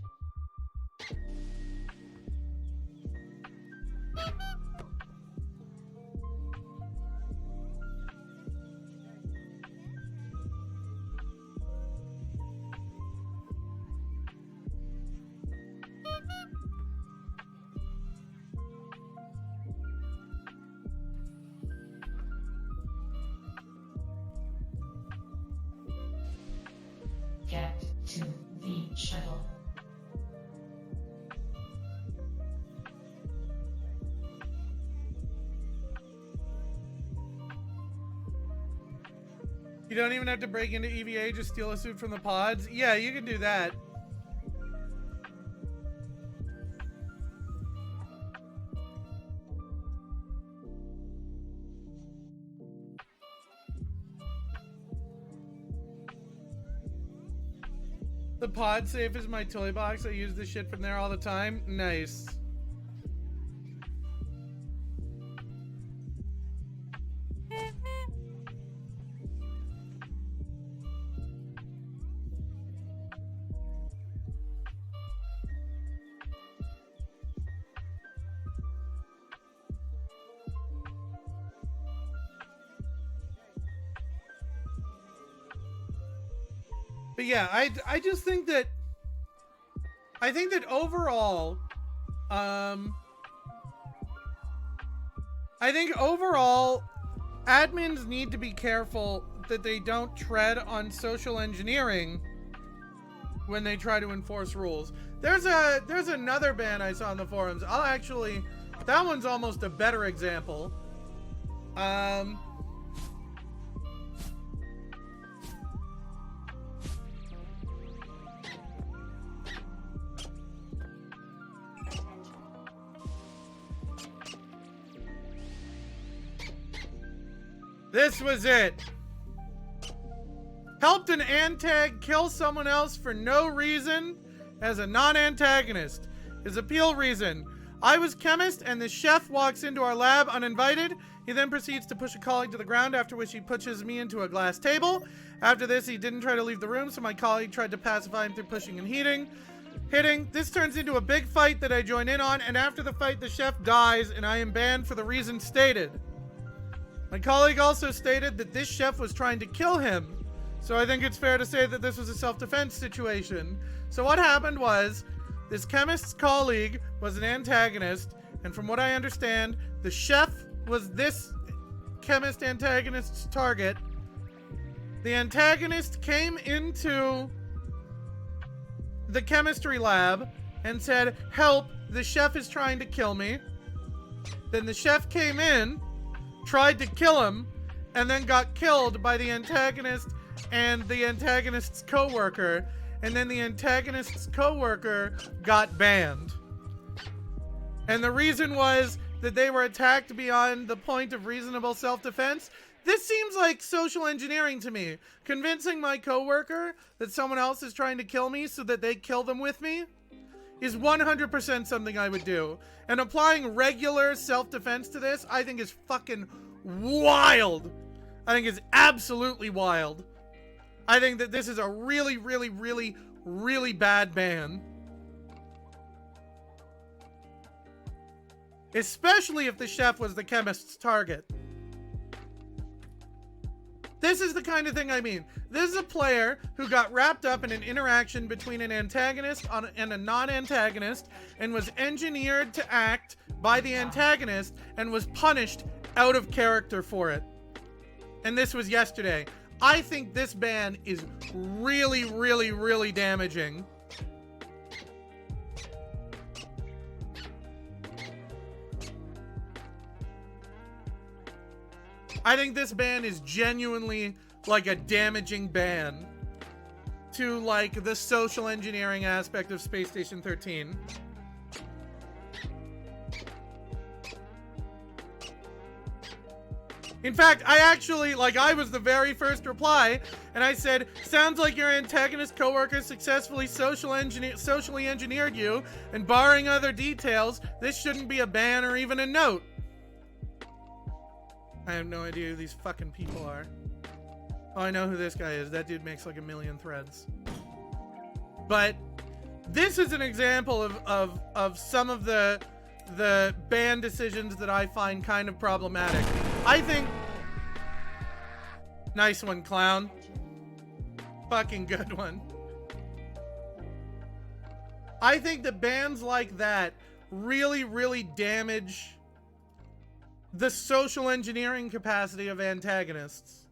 You don't even have to break into EVA, just steal a suit from the pods. Yeah, you can do that. The pod safe is my toy box. I use the shit from there all the time. Nice. But yeah, I just think that overall, admins need to be careful that they don't tread on social engineering when they try to enforce rules. There's another ban I saw on the forums. That one's almost a better example. This was it. Helped an antag kill someone else for no reason as a non-antagonist. His appeal reason: I was chemist and the chef walks into our lab uninvited. He then proceeds to push a colleague to the ground, after which he pushes me into a glass table. After this, he didn't try to leave the room, so my colleague tried to pacify him through pushing and hitting. This turns into a big fight that I join in on, and after the fight, the chef dies and I am banned for the reason stated. My colleague also stated that this chef was trying to kill him, so I think it's fair to say that this was a self-defense situation. So what happened was, this chemist's colleague was an antagonist, and from what I understand, the chef was this chemist antagonist's target. The antagonist came into the chemistry lab and said, "Help, the chef is trying to kill me." Then the chef came in, tried to kill him, and then got killed by the antagonist and the antagonist's co-worker, and then the antagonist's co-worker got banned. And the reason was that they were attacked beyond the point of reasonable self-defense. This seems like social engineering to me. Convincing my co-worker that someone else is trying to kill me so that they kill them with me is 100% something I would do. And applying regular self-defense to this, I think is fucking wild. I think it's absolutely wild. I think that this is a really, really, really, really bad ban. Especially if the chef was the chemist's target. This is the kind of thing I mean. This is a player who got wrapped up in an interaction between an antagonist and a non-antagonist and was engineered to act by the antagonist and was punished out of character for it. And this was yesterday. I think this ban is really, really, really damaging. I think this ban is genuinely like a damaging ban to like the social engineering aspect of Space Station 13. In fact, I was the very first reply, and I said, sounds like your antagonist coworker successfully socially engineered you, and barring other details, this shouldn't be a ban or even a note. I have no idea who these fucking people are. Oh, I know who this guy is. That dude makes like 1 million threads. But this is an example of some of the ban decisions that I find kind of problematic. I think... Nice one, clown. Fucking good one. I think that bans like that really, really damage the social engineering capacity of antagonists.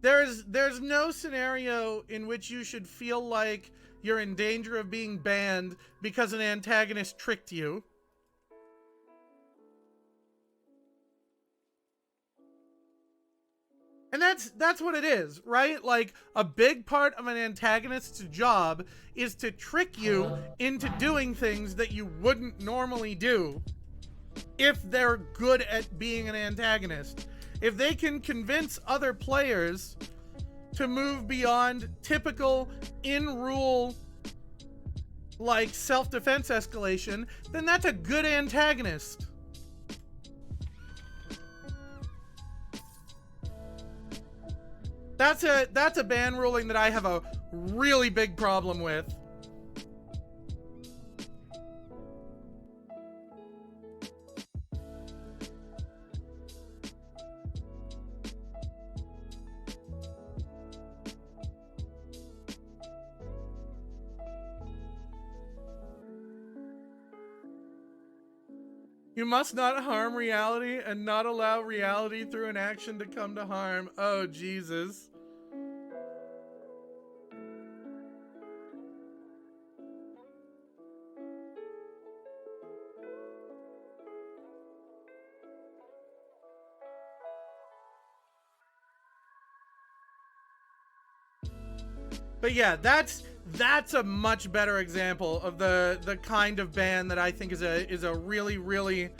There's no scenario in which you should feel like you're in danger of being banned because an antagonist tricked you. And that's what it is, right? Like, a big part of an antagonist's job is to trick you into doing things that you wouldn't normally do if they're good at being an antagonist. If they can convince other players to move beyond typical in-rule, like, self-defense escalation, then that's a good antagonist. That's a ban ruling that I have a really big problem with. You must not harm reality and not allow reality through an action to come to harm. Oh, Jesus. But yeah, that's a much better example of the kind of ban that I think is a really, really...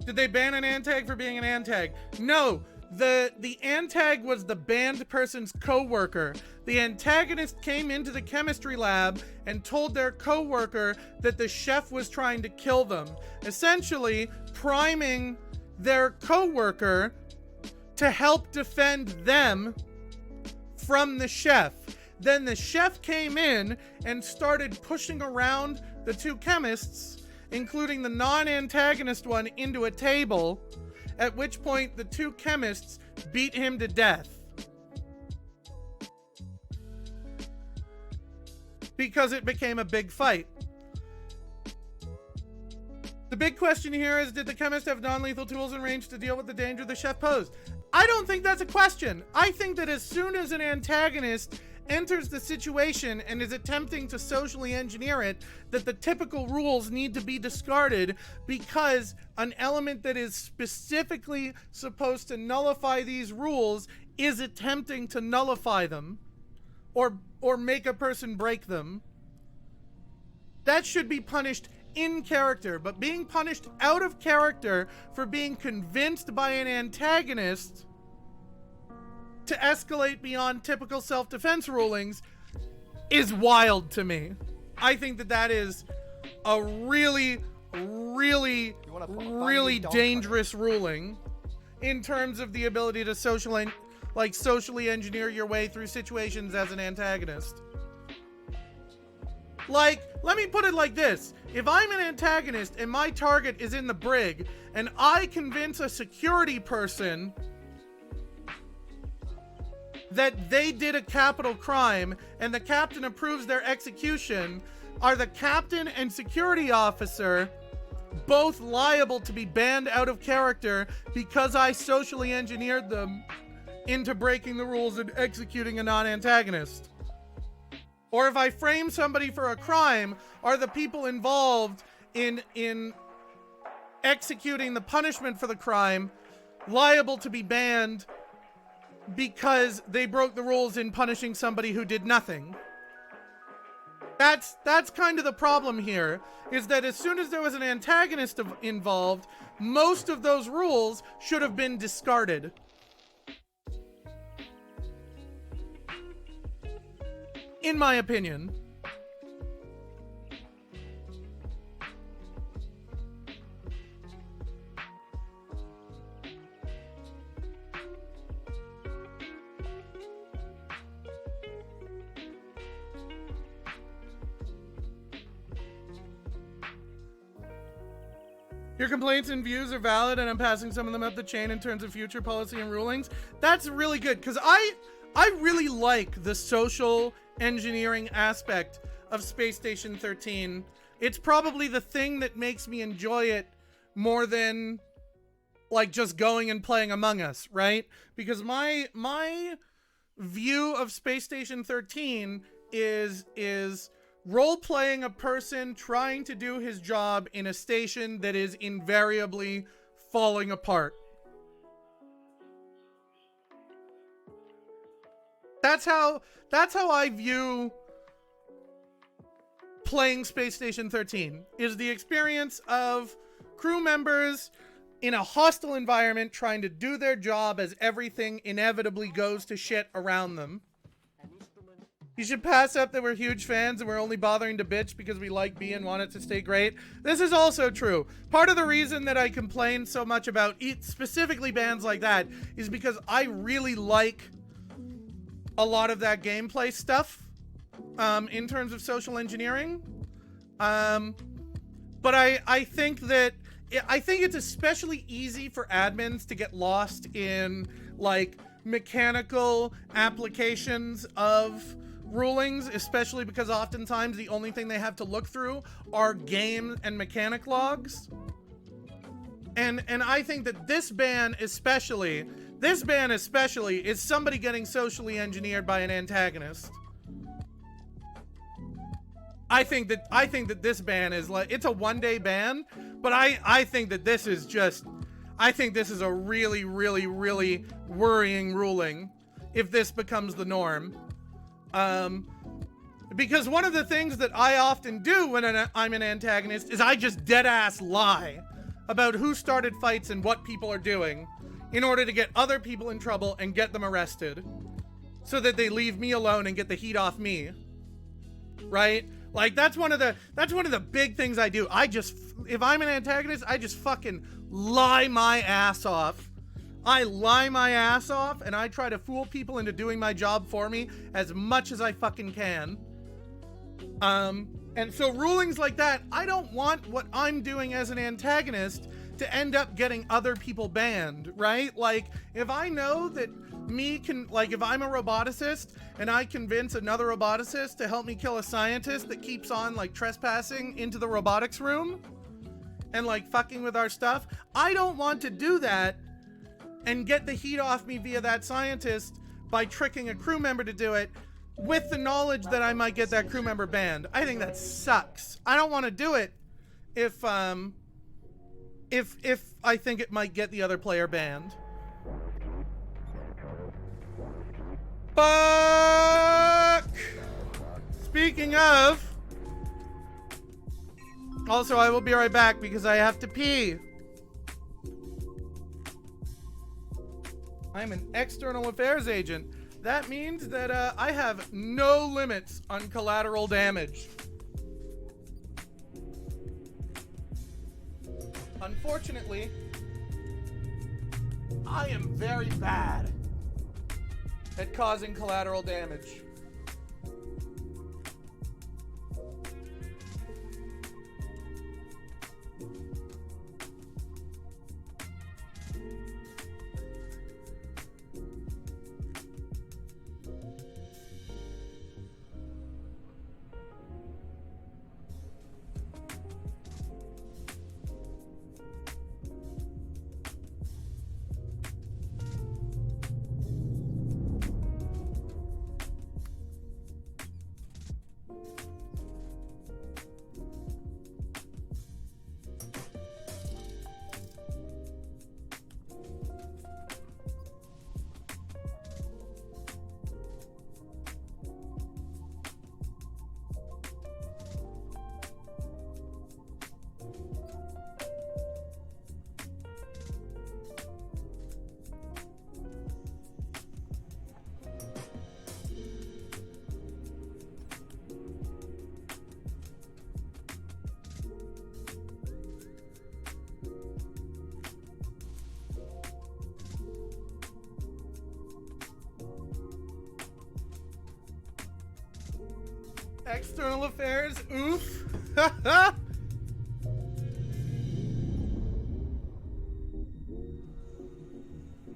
Did they ban an antag for being an antag? No, the antag was the banned person's co-worker. The antagonist came into the chemistry lab and told their co-worker that the chef was trying to kill them, essentially priming their co-worker to help defend them from the chef. Then the chef came in and started pushing around the two chemists, including the non-antagonist one, into a table, at which point the two chemists beat him to death. Because it became a big fight. The big question here is, did the chemist have non-lethal tools in range to deal with the danger the chef posed? I don't think that's a question. I think that as soon as an antagonist enters the situation and is attempting to socially engineer it, that the typical rules need to be discarded, because an element that is specifically supposed to nullify these rules is attempting to nullify them or make a person break them. That should be punished in character, but being punished out of character for being convinced by an antagonist to escalate beyond typical self-defense rulings is wild to me. I think that is a really, really, really dangerous ruling in terms of the ability to socially engineer your way through situations as an antagonist. Like, let me put it like this. If I'm an antagonist and my target is in the brig, and I convince a security person that they did a capital crime and the captain approves their execution, are the captain and security officer both liable to be banned out of character because I socially engineered them into breaking the rules and executing a non-antagonist? Or if I frame somebody for a crime, are the people involved in executing the punishment for the crime liable to be banned because they broke the rules in punishing somebody who did nothing? That's kind of the problem here, is that as soon as there was an antagonist involved, most of those rules should have been discarded. In my opinion. Your complaints and views are valid, and I'm passing some of them up the chain in terms of future policy and rulings. That's really good, because I really like the social engineering aspect of Space Station 13. It's probably the thing that makes me enjoy it more than like just going and playing Among Us, right? Because my view of Space Station 13 is role-playing a person trying to do his job in a station that is invariably falling apart. That's how I view playing Space Station 13, is the experience of crew members in a hostile environment trying to do their job as everything inevitably goes to shit around them. You should pass up that we're huge fans and we're only bothering to bitch because we like B and want it to stay great. This is also true. Part of the reason that I complain so much about specifically bands like that is because I really like a lot of that gameplay stuff in terms of social engineering. But I think it's especially easy for admins to get lost in like mechanical applications of rulings, especially because oftentimes the only thing they have to look through are game and mechanic logs. And I think that this ban especially is somebody getting socially engineered by an antagonist. I think that this ban is like, it's a one-day ban, but I think that this is just, I think this is a really, really, really worrying ruling if this becomes the norm. Because one of the things that I often do when I'm an antagonist is I just dead-ass lie about who started fights and what people are doing in order to get other people in trouble and get them arrested so that they leave me alone and get the heat off me. Right? Like, that's one of the big things I do. If I'm an antagonist, I just fucking lie my ass off. I lie my ass off and I try to fool people into doing my job for me as much as I fucking can. And so rulings like that, I don't want what I'm doing as an antagonist to end up getting other people banned, right? Like, if I know that if I'm a roboticist and I convince another roboticist to help me kill a scientist that keeps on like trespassing into the robotics room and like fucking with our stuff, I don't want to do that and get the heat off me via that scientist by tricking a crew member to do it with the knowledge that I might get that crew member banned. I think that sucks. I don't want to do it if I think it might get the other player banned. Fuck! Speaking of, also I will be right back because I have to pee. I'm an external affairs agent. That means that I have no limits on collateral damage. Unfortunately, I am very bad at causing collateral damage. External affairs, oof.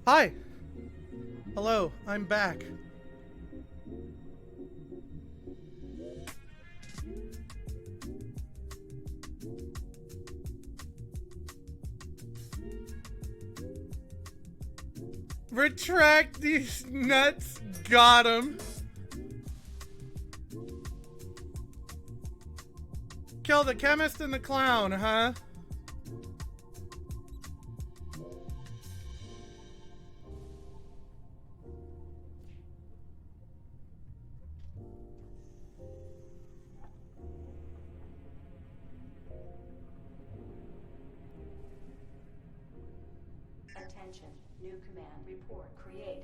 Hi. Hello, I'm back. Retract these nuts. Got him. Kill the chemist and the clown, huh? Attention, new command report created.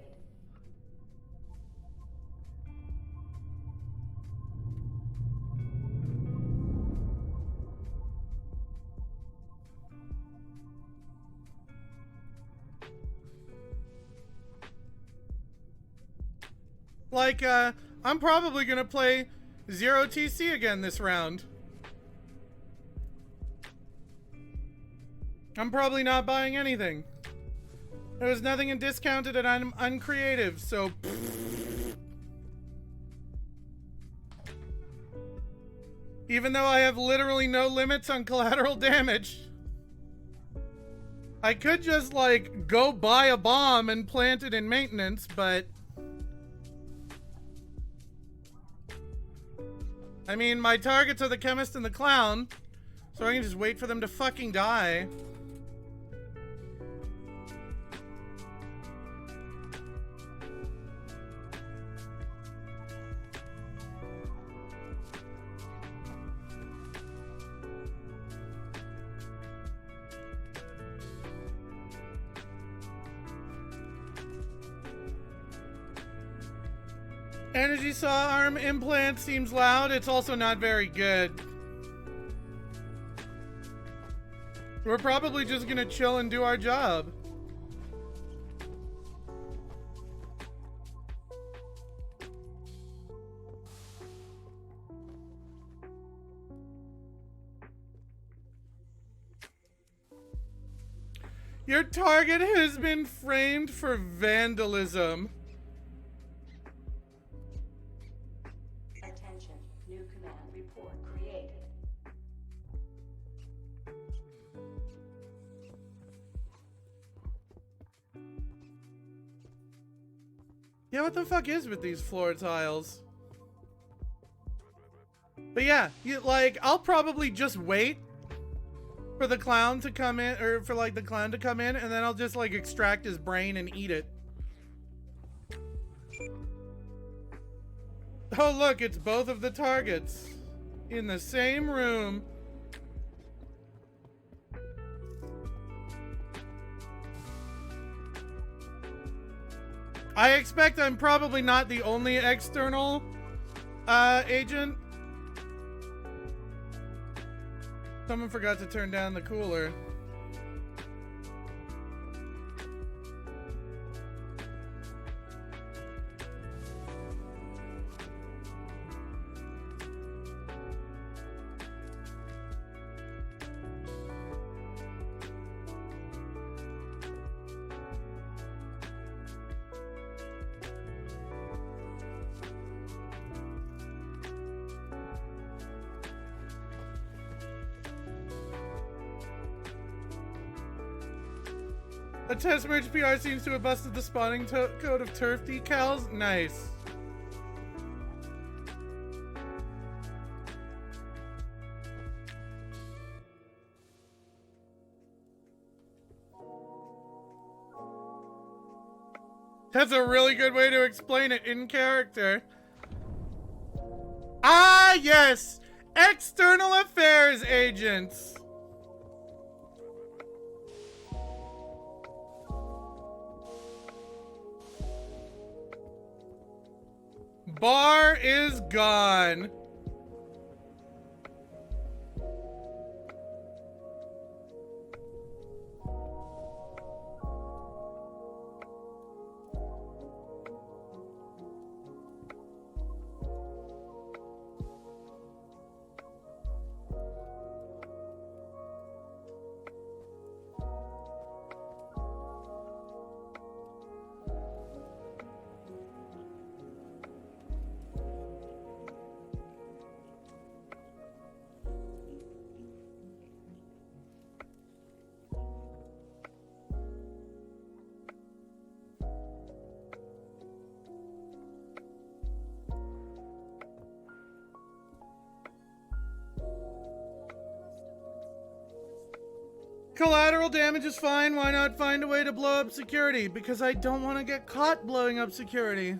Like, I'm probably gonna play 0TC again this round. I'm probably not buying anything. There was nothing in discounted and I'm uncreative, so... Even though I have literally no limits on collateral damage. I could just, like, go buy a bomb and plant it in maintenance, but... I mean, my targets are the chemist and the clown, so I can just wait for them to fucking die. Energy saw arm implant seems loud. It's also not very good. We're probably just gonna chill and do our job. Your target has been framed for vandalism. Attention, new command report created. Yeah, what the fuck is with these floor tiles? But yeah, I'll probably just wait for the clown to come in, or for like the clown to come in, and then I'll just like extract his brain and eat it. Oh look, it's both of the targets in the same room. I expect I'm probably not the only external agent. Someone forgot to turn down the cooler. A test merge PR seems to have busted the spawning code of turf decals. Nice. That's a really good way to explain it in character. Ah, yes! External affairs agents. Bar is gone. Collateral damage is fine. Why not find a way to blow up security? Because I don't want to get caught blowing up security.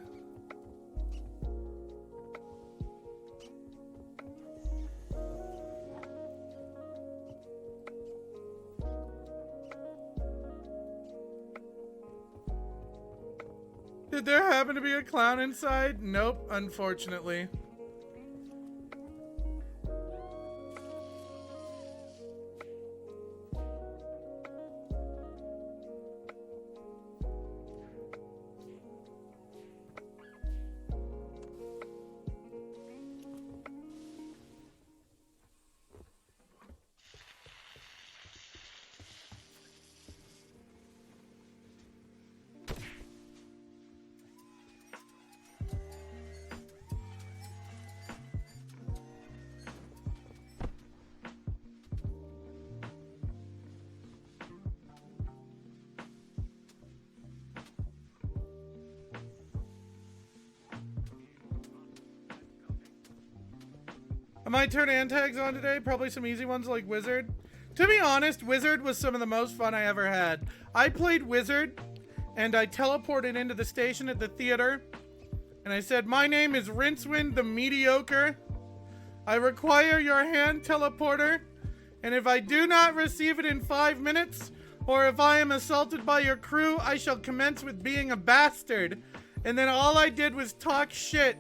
Did there happen to be a clown inside? Nope, unfortunately. I might turn antags on today, probably some easy ones like Wizard. To be honest, Wizard was some of the most fun I ever had. I played Wizard, and I teleported into the station at the theater, and I said, "My name is Rincewind the Mediocre. I require your hand teleporter, and if I do not receive it in 5 minutes, or if I am assaulted by your crew, I shall commence with being a bastard." And then all I did was talk shit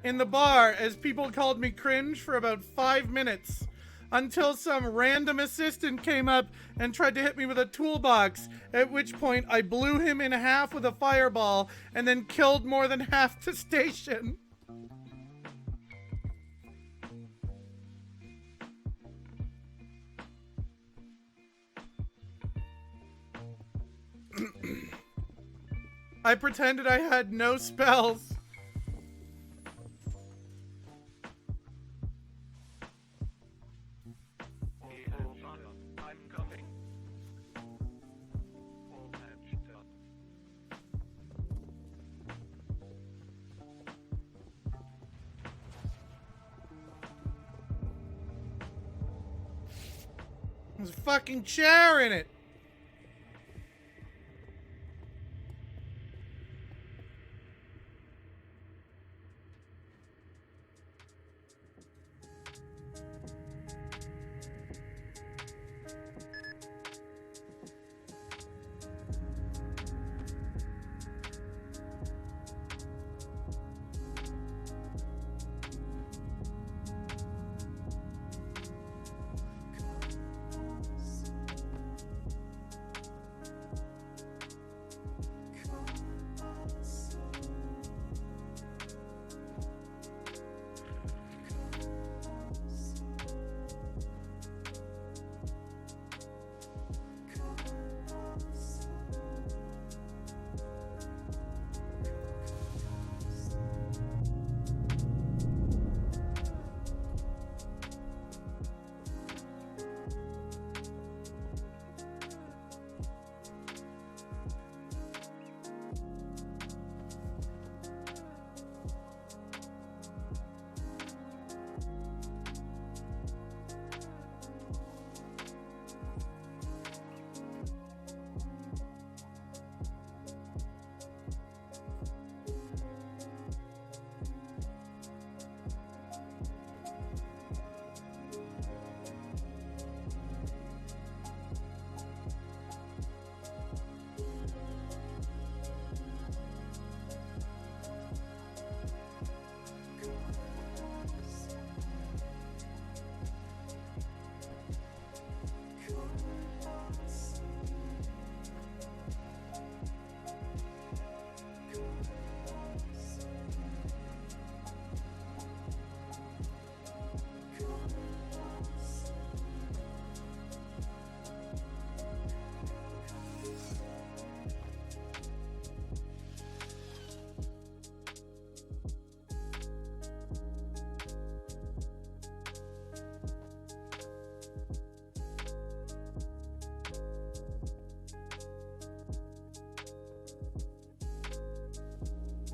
in the bar as people called me cringe for about 5 minutes until some random assistant came up and tried to hit me with a toolbox, at which point I blew him in half with a fireball and then killed more than half the station. I pretended I had no spells. I'm coming. All patched up. There's a fucking chair in it.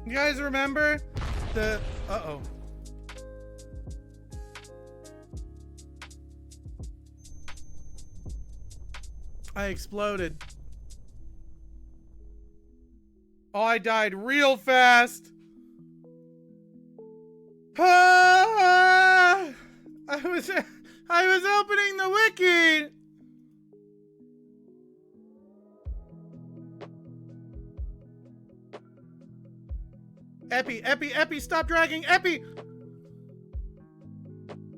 You guys remember the... Uh-oh. I exploded. Oh, I died real fast. Ah! I was opening the wiki. Epi, stop dragging, Epi!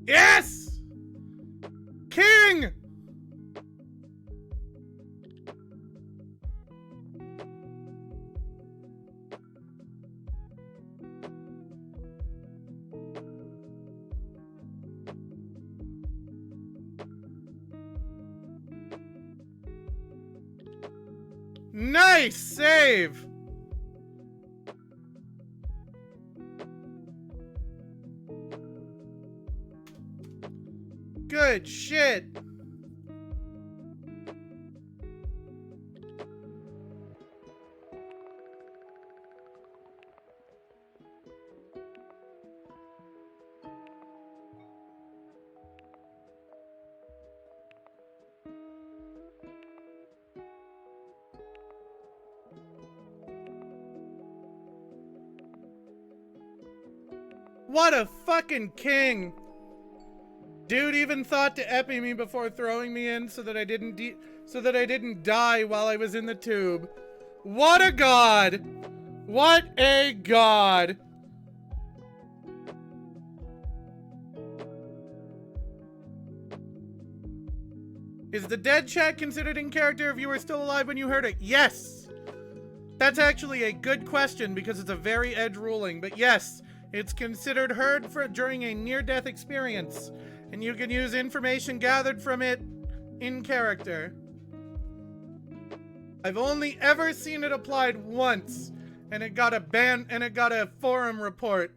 Yes! King! Nice save! Good shit! What a fucking king! Dude even thought to epi me before throwing me in so that I didn't die while I was in the tube. What a god! What a god! Is the dead chat considered in character if you were still alive when you heard it? Yes! That's actually a good question because it's a very edge ruling, but yes, it's considered heard during a near-death experience, and you can use information gathered from it in character. I've only ever seen it applied once, and it got a forum report.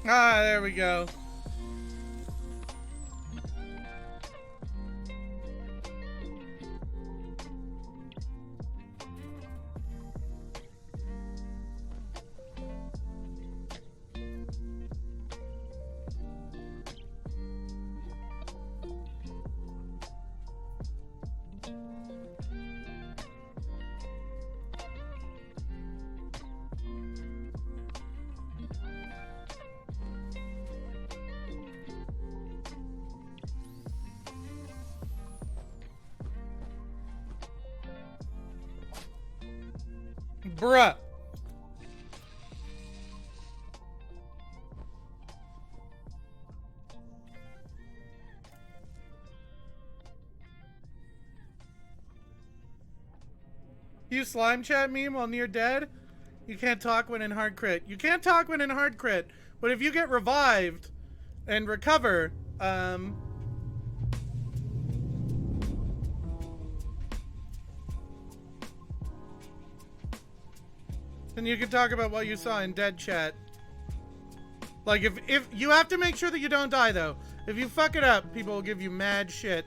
Ah, there we go. Bruh. You slime chat meme while near dead? You can't talk when in hard crit. You can't talk when in hard crit, but if you get revived and recover, then you can talk about what you saw in dead chat. Like, if you have to make sure that you don't die, though. If you fuck it up, people will give you mad shit.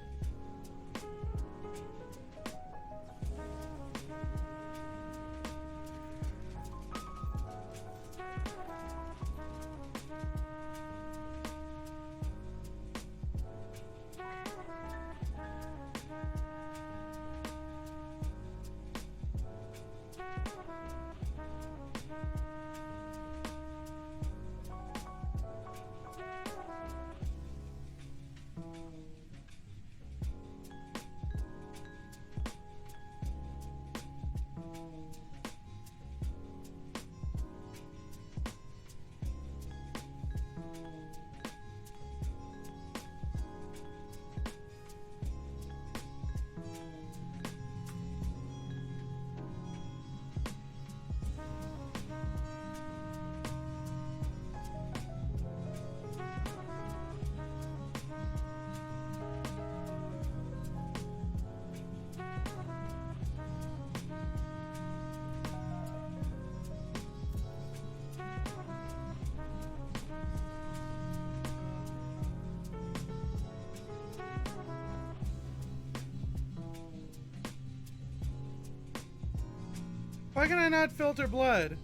Why can I not filter blood?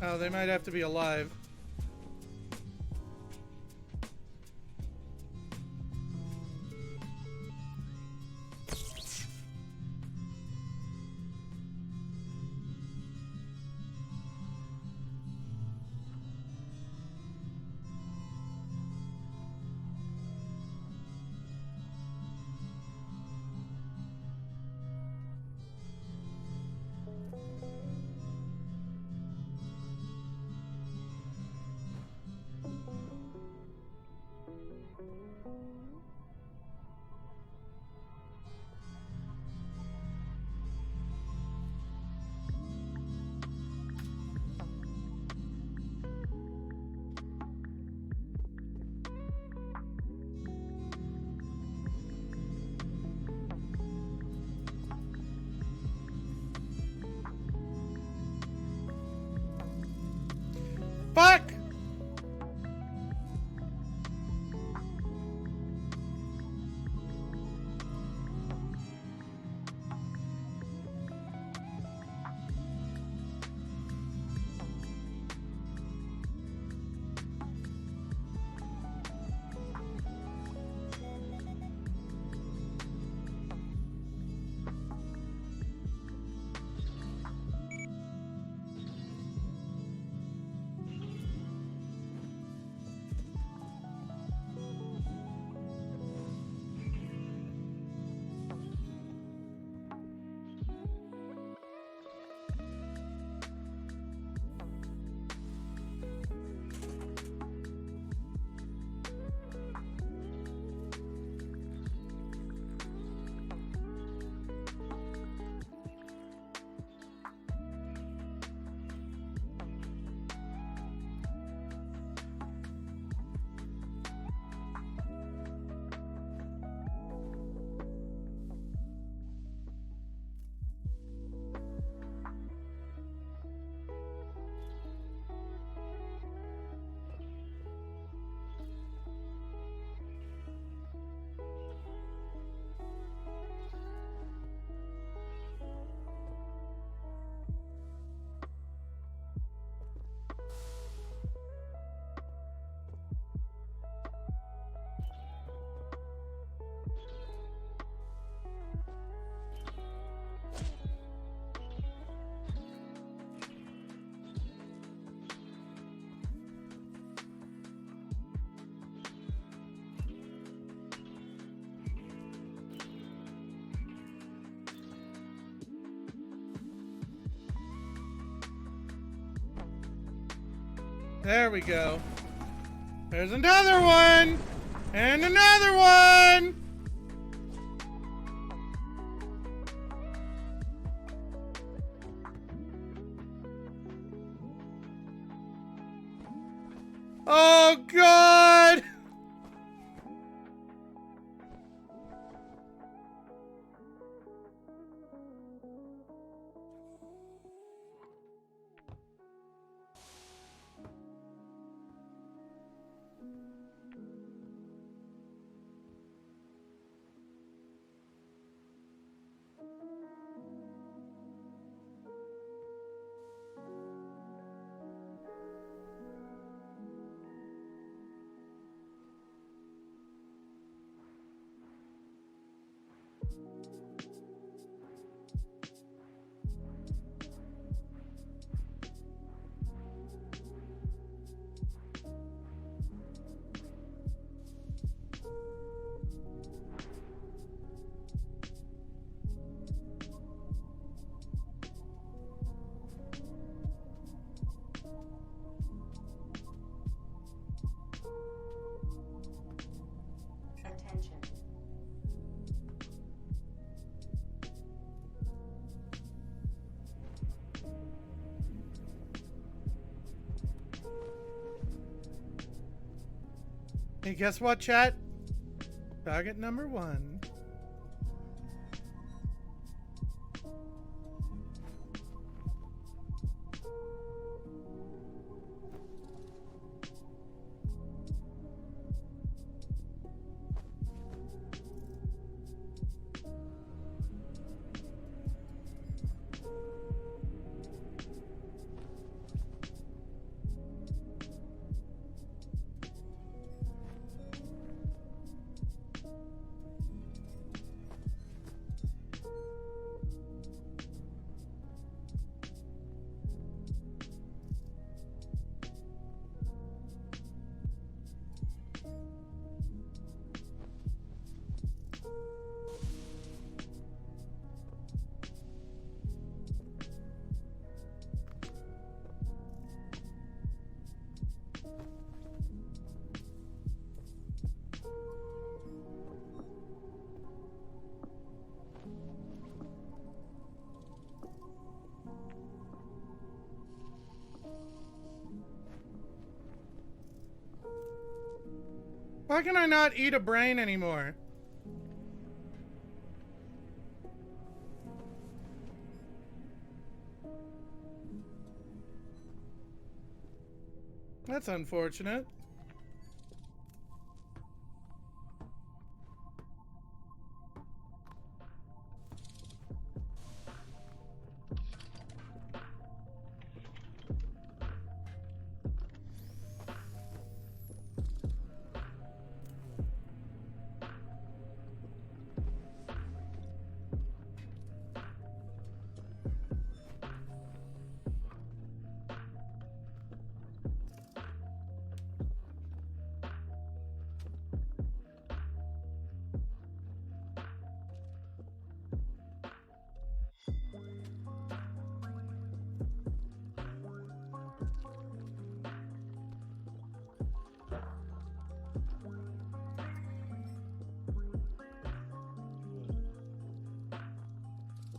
Oh, they might have to be alive. Fuck! There we go. There's another one! And another one! Oh, God! Attention. Hey, guess what, chat? Target number 1. Why can I not eat a brain anymore? That's unfortunate.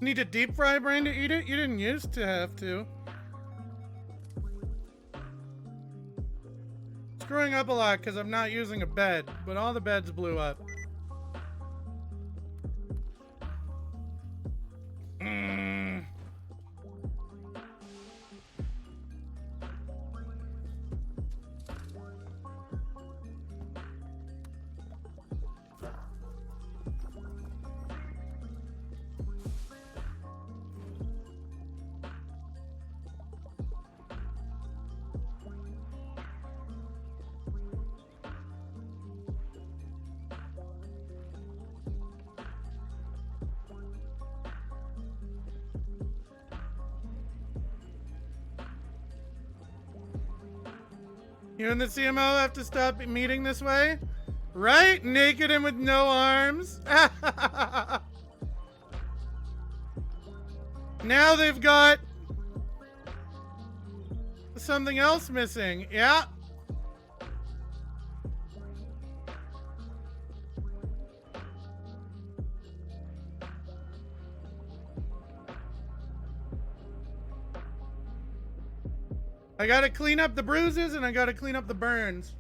Need to deep fry a brain to eat it? You didn't used to have to. Screwing up a lot because I'm not using a bed, but all the beds blew up. You and the CMO have to stop meeting this way? Right? Naked and with no arms? Now they've got something else missing. Yeah. I gotta clean up the bruises and I gotta clean up the burns.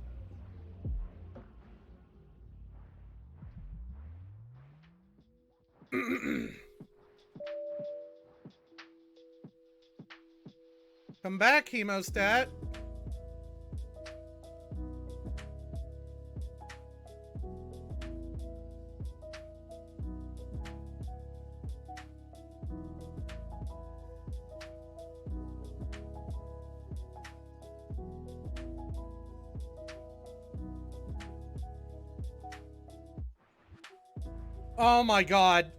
Come back, hemostat. Oh my god.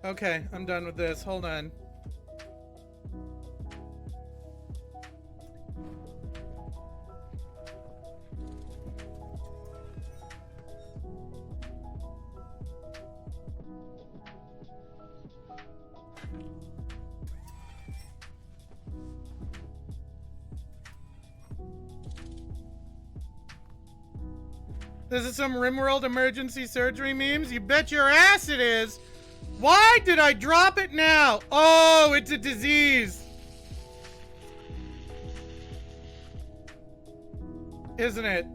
Okay, I'm done with this. Hold on. This is some RimWorld emergency surgery memes? You bet your ass it is! Why did I drop it now? Oh, it's a disease! Isn't it?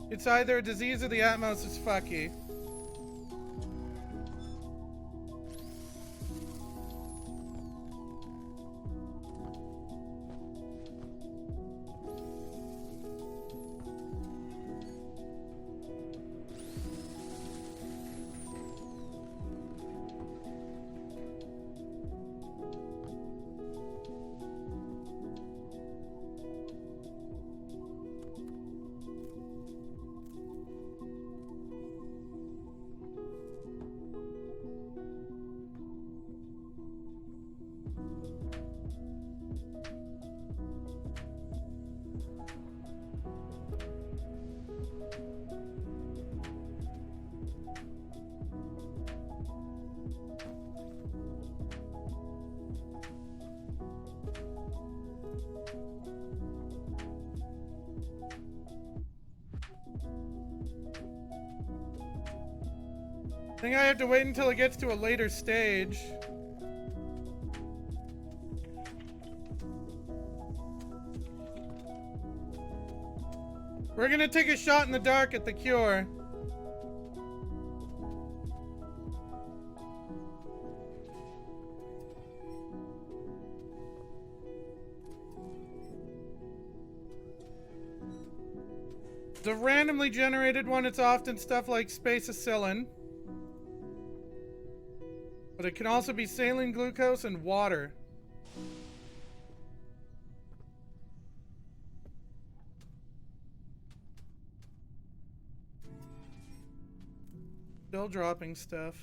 It's either a disease or the Atmos is fucky. I think I have to wait until it gets to a later stage. We're gonna take a shot in the dark at the cure. It's a randomly generated one. It's often stuff like spacicillin. But it can also be saline glucose and water. Still dropping stuff.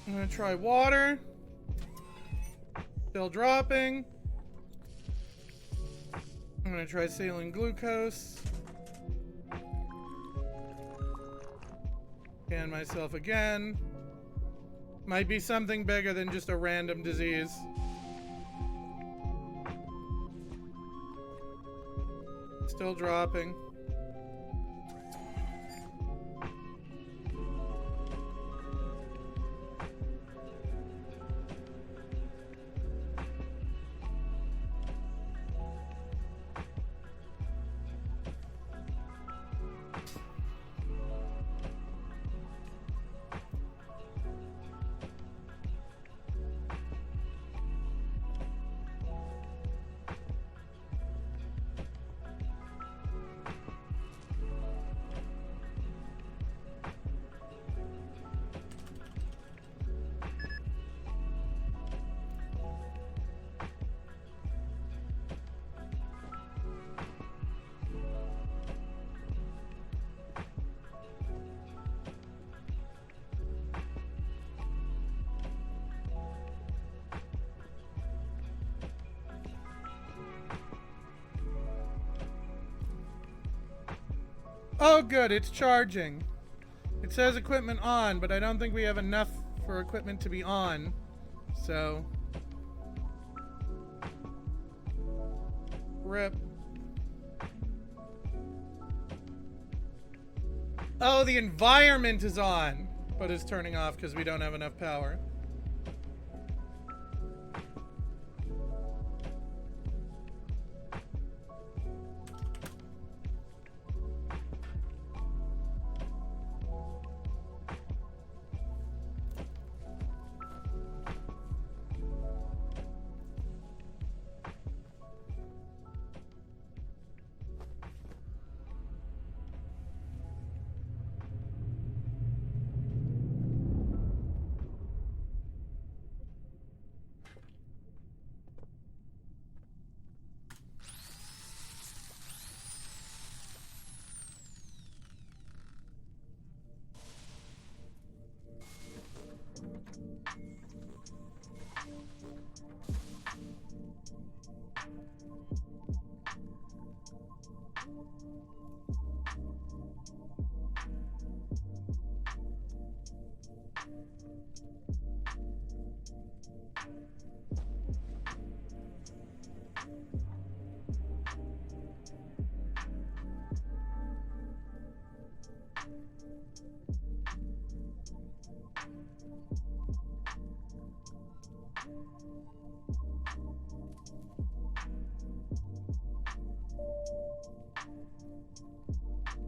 I'm gonna try water. Still dropping. I'm gonna try saline glucose. Scan myself again. Might be something bigger than just a random disease. Still dropping. Oh good, it's charging. It says equipment on, but I don't think we have enough for equipment to be on. So... RIP. Oh, the environment is on, but is turning off because we don't have enough power.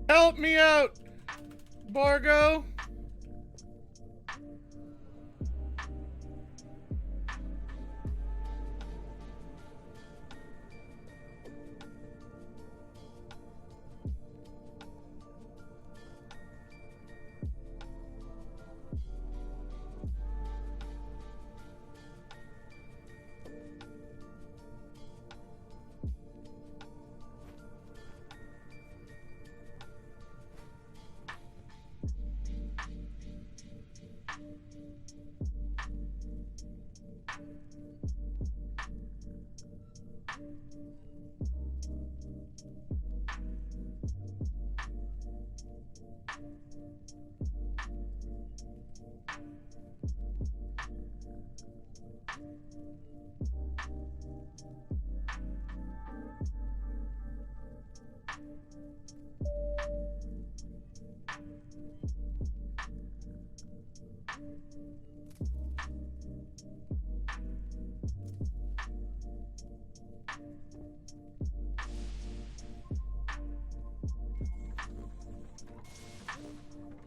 Help me out, Borgo.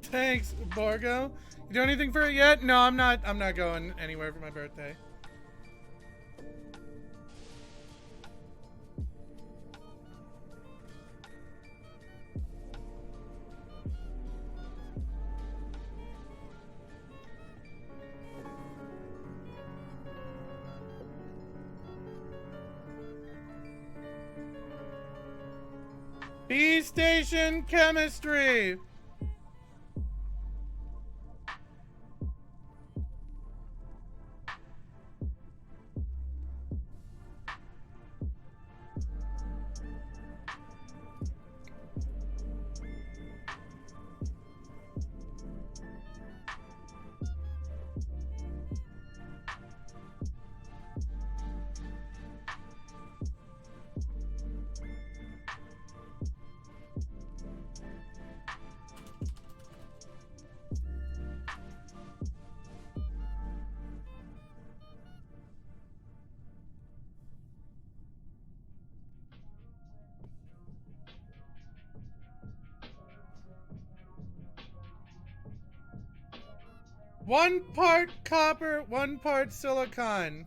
Thanks, Borgo. You do anything for it yet? No, I'm not going anywhere for my birthday. Beestation Chemistry. One part copper, one part silicon.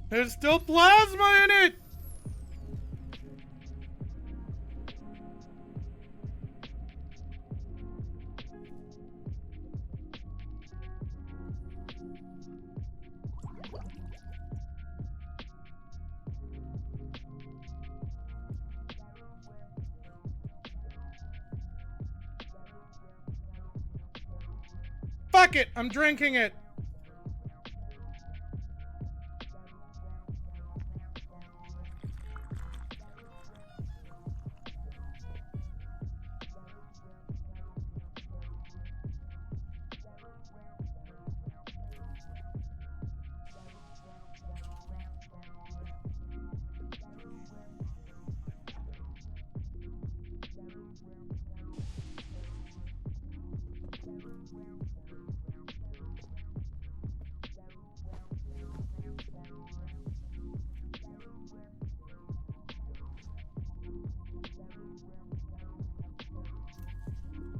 There's still plasma in it! Fuck it! I'm drinking it!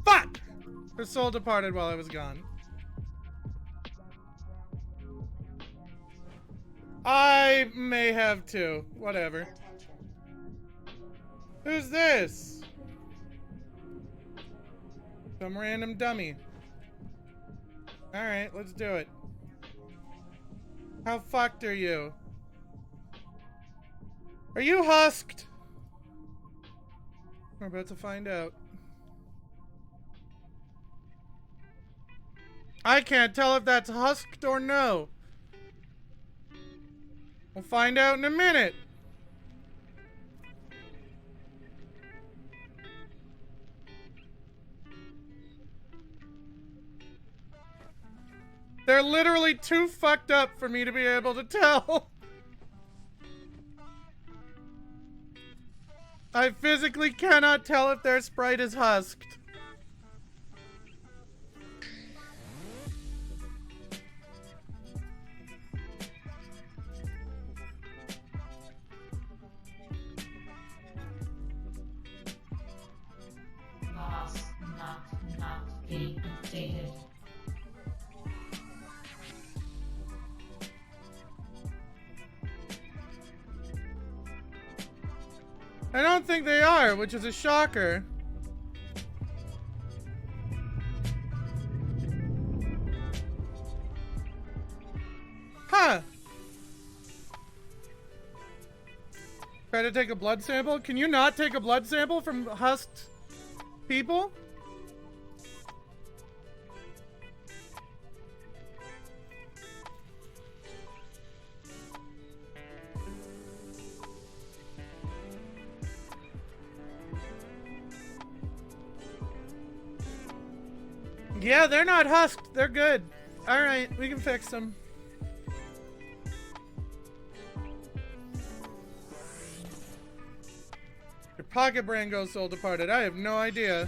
Fuck! Her soul departed while I was gone. I may have too. Whatever. Attention. Who's this? Some random dummy. Alright, let's do it. How fucked are you? Are you husked? We're about to find out. I can't tell if that's husked or no. We'll find out in a minute. They're literally too fucked up for me to be able to tell. I physically cannot tell if their sprite is husked. Boss not be updated. I don't think they are, which is a shocker. Huh. Try to take a blood sample? Can you not take a blood sample from husked people? Yeah, they're not husked. They're good. All right, we can fix them. Your pocket brain goes soul departed. I have no idea.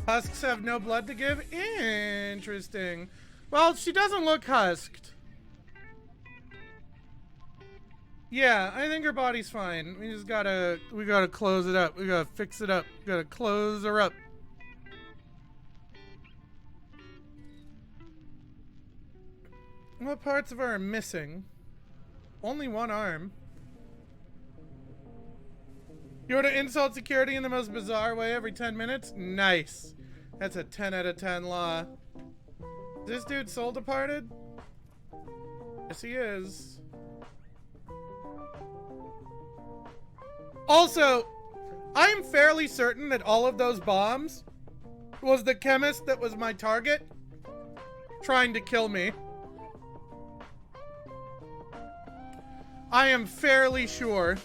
Husks have no blood to give? Interesting. Well, she doesn't look husked. Yeah, I think her body's fine. We gotta close it up. We gotta fix it up. We gotta close her up. What parts of her are missing? Only one arm. You were to insult security in the most bizarre way every 10 minutes? Nice. That's a 10 out of 10 law. Is this dude soul departed? Yes, he is. Also, I'm fairly certain that all of those bombs was the chemist that was my target trying to kill me. I am fairly sure.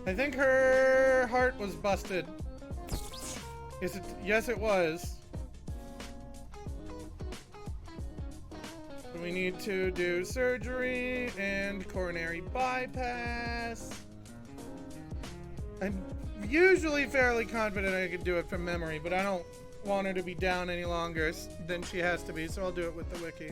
I think her heart was busted. Is it? Yes, it was. We need to do surgery and coronary bypass. I'm usually fairly confident I could do it from memory, but I don't want her to be down any longer than she has to be, so I'll do it with the wiki.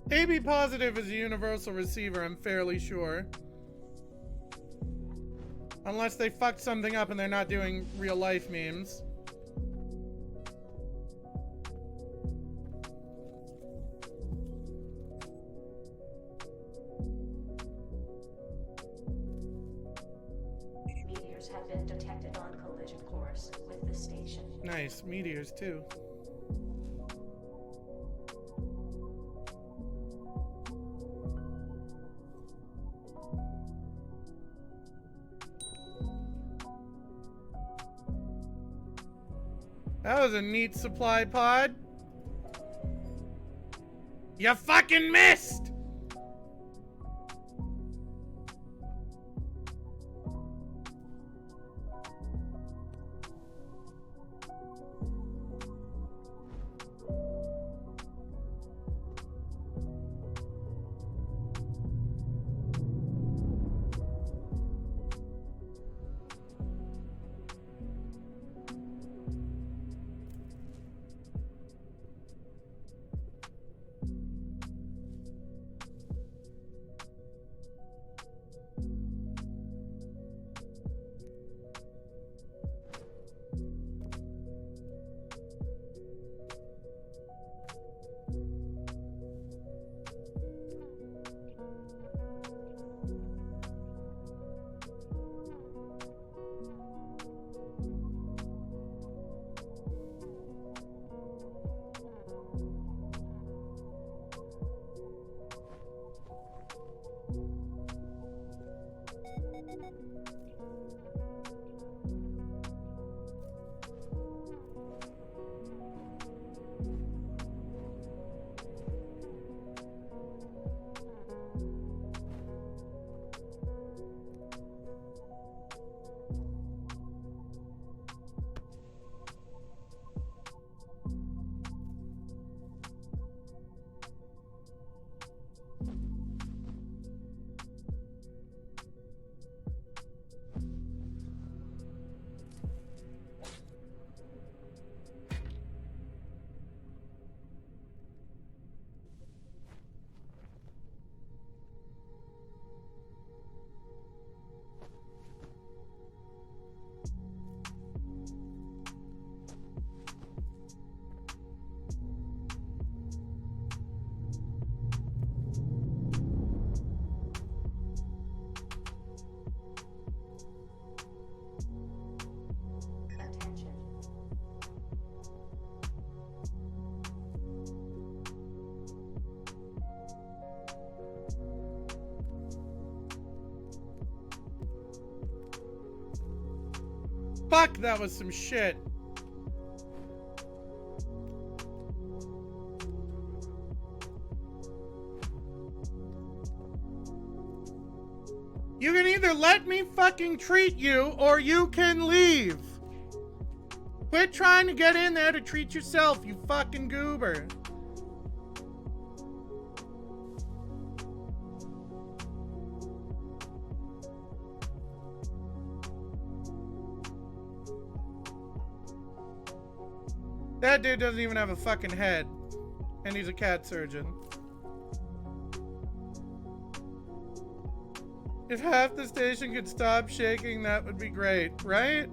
AB positive is a universal receiver, I'm fairly sure. Unless they fucked something up and they're not doing real life memes. Meteors have been detected on collision course with the station. Nice, meteors too. That was a neat supply pod. You fucking missed! Attention. Fuck, that was some shit. You can either let me fucking treat you or you can leave. Quit trying to get in there to treat yourself, you fucking goober. That dude doesn't even have a fucking head. And he's a cat surgeon. If half the station could stop shaking, that would be great, right?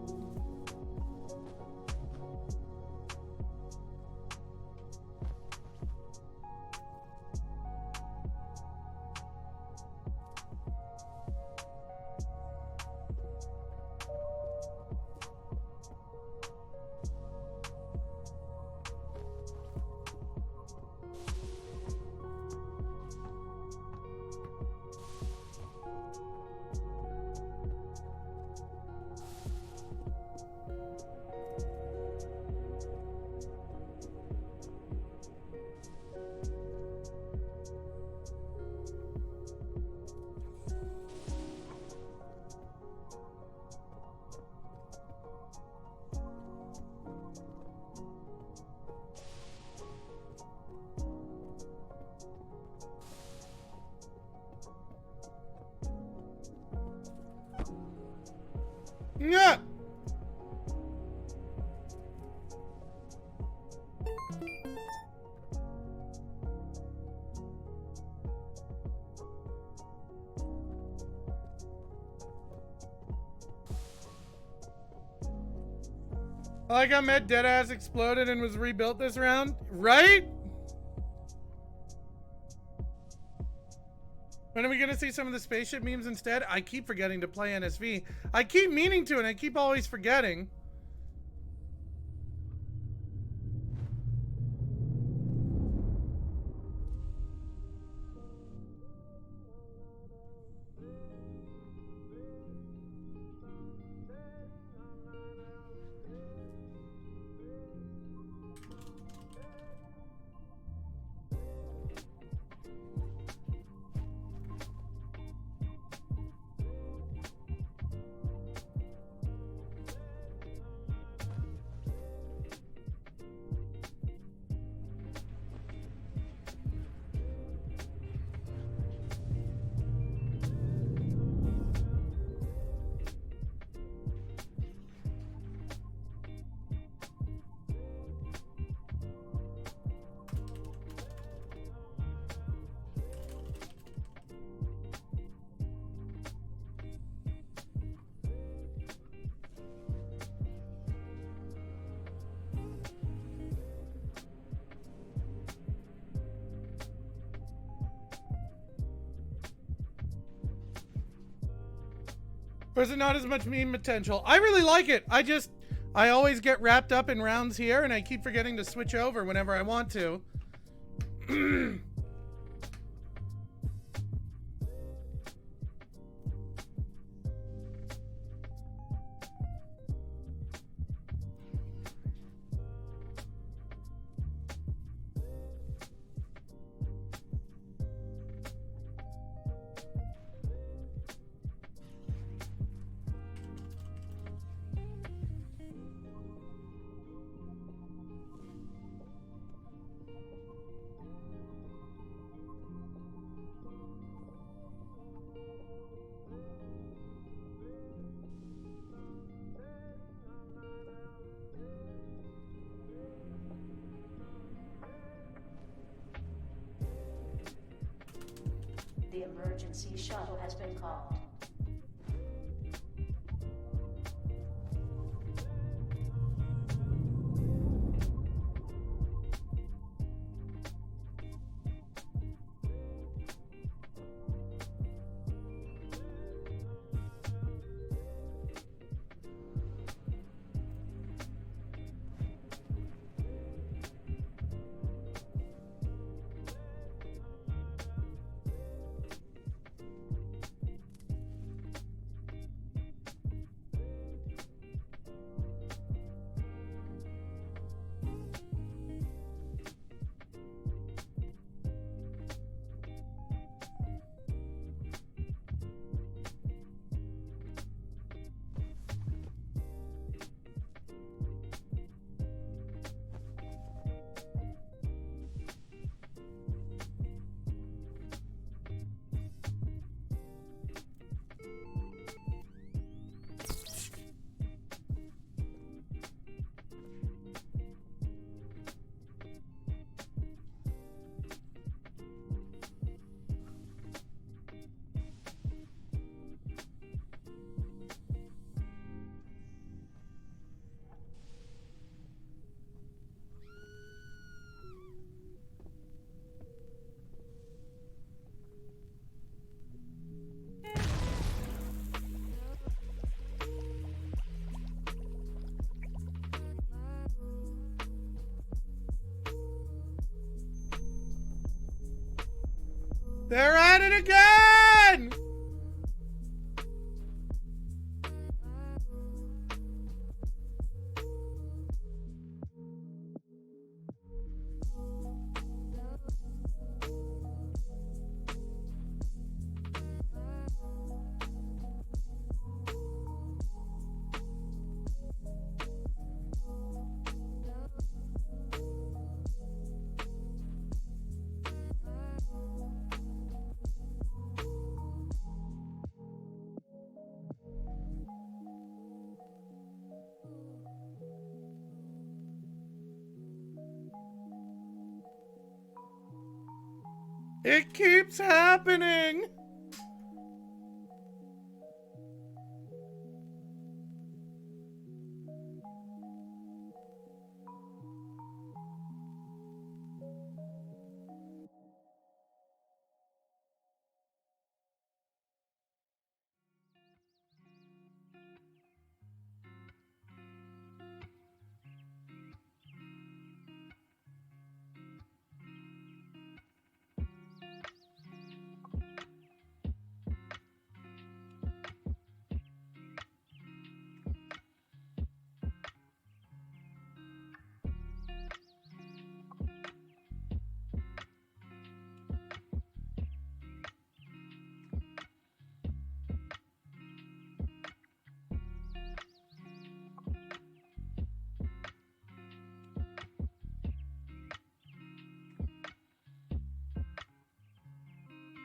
Yeah. I like how Met Deadass exploded and was rebuilt this round, right? When are we gonna see some of the spaceship memes instead? I keep forgetting to play NSV. I keep meaning to and I keep always forgetting. Or is it not as much meme potential? I really like it. I always get wrapped up in rounds here and I keep forgetting to switch over whenever I want to. The emergency shuttle has been called. They're at it again! It keeps happening!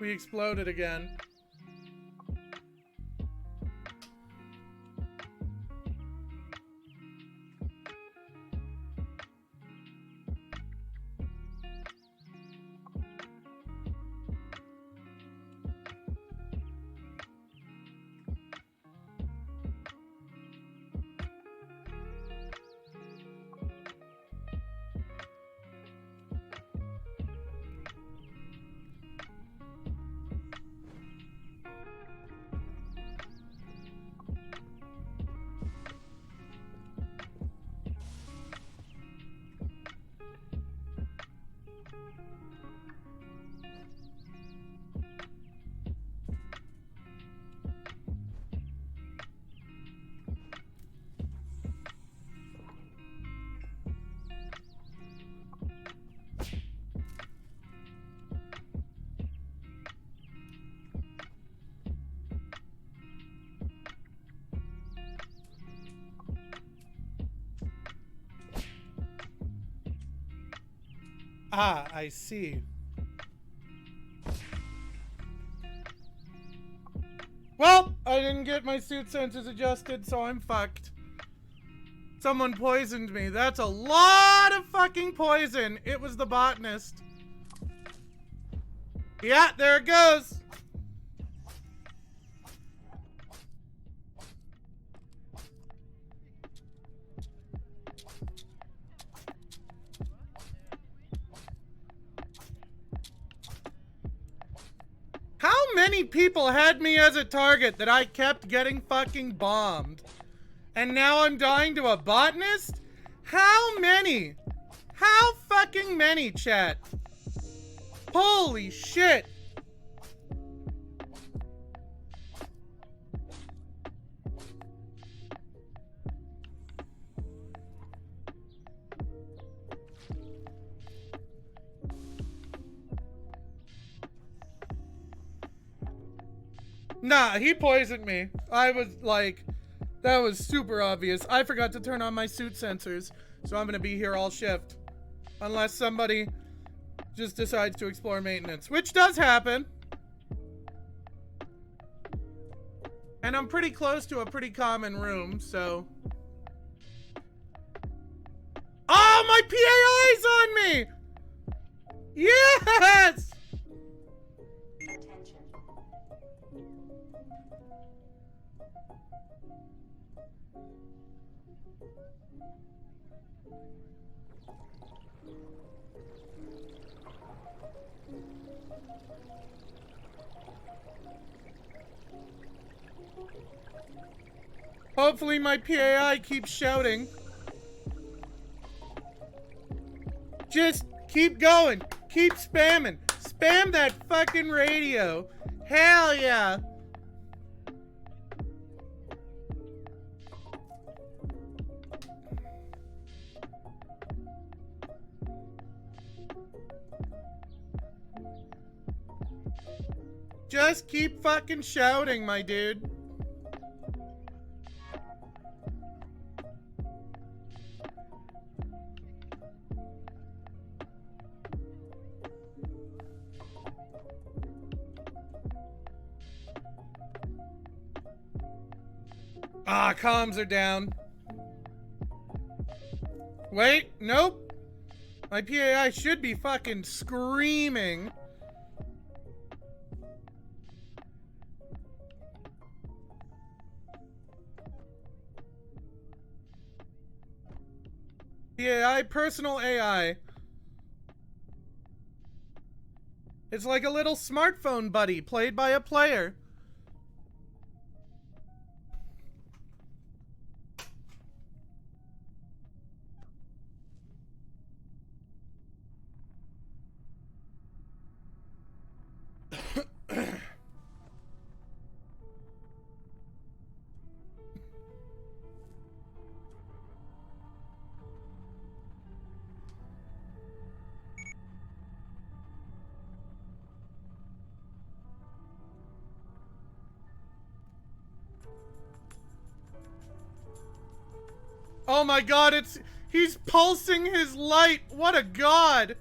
We exploded again. Ah, I see. Well, I didn't get my suit sensors adjusted, so I'm fucked. Someone poisoned me. That's a lot of fucking poison. It was the botanist. Yeah, there it goes. How many people had me as a target that I kept getting fucking bombed? And now I'm dying to a botanist? How many? How fucking many, chat? Holy shit. Nah, he poisoned me. I was like, that was super obvious. I forgot to turn on my suit sensors, so I'm gonna be here all shift. Unless somebody just decides to explore maintenance, which does happen. And I'm pretty close to a pretty common room, so. Oh, my PAI's on me! Yes! Attention. Hopefully my PAI keeps shouting. Just keep going. Keep spamming. Spam that fucking radio. Hell yeah. Just keep fucking shouting, my dude. Ah, comms are down. Wait, nope. My PAI should be fucking screaming. PAI, personal AI. It's like a little smartphone buddy played by a player. Oh my god, he's pulsing his light. What a god.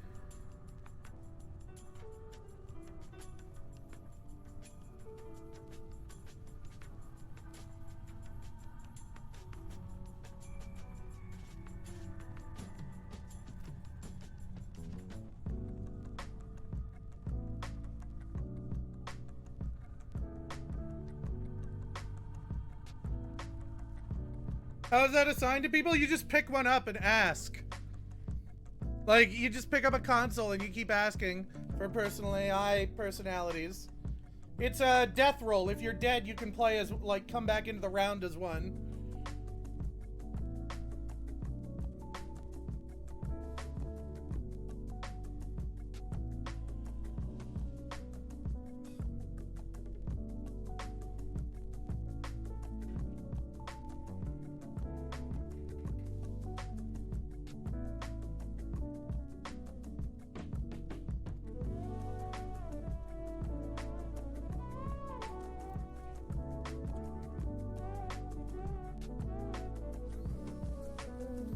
How is that assigned to people? You just pick one up and ask. Like, you just pick up a console and you keep asking for personal AI personalities. It's a death roll. If you're dead, you can play as, like, come back into the round as one.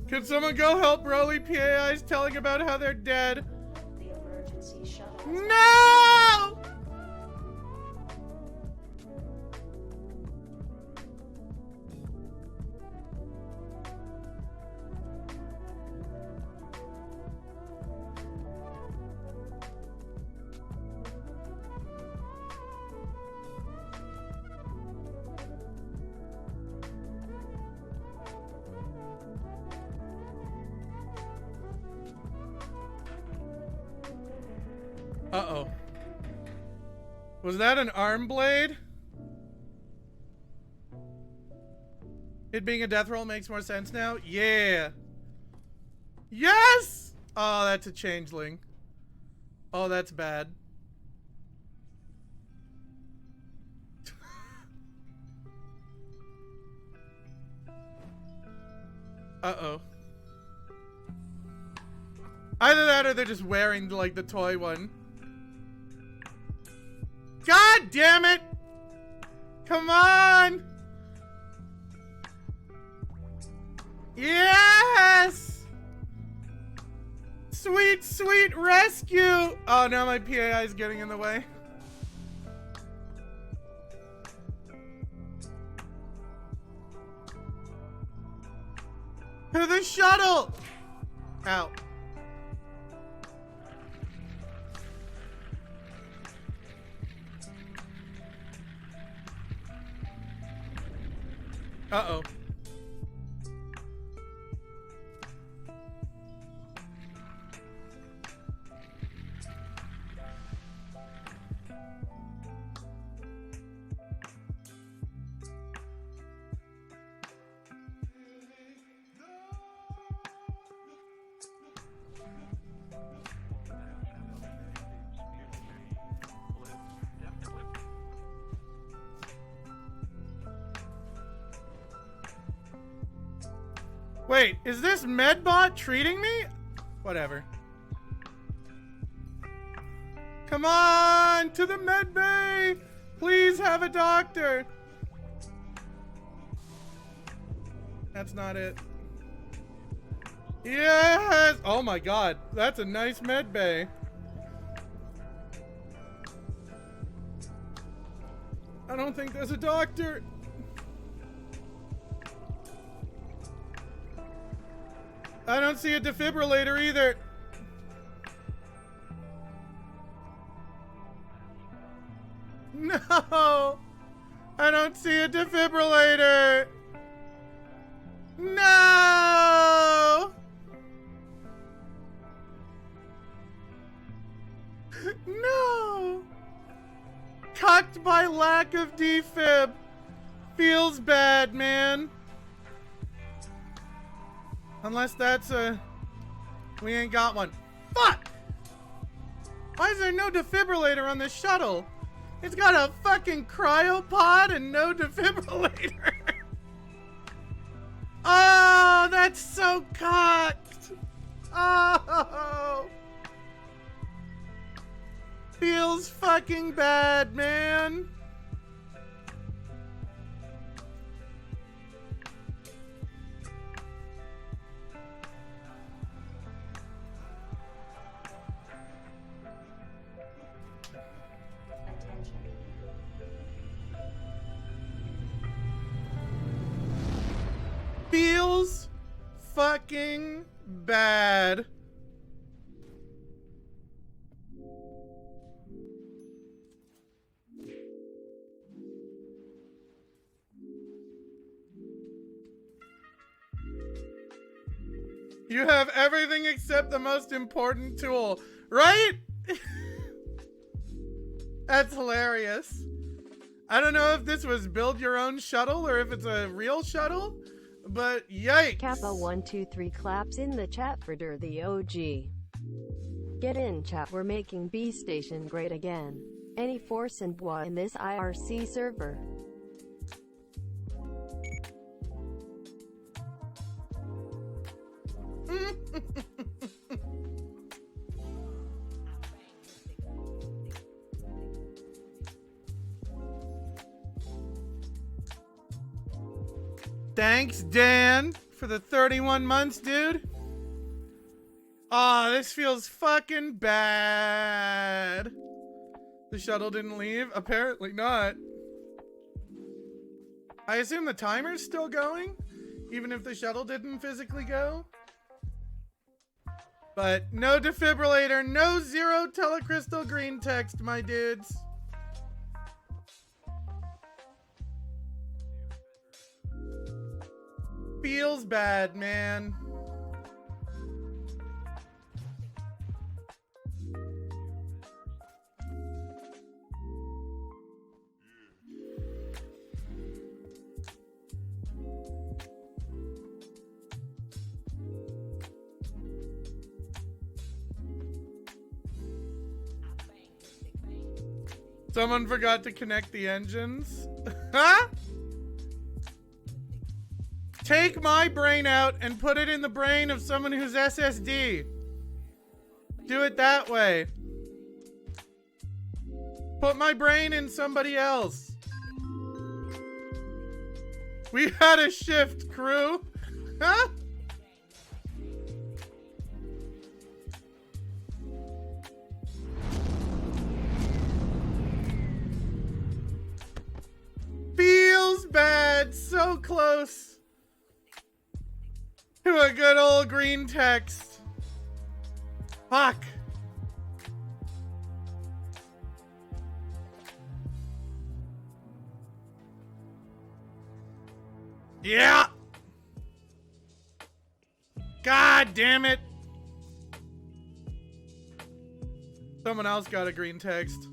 Can someone go help Broly? PAI's telling about how they're dead. The emergency shuttle. No! Uh-oh. Was that an arm blade? It being a death roll makes more sense now? Yeah. Yes! Oh, that's a changeling. Oh, that's bad. Uh-oh. Either that or they're just wearing, like, the toy one. God damn it! Come on! Yes! Sweet, sweet rescue! Oh, now my PAI is getting in the way. To the shuttle! Ow. Uh-oh. Wait, is this medbot treating me? Whatever. Come on, to the med bay! Please have a doctor! That's not it. Yes! Oh my god, that's a nice med bay. I don't think there's a doctor. I don't see a defibrillator either. No! I don't see a defibrillator. No! No! Cucked by lack of defib. Feels bad, man. Unless that's a... We ain't got one. Fuck! Why is there no defibrillator on this shuttle? It's got a fucking cryopod and no defibrillator. Oh, that's so cocked. Oh. Feels fucking bad, man. Attention. Feels fucking bad. You have everything except the most important tool, right? That's hilarious. I don't know if this was build your own shuttle or if it's a real shuttle, but yikes. Kappa123 claps in the chat for Der the OG. Get in chat, we're making Beestation great again. Any force and bois in this IRC server. Thanks, Dan, for the 31 months, dude. Aw, this feels fucking bad. The shuttle didn't leave? Apparently not. I assume the timer's still going, even if the shuttle didn't physically go. But no defibrillator, no zero telecrystal green text, my dudes. Feels bad, man. Someone forgot to connect the engines. Huh? Take my brain out and put it in the brain of someone who's SSD. Do it that way. Put my brain in somebody else. We had a shift, crew. Huh? Feels bad. So close to a good old green text. Fuck. Yeah. God damn it. Someone else got a green text.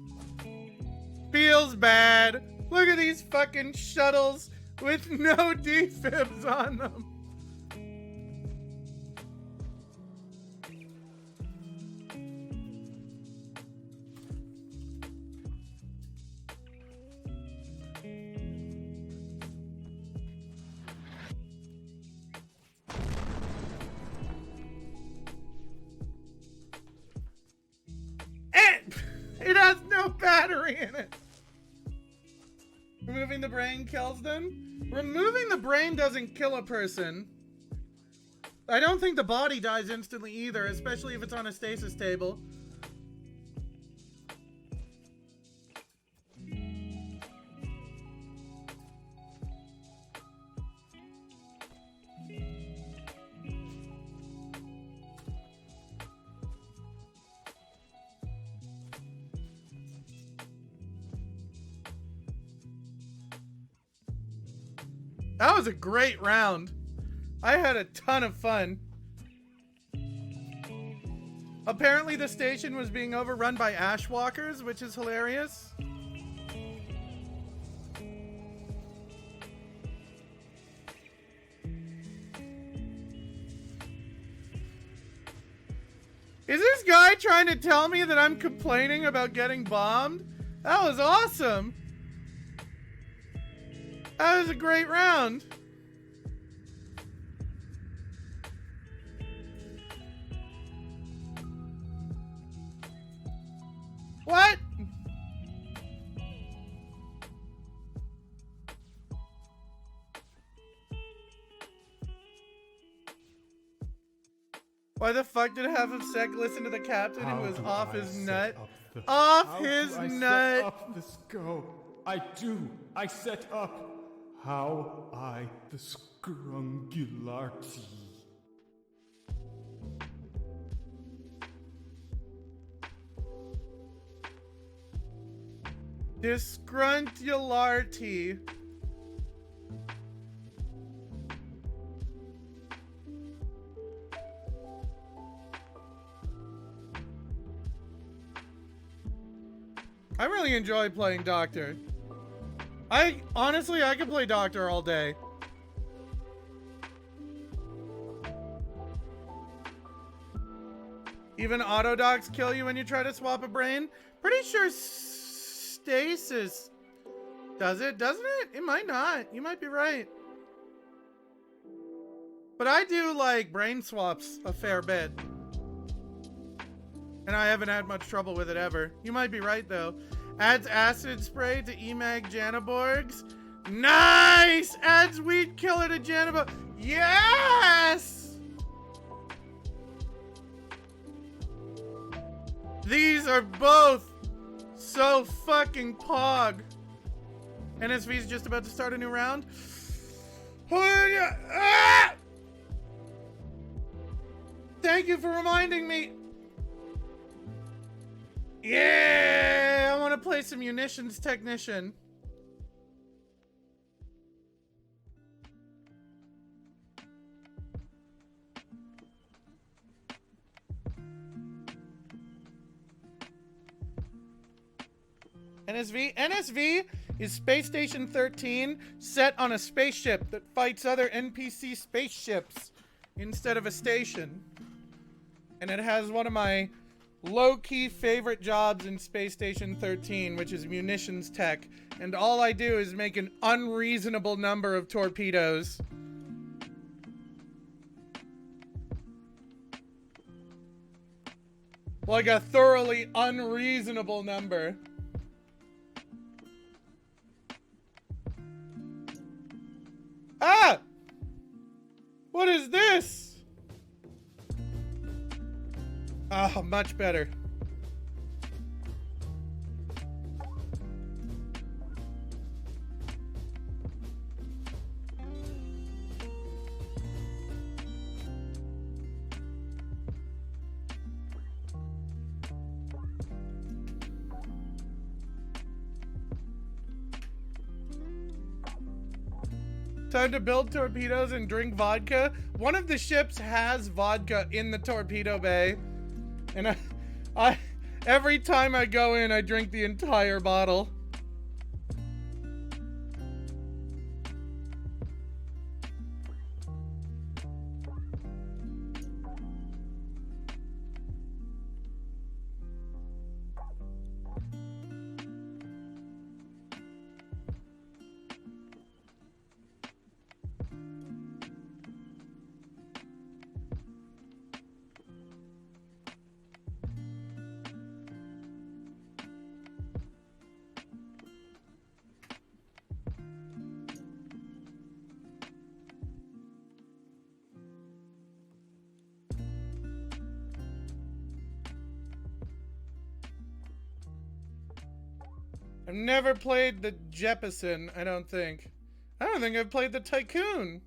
Feels bad. Look at these fucking shuttles with no defibs on them. battery in it. Removing the brain kills them? Removing the brain doesn't kill a person. I don't think the body dies instantly either, especially if it's on a stasis table. That was a great round. I had a ton of fun. Apparently the station was being overrun by ashwalkers, which is hilarious. Is this guy trying to tell me that I'm complaining about getting bombed? That was awesome. That was a great round. What? Why the fuck did half of Sec listen to the captain and was off his nut? Off his nut! Set up the scope. I do. I set up. How I the scrungularty. Disgruntularty. I really enjoy playing Doctor. Honestly, I could play Doctor all day. Even autodocs kill you when you try to swap a brain? Pretty sure stasis does it, doesn't it? It might not. You might be right. But I do like brain swaps a fair bit. And I haven't had much trouble with it ever. You might be right though. Adds acid spray to EMAG Janaborgs. Nice! Adds weed killer to Janaborg. Yes! These are both so fucking pog. NSV's just about to start a new round. Ah! Thank you for reminding me. Yeah, I want to play some munitions technician. NSV is Space Station 13 set on a spaceship that fights other NPC spaceships instead of a station. And it has one of my low-key favorite jobs in Space Station 13, which is munitions tech, and all I do is make an unreasonable number of torpedoes. Like a thoroughly unreasonable number. Ah! What is this? Oh, much better. Time to build torpedoes and drink vodka. One of the ships has vodka in the torpedo bay. And I every time I go in, I drink the entire bottle. I've never played the Jeppesen, I don't think. I don't think I've played the Tycoon.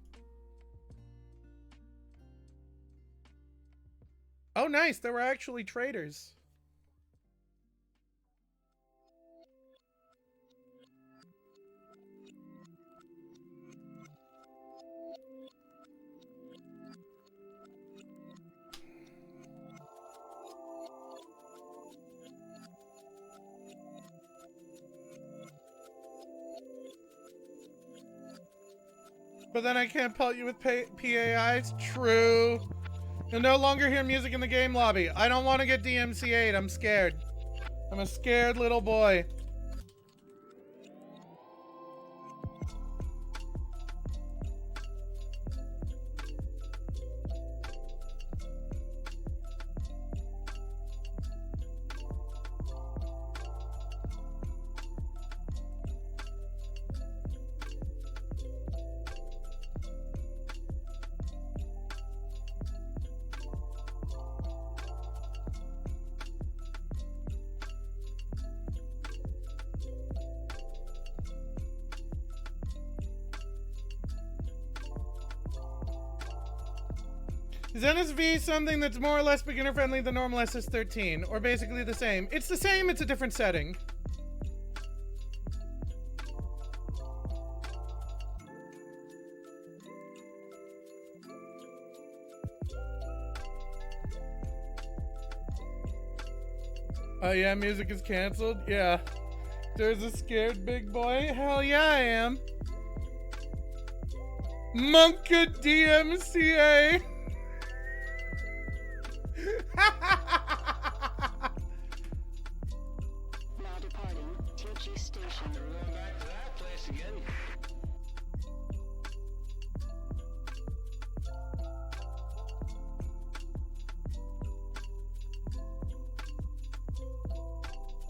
Oh, nice. There were actually traders. But then I can't pelt you with PAIs. True. You'll no longer hear music in the game lobby. I don't want to get DMCA'd. I'm scared. I'm a scared little boy. Is NSV something that's more or less beginner friendly than normal SS13? Or basically the same? It's the same, it's a different setting. Oh yeah, music is canceled? Yeah. There's a scared big boy? Hell yeah, I am. Monka DMCA! Now departing TG Station. We're going back to that place again.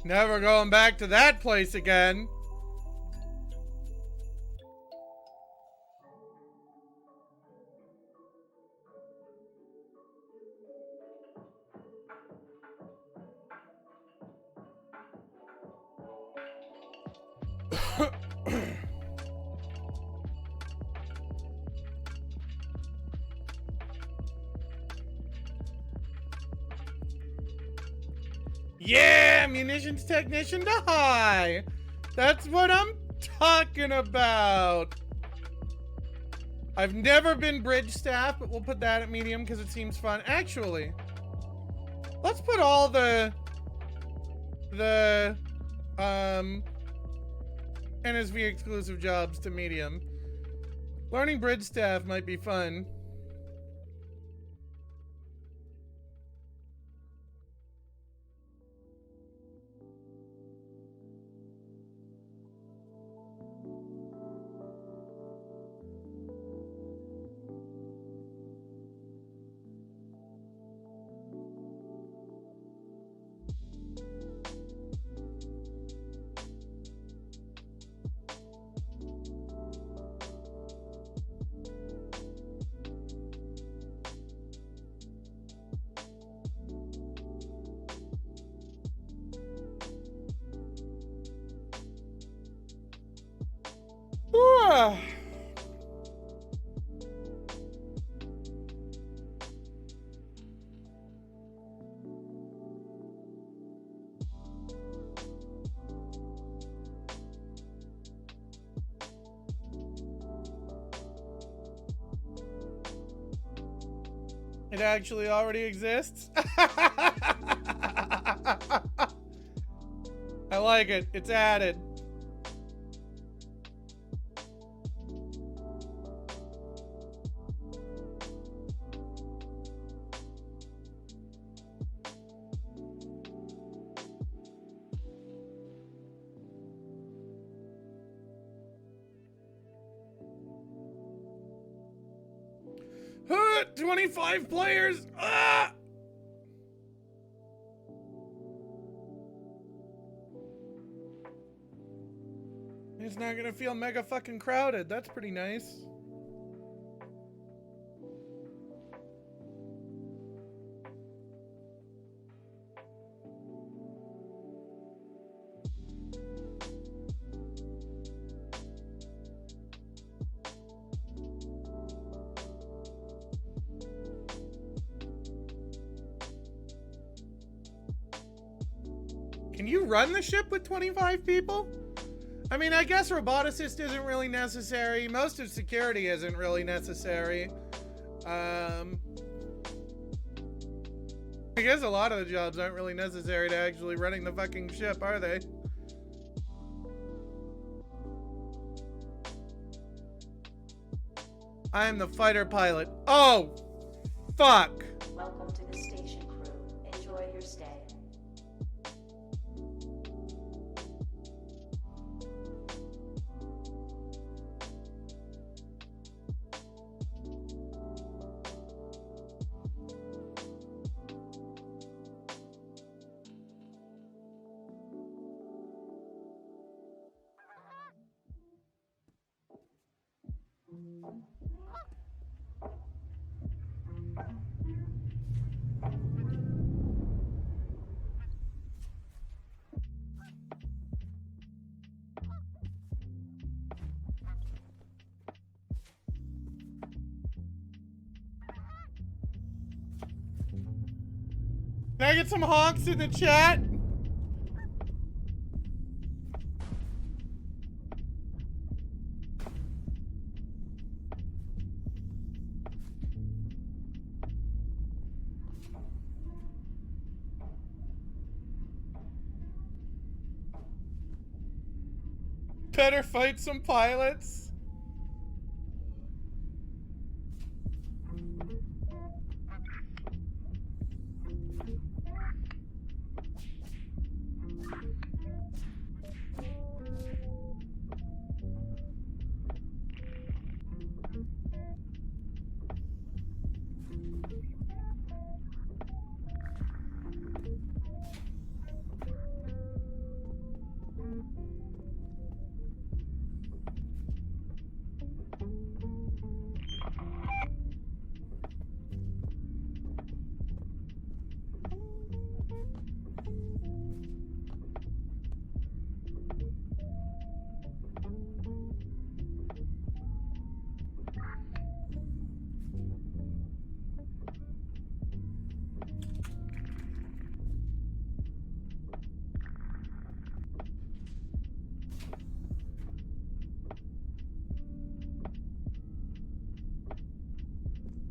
Never going back to that place again. Yeah, munitions technician to high. That's what I'm talking about. I've never been bridge staff, but we'll put that at medium because it seems fun. Actually, let's put all the NSV exclusive jobs to medium. Learning bridge staff might be fun. Ooh. It actually already exists. I like it. It's added. Huh, 25 players. Ah! It's not gonna feel mega fucking crowded. That's pretty nice. Can you run the ship with 25 people? I mean, I guess roboticist isn't really necessary. Most of security isn't really necessary. I guess a lot of the jobs aren't really necessary to actually running the fucking ship, are they? I am the fighter pilot. Oh, fuck. Welcome to the station, crew. Enjoy your stay. Can I get some honks in the chat? Better fight some pilots.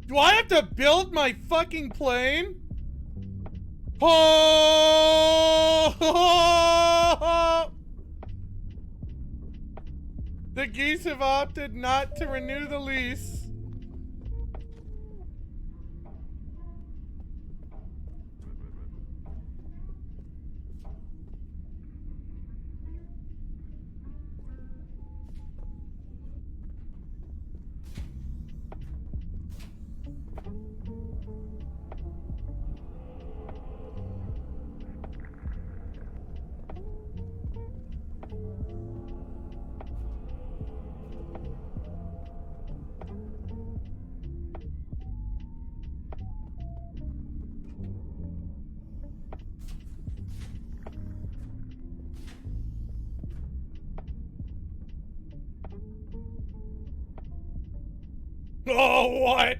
Do I have to build my fucking plane? Oh! The geese have opted not to renew the lease. Oh, what?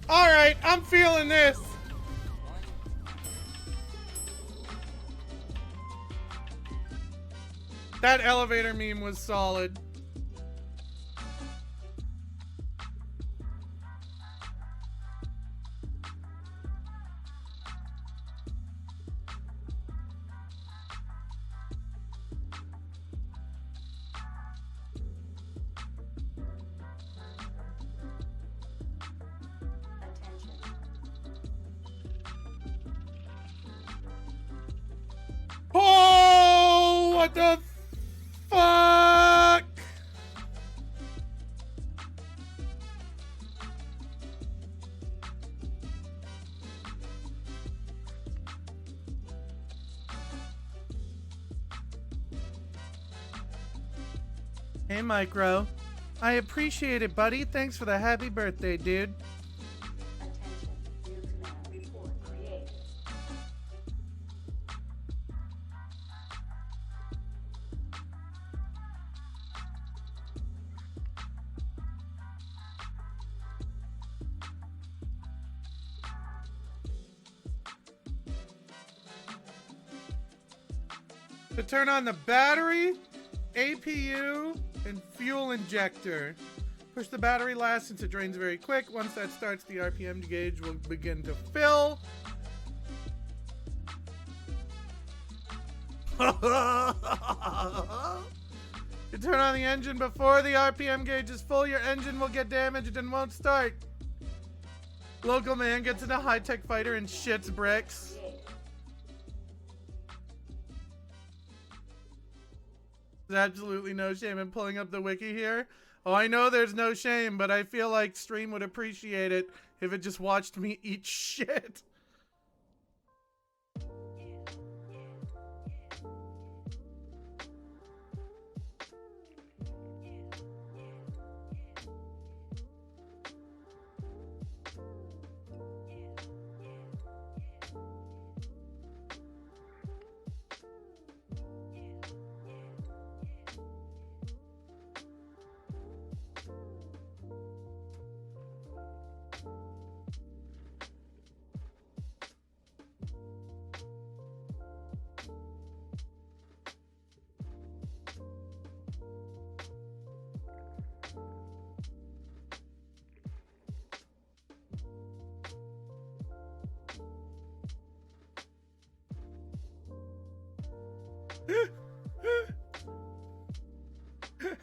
Alright, I'm feeling this. That elevator meme was solid. Attention. What the fuck? Hey, Micro. I appreciate it, buddy. Thanks for the happy birthday, dude. Attention, new command report created. To turn on the battery, APU, and fuel injector. Push the battery last since it drains very quick. Once that starts, the RPM gauge will begin to fill. You turn on the engine before the RPM gauge is full, your engine will get damaged and won't start. Local man gets in a high-tech fighter and shits bricks. There's absolutely no shame in pulling up the wiki here. Oh, I know there's no shame, but I feel like stream would appreciate it if it just watched me eat shit.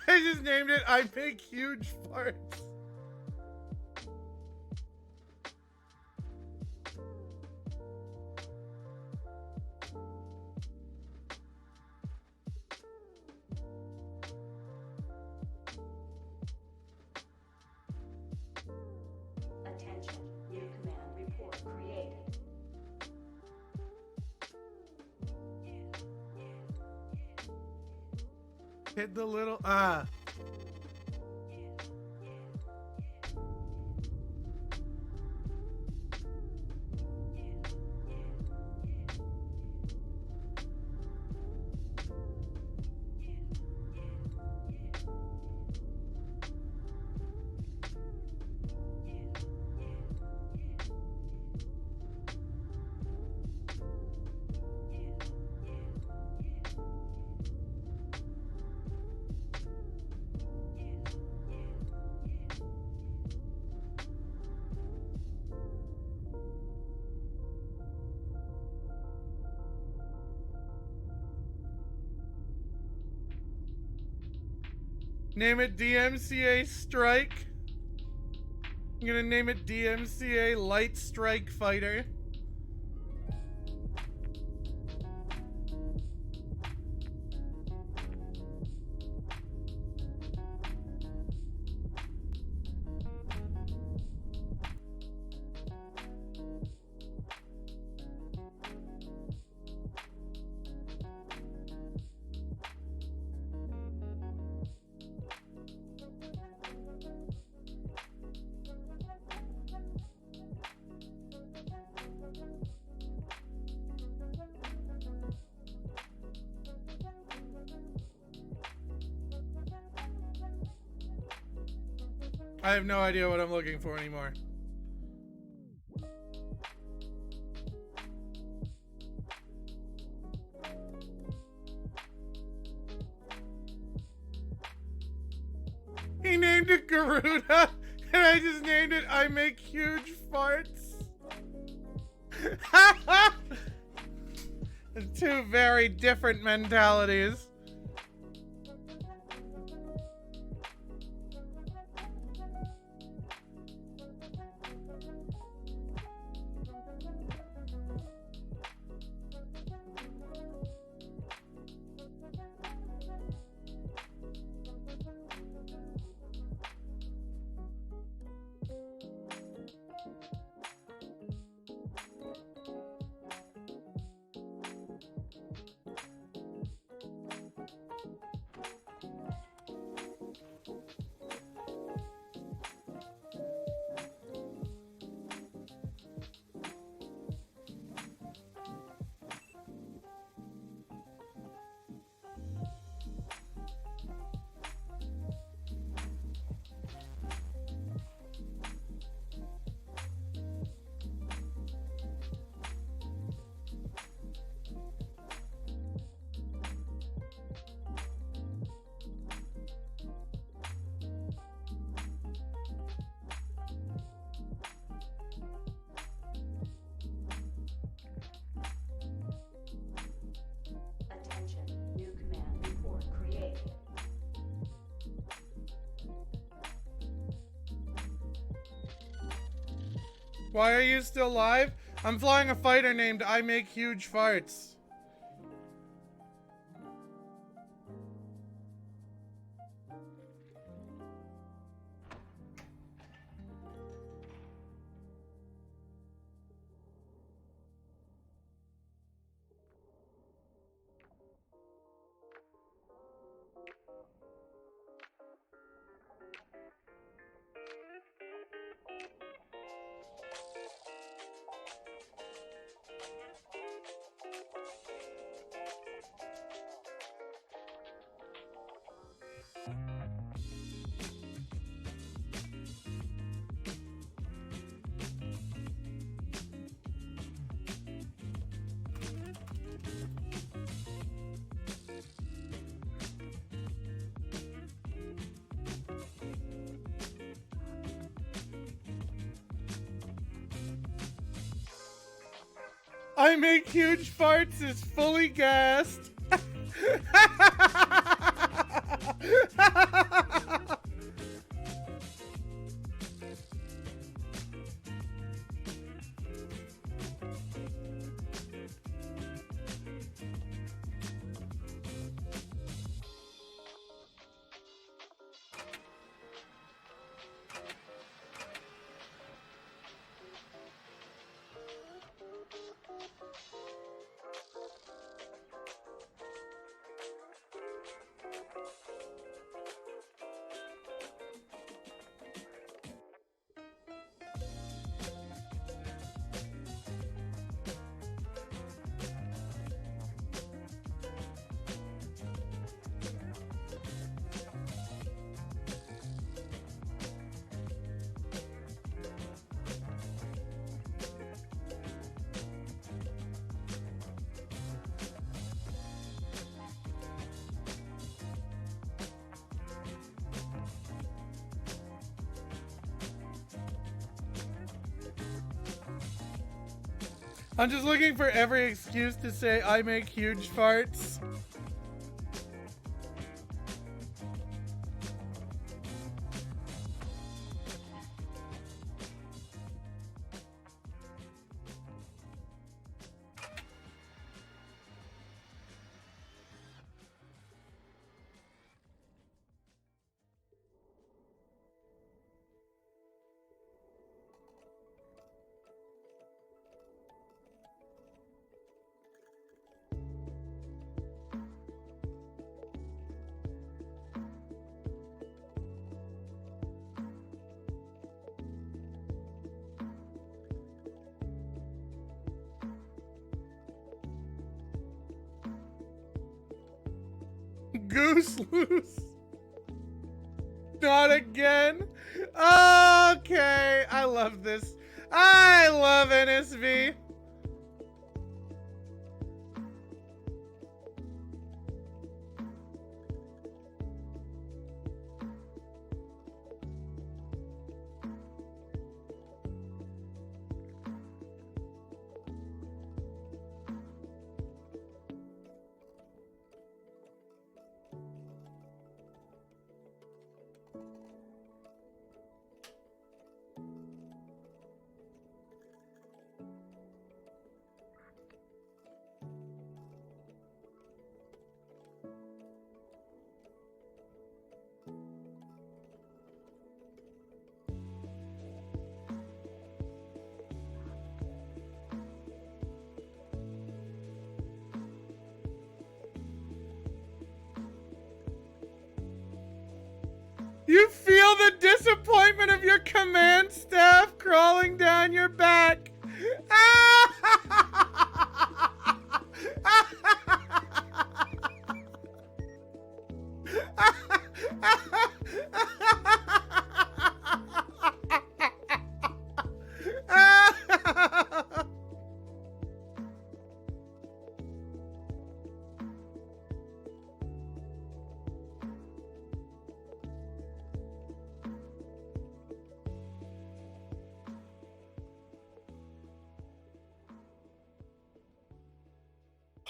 I just named it I Make Huge Farts. Attention, new command report created. Hit the little Name it DMCA Strike. I'm gonna name it DMCA Light Strike Fighter. I have no idea what I'm looking for anymore. He named it Garuda, and I just named it I Make Huge Farts. Two very different mentalities. Why are you still live? I'm flying a fighter named I Make Huge Farts. I Make Huge Farts is fully gassed. I'm just looking for every excuse to say I make huge farts. Goose loose. Not again. Okay, I love this. I love NSV. You feel the disappointment of your command staff crawling down your back.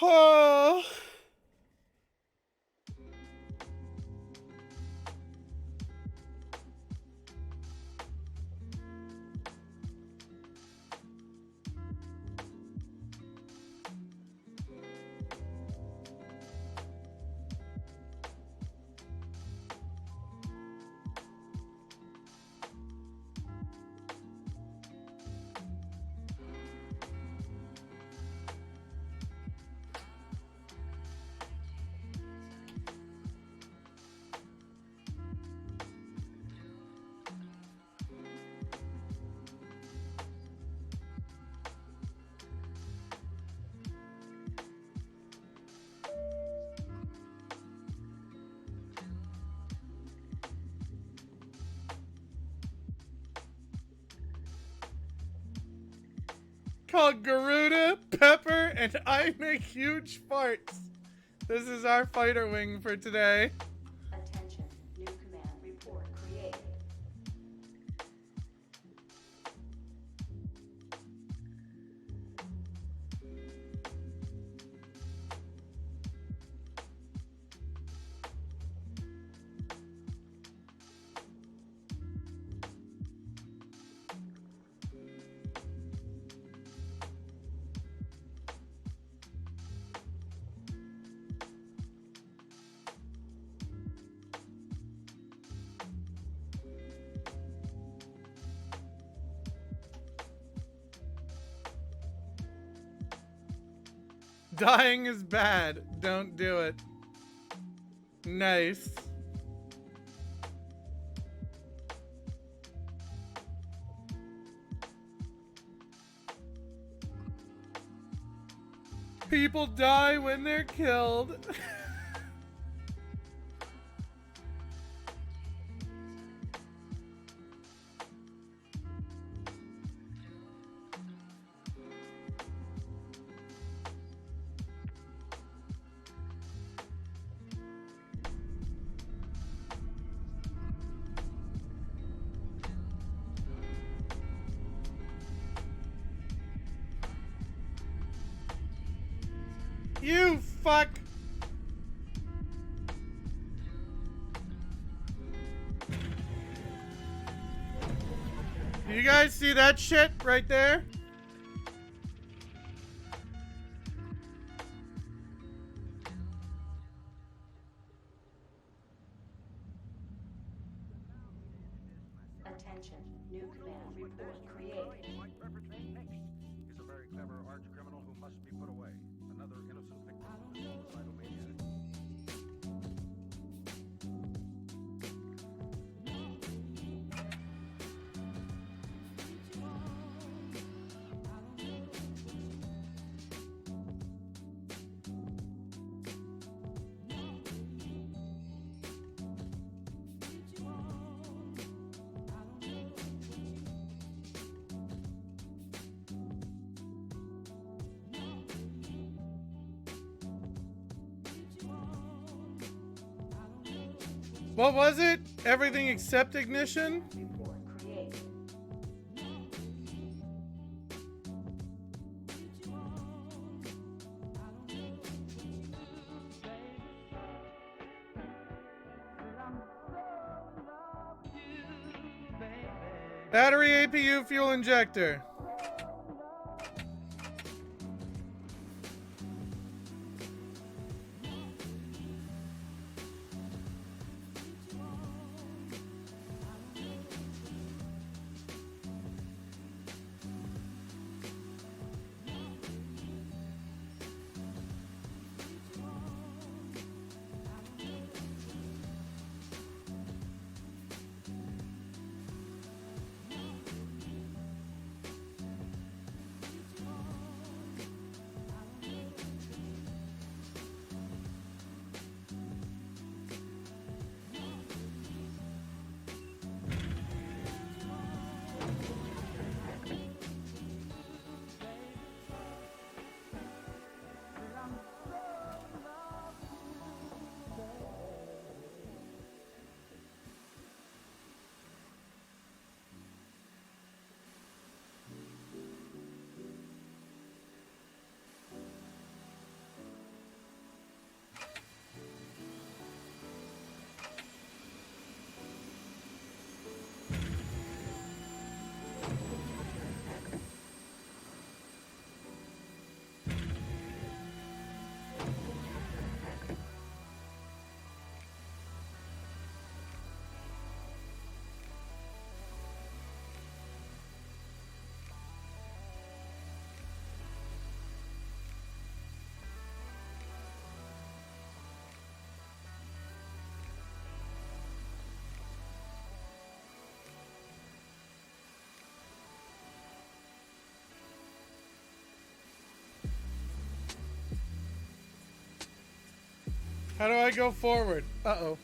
Oh. called Garuda, Pepper, and I Make Huge Farts. This is our fighter wing for today. Attention, new command report created. Dying is bad. Don't do it. Nice. People die when they're killed. You fuck! You guys see that shit right there? Attention, new command report created. Mike Pepper next. He's a very clever arch criminal who must be put away. Another innocent victim of this suicidal maniac. What was it? Everything except ignition? Report created. Battery APU fuel injector. How do I go forward? Uh-oh.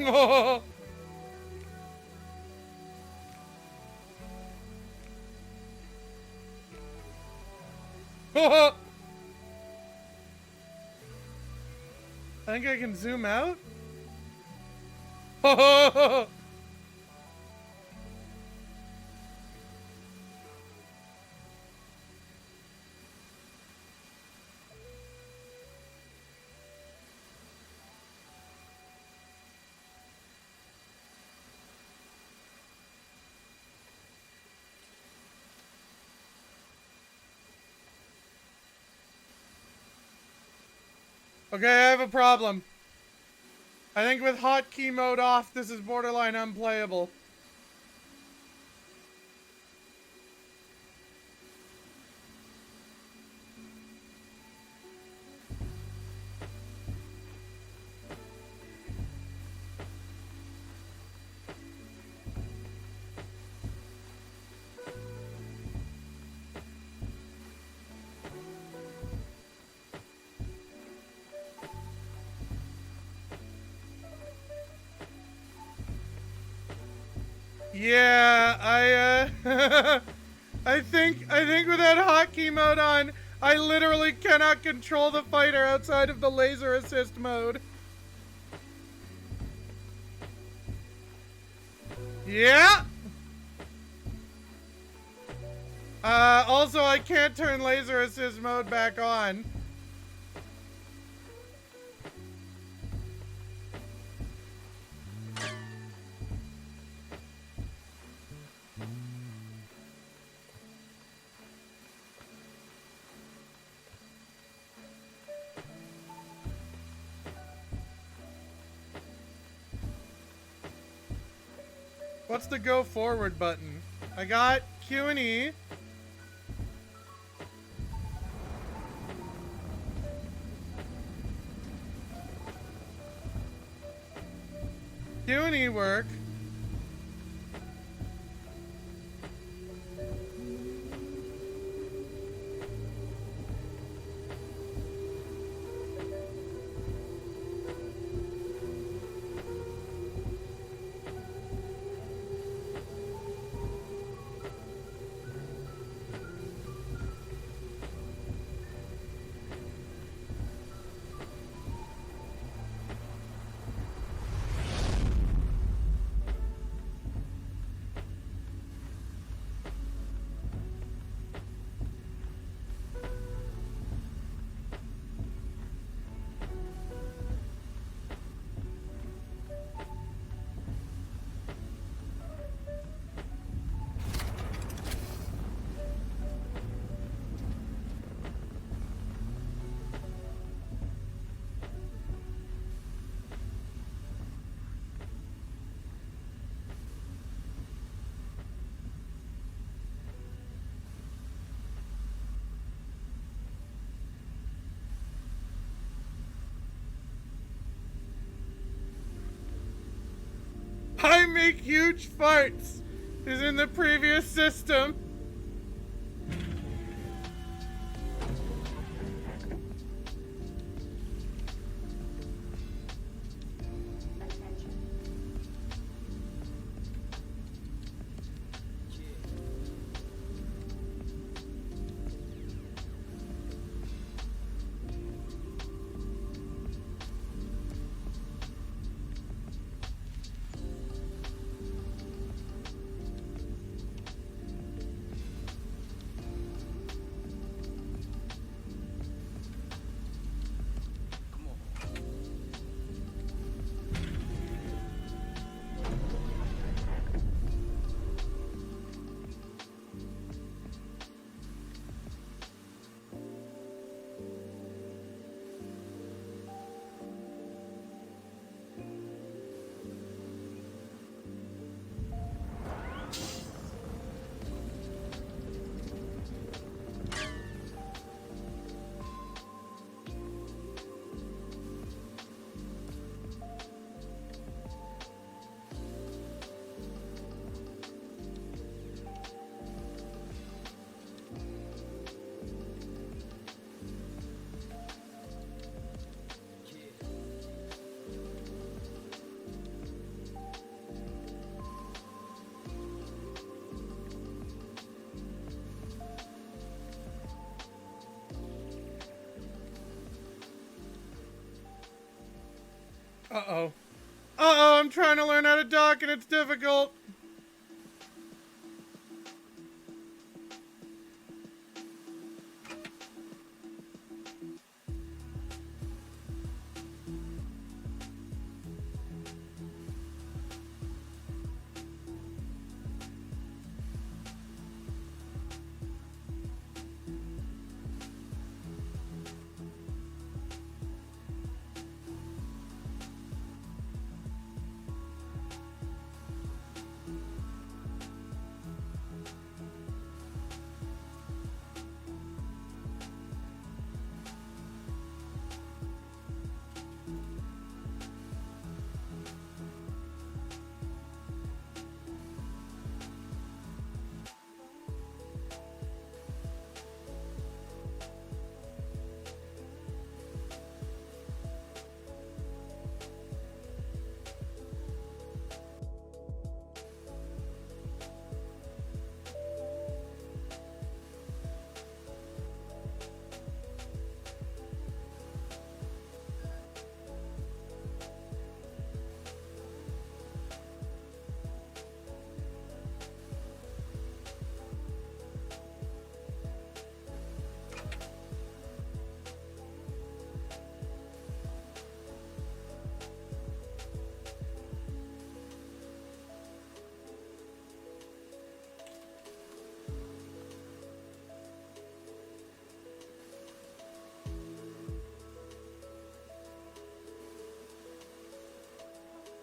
Oh. I think I can zoom out. Okay, I have a problem. I think with hotkey mode off, this is borderline unplayable. Yeah, I think with that hotkey mode on, I literally cannot control the fighter outside of the laser assist mode. Yeah. Also I can't turn laser assist mode back on. What's the go forward button? I got Q and E. Q and E work. I make huge farts is in the previous system. Uh-oh. Uh-oh, I'm trying to learn how to dock and it's difficult.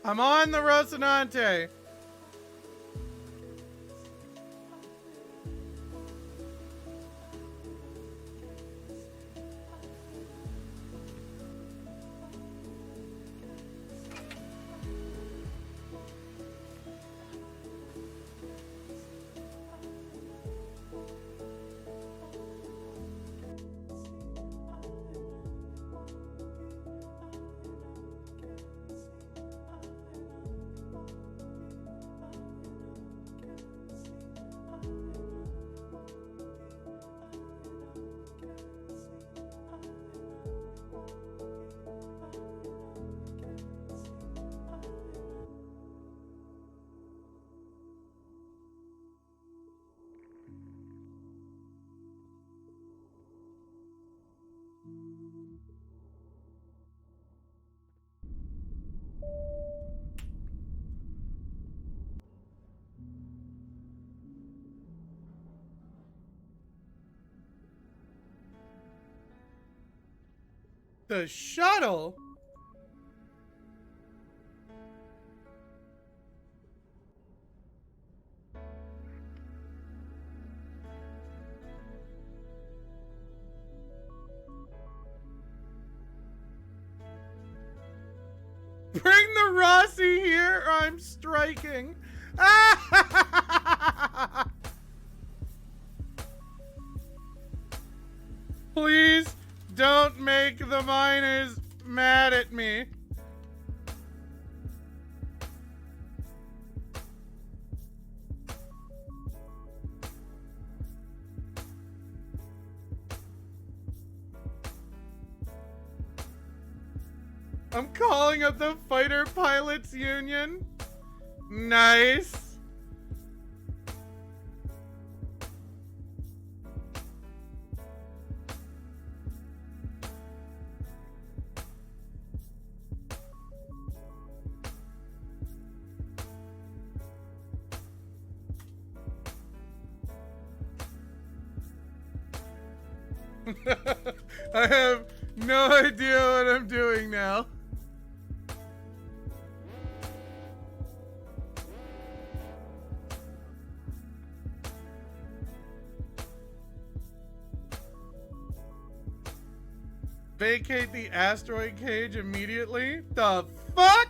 I'm on the Rocinante. The shuttle? Bring the Rossi here or I'm striking. Please don't make the miners mad at me. I'm calling up the Fighter Pilots Union. Nice. I have no idea what I'm doing now. Vacate the asteroid cage immediately? The fuck?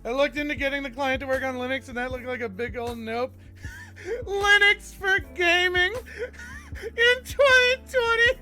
I looked into getting the client to work on Linux, and that looked like a big old nope. Linux for gaming in 2020.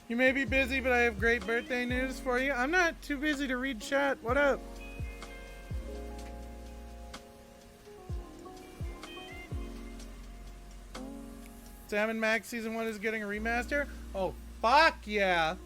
You may be busy, but I have great birthday news for you. I'm not too busy to read chat. What up? Sam & Max Season 1 is getting a remaster? Oh, fuck yeah.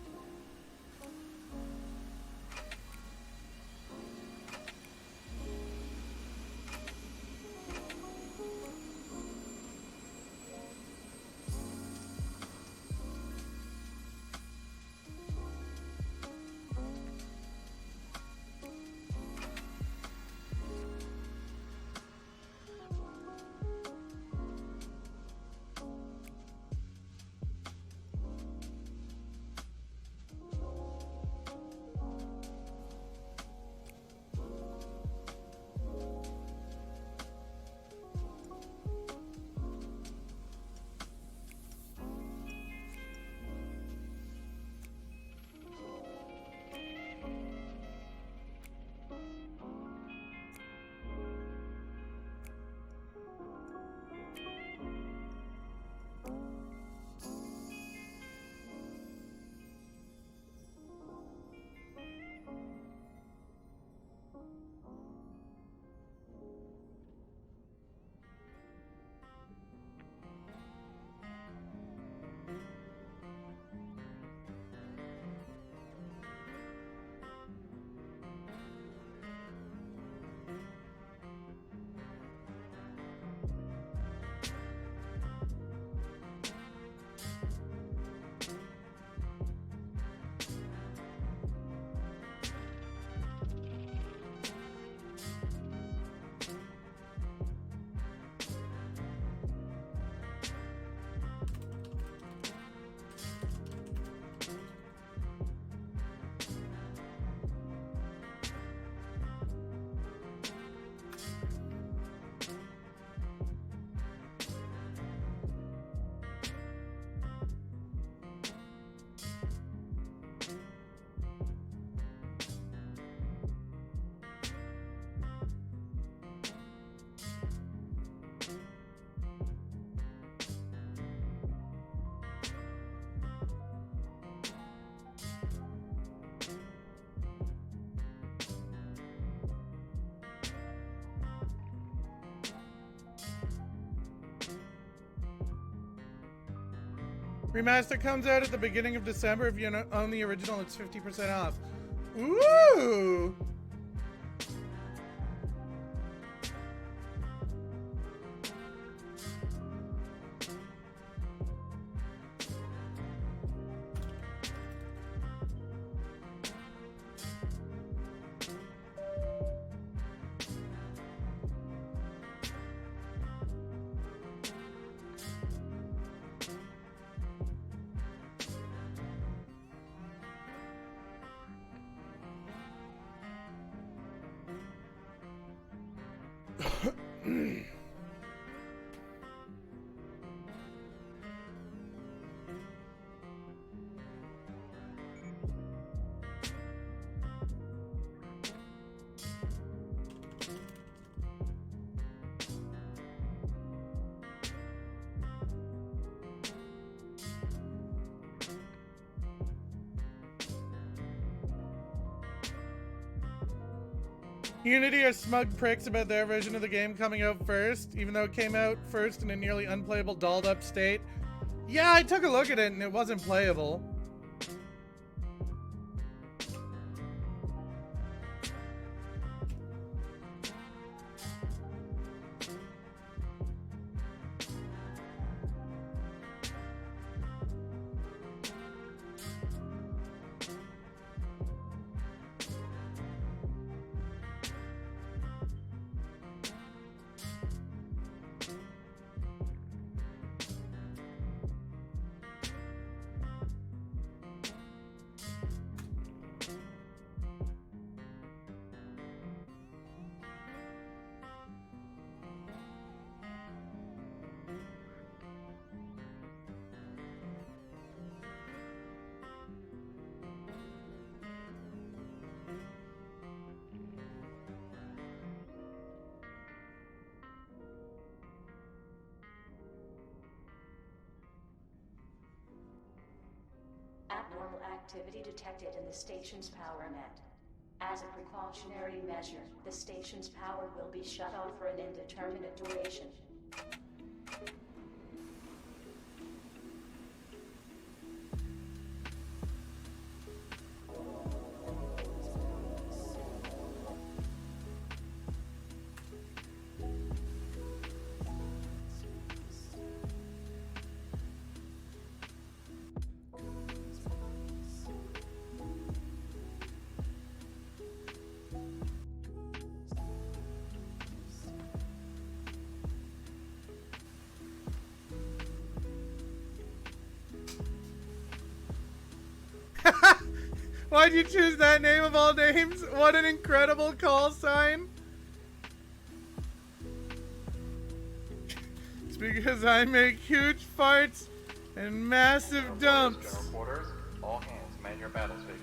Remaster comes out at the beginning of December. If you own the original, it's 50% off. Ooh! Unity are smug pricks about their version of the game coming out first, even though it came out first in a nearly unplayable, dolled up state. Yeah, I took a look at it and it wasn't playable. Abnormal activity detected in the station's power net. As a precautionary measure, the station's power will be shut off for an indeterminate duration. Why'd you choose that name of all names? What an incredible call sign. It's because I make huge farts and massive dumps. General quarters, all hands man your battle station.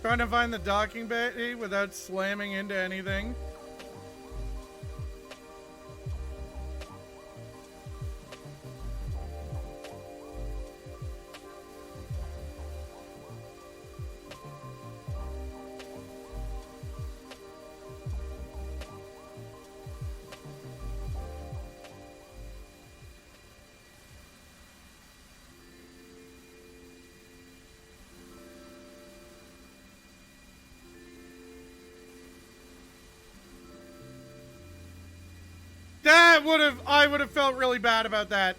Trying to find the docking bay without slamming into anything. I would have felt really bad about that.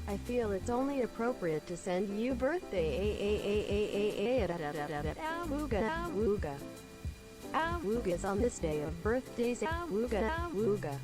I feel it's only appropriate to send you birthday awooga awooga. Awoogas on this day of birthdays. Awooga awooga.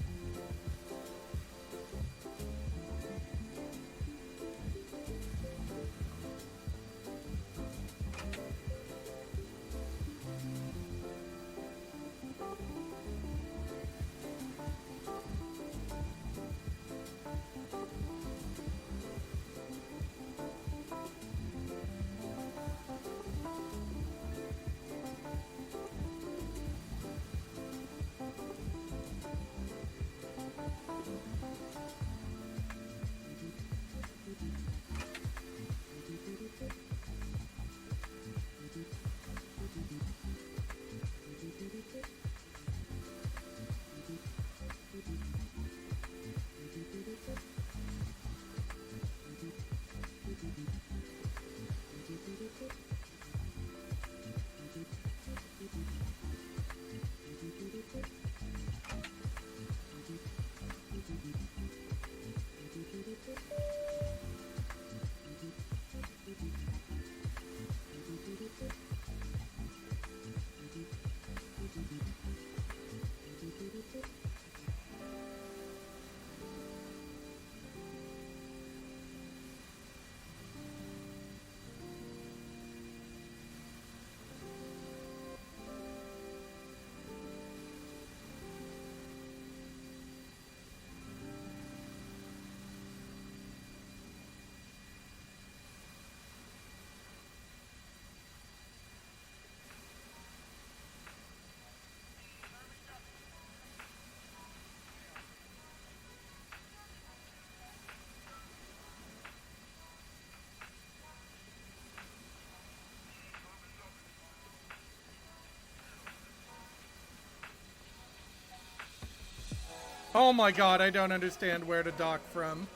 Oh my god, I don't understand where to dock from.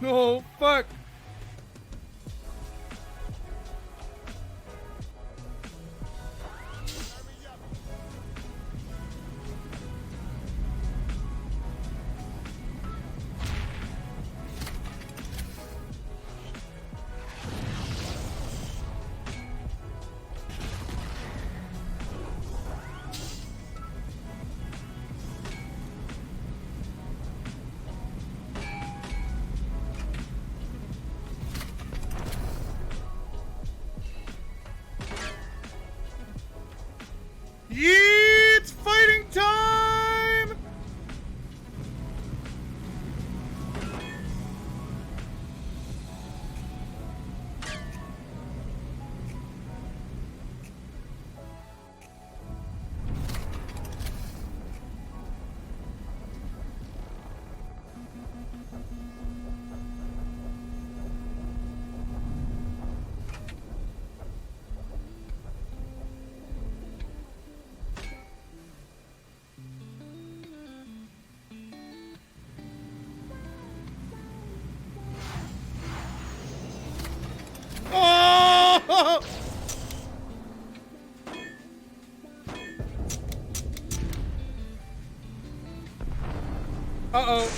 No, fuck. Yeah, it's fighting time! Oh! Uh-oh.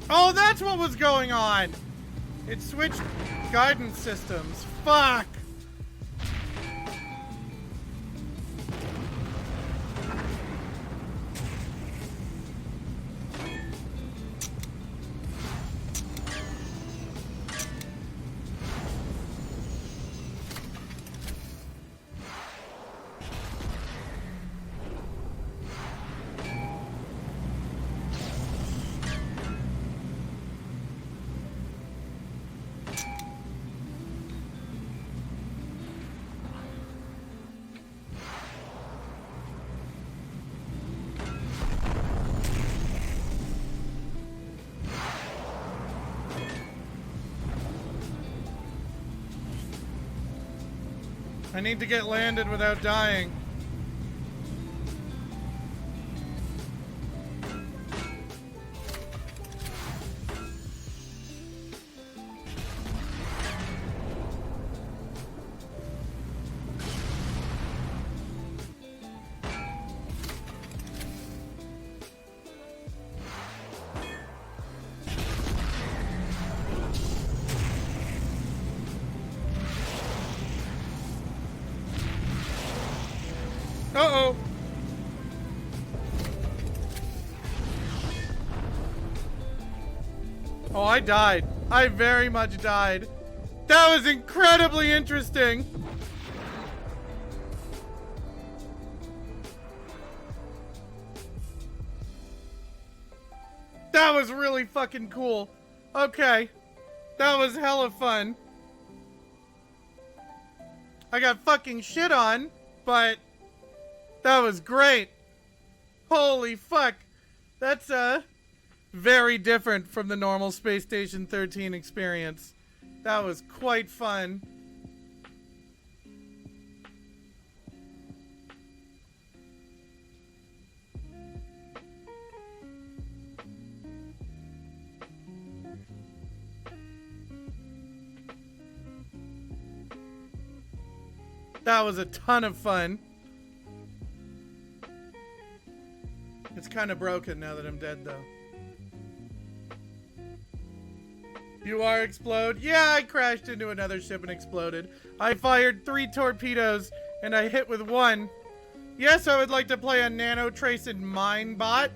Oh, that's what was going on. It switched guidance systems. Fuck. I need to get landed without dying. Uh-oh. Oh, I died. I very much died. That was incredibly interesting. That was really fucking cool. Okay. That was hella fun. I got fucking shit on, but that was great. Holy fuck. That's very different from the normal Space Station 13 experience. That was quite fun. That was a ton of fun. It's kind of broken now that I'm dead, though. You are explode? Yeah, I crashed into another ship and exploded. I fired 3 torpedoes, and I hit with 1. Yes, I would like to play a Nano Trace and Mine bot.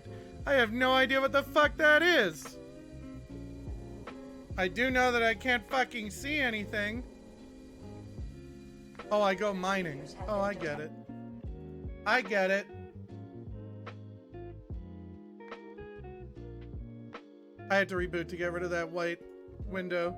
I have no idea what the fuck that is. I do know that I can't fucking see anything. Oh, I go mining. Oh, I get it. I get it. I had to reboot to get rid of that white window.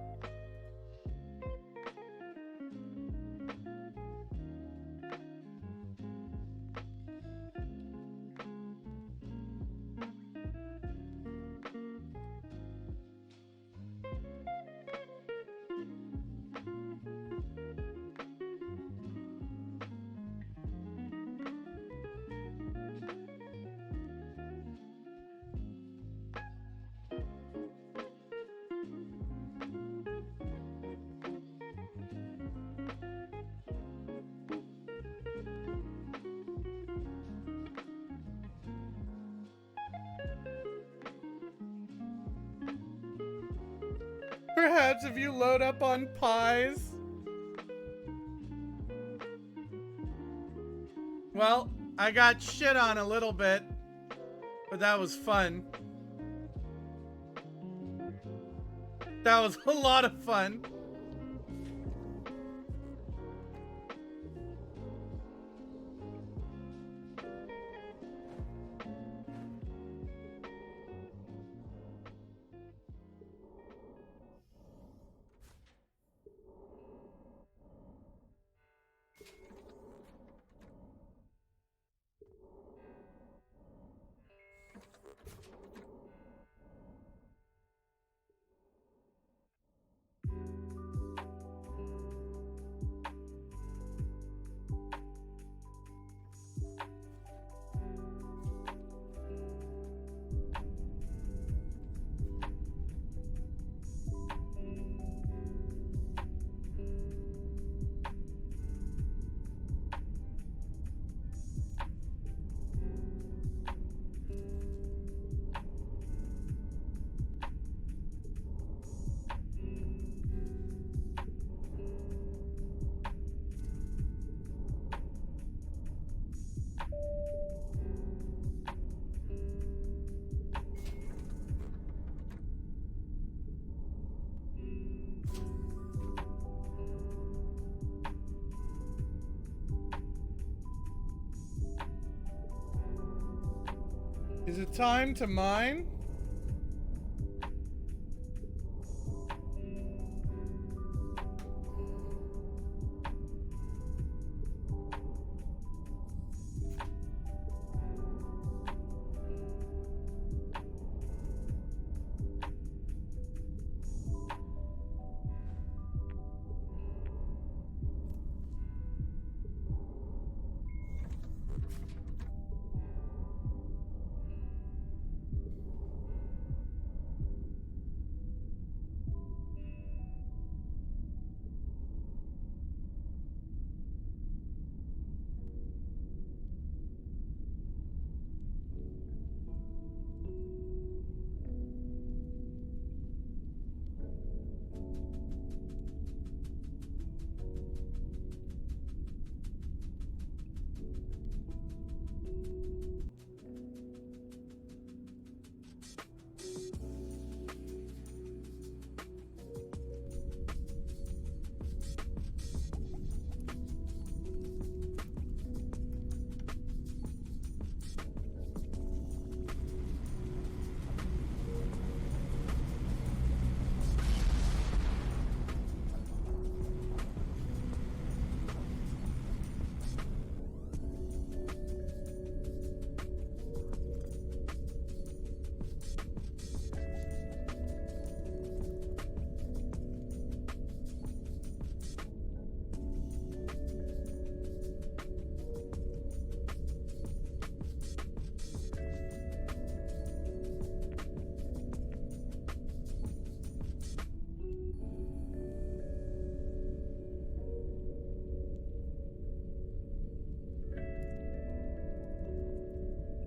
Perhaps if you load up on pies. Well, I got shit on a little bit, but that was fun. That was a lot of fun. Is it time to mine?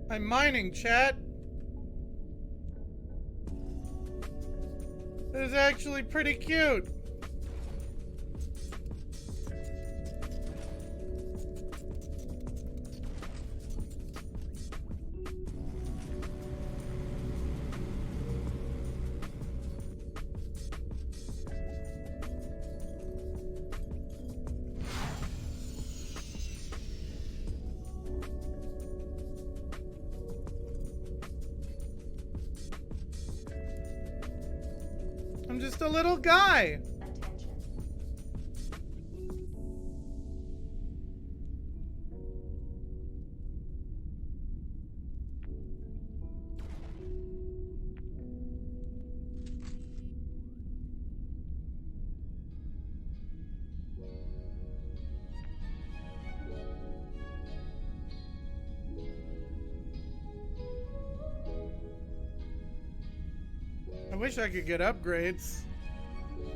I'm mining, chat. This is actually pretty cute. I'm just a little guy. Attention. I wish I could get upgrades.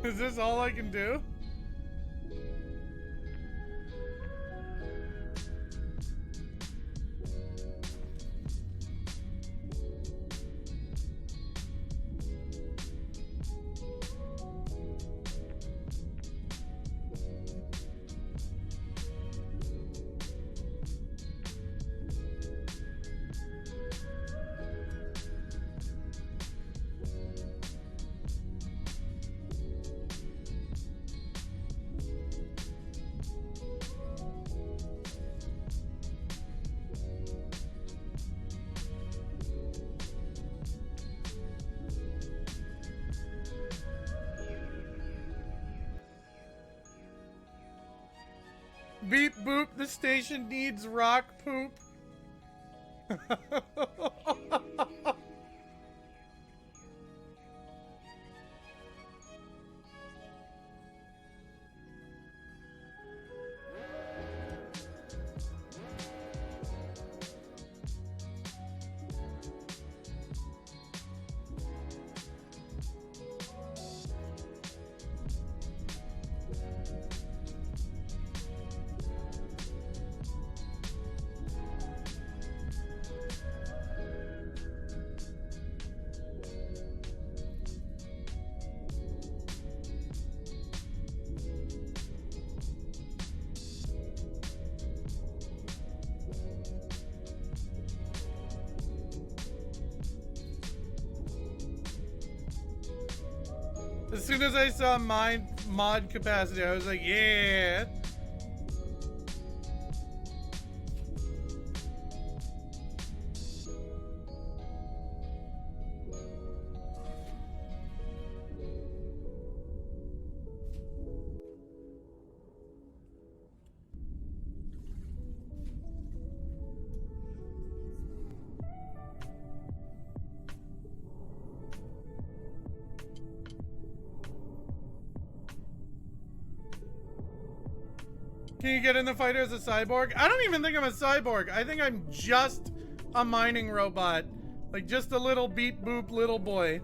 Is this all I can do? Beep boop, the station needs rock poop. As soon as I saw my mod capacity, I was like, yeah. Can you get in the fighter as a cyborg? I don't even think I'm a cyborg. I think I'm just a mining robot. Like just a little beep boop little boy.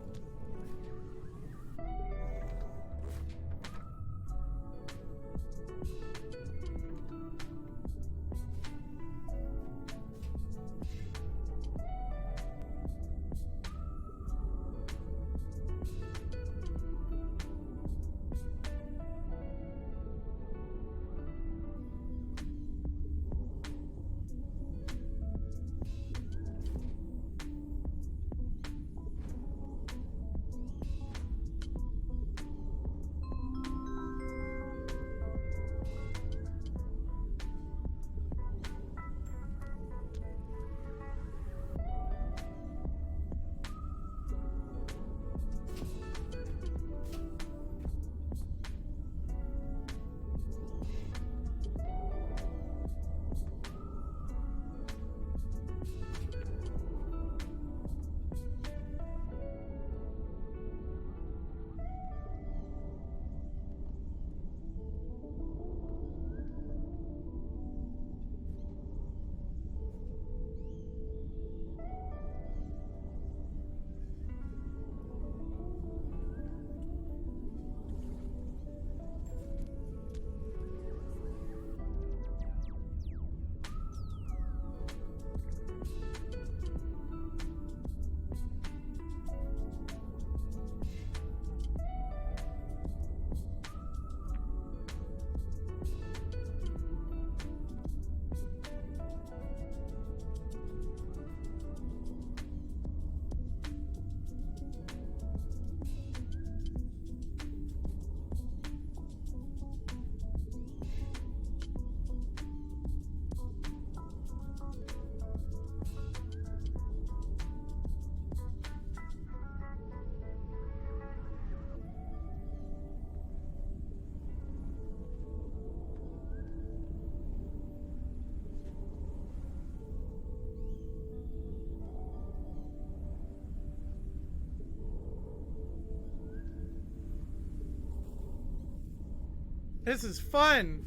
This is fun.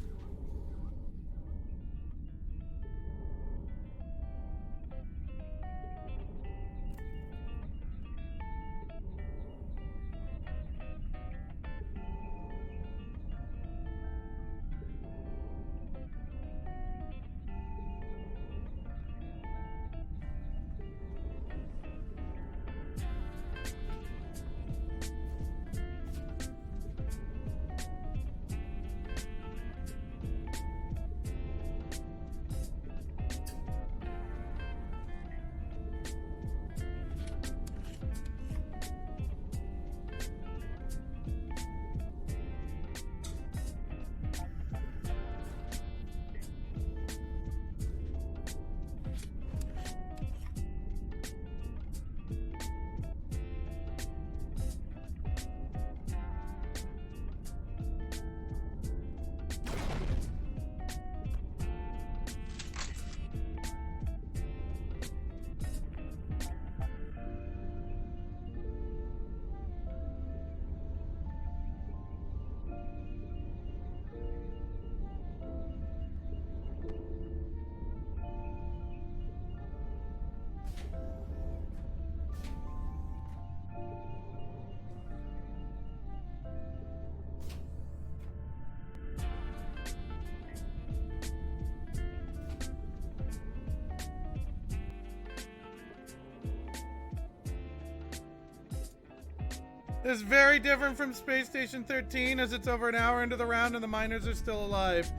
This is very different from Space Station 13 as it's over an hour into the round and the miners are still alive.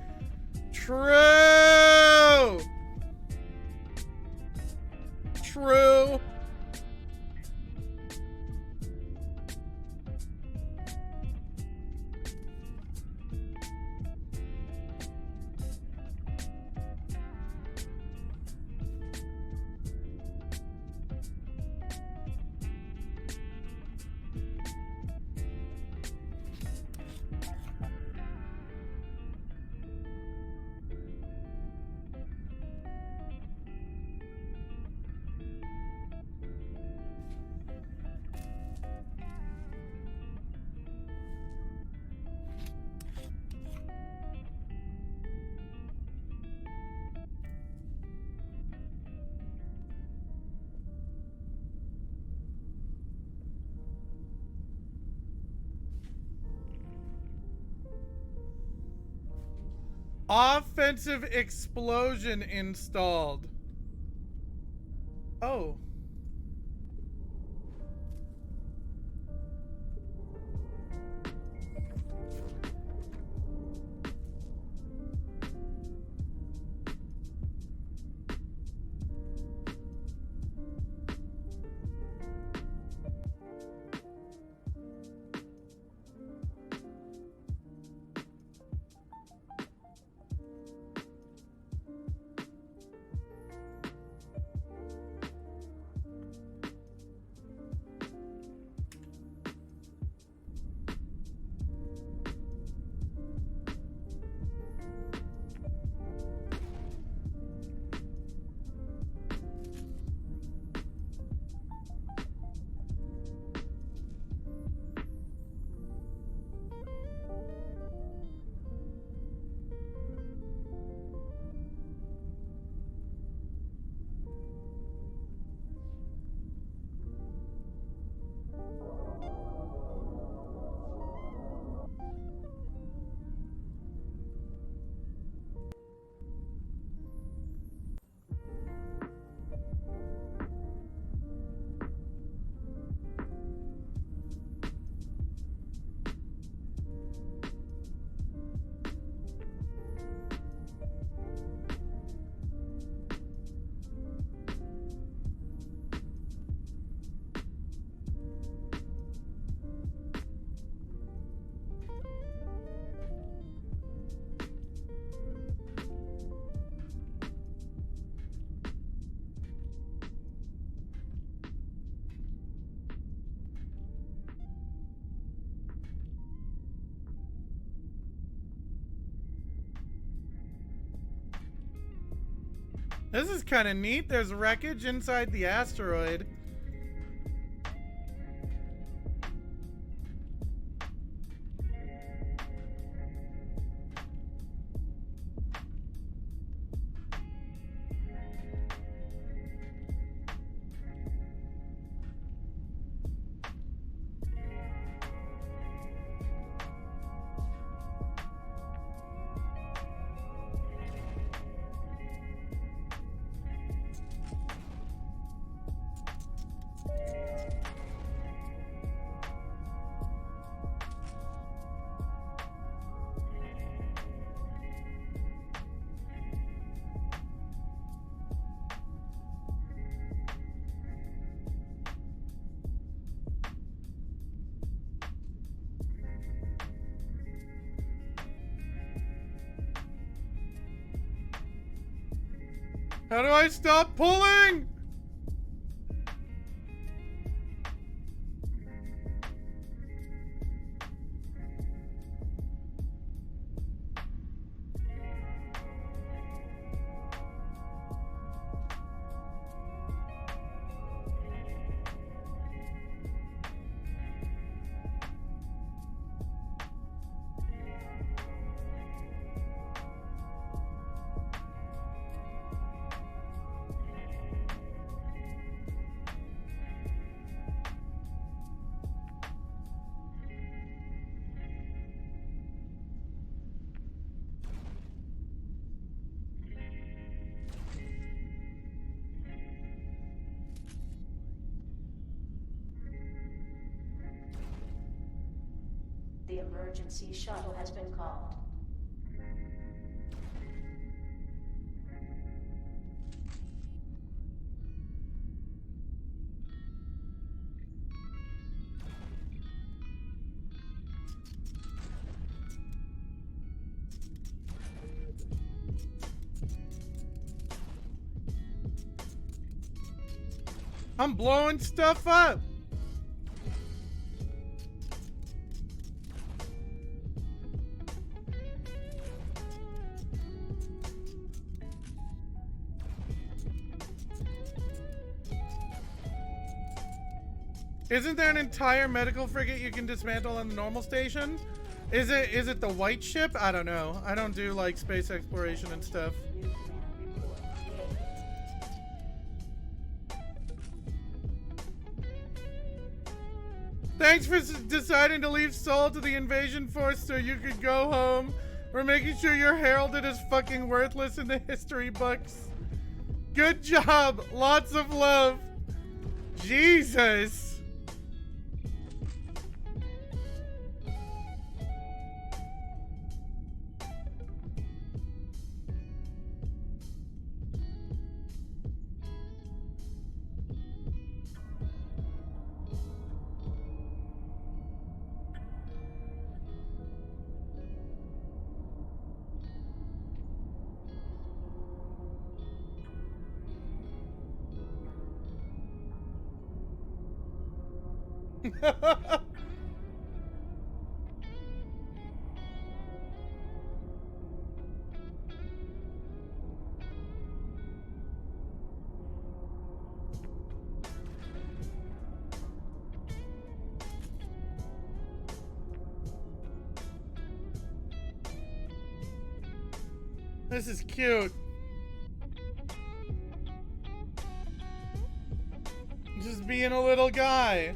True! True. Offensive explosion installed. Oh. This is kind of neat. There's wreckage inside the asteroid. How do I stop pulling? The emergency shuttle has been called. I'm blowing stuff up. Isn't there an entire medical frigate you can dismantle on the normal station? Is it the white ship? I don't know. I don't do like space exploration and stuff. New command report created. Thanks for deciding to leave Seoul to the invasion force so you could go home. We're making sure you're heralded as fucking worthless in the history books. Good job. Lots of love. Jesus. This is cute. Just being a little guy.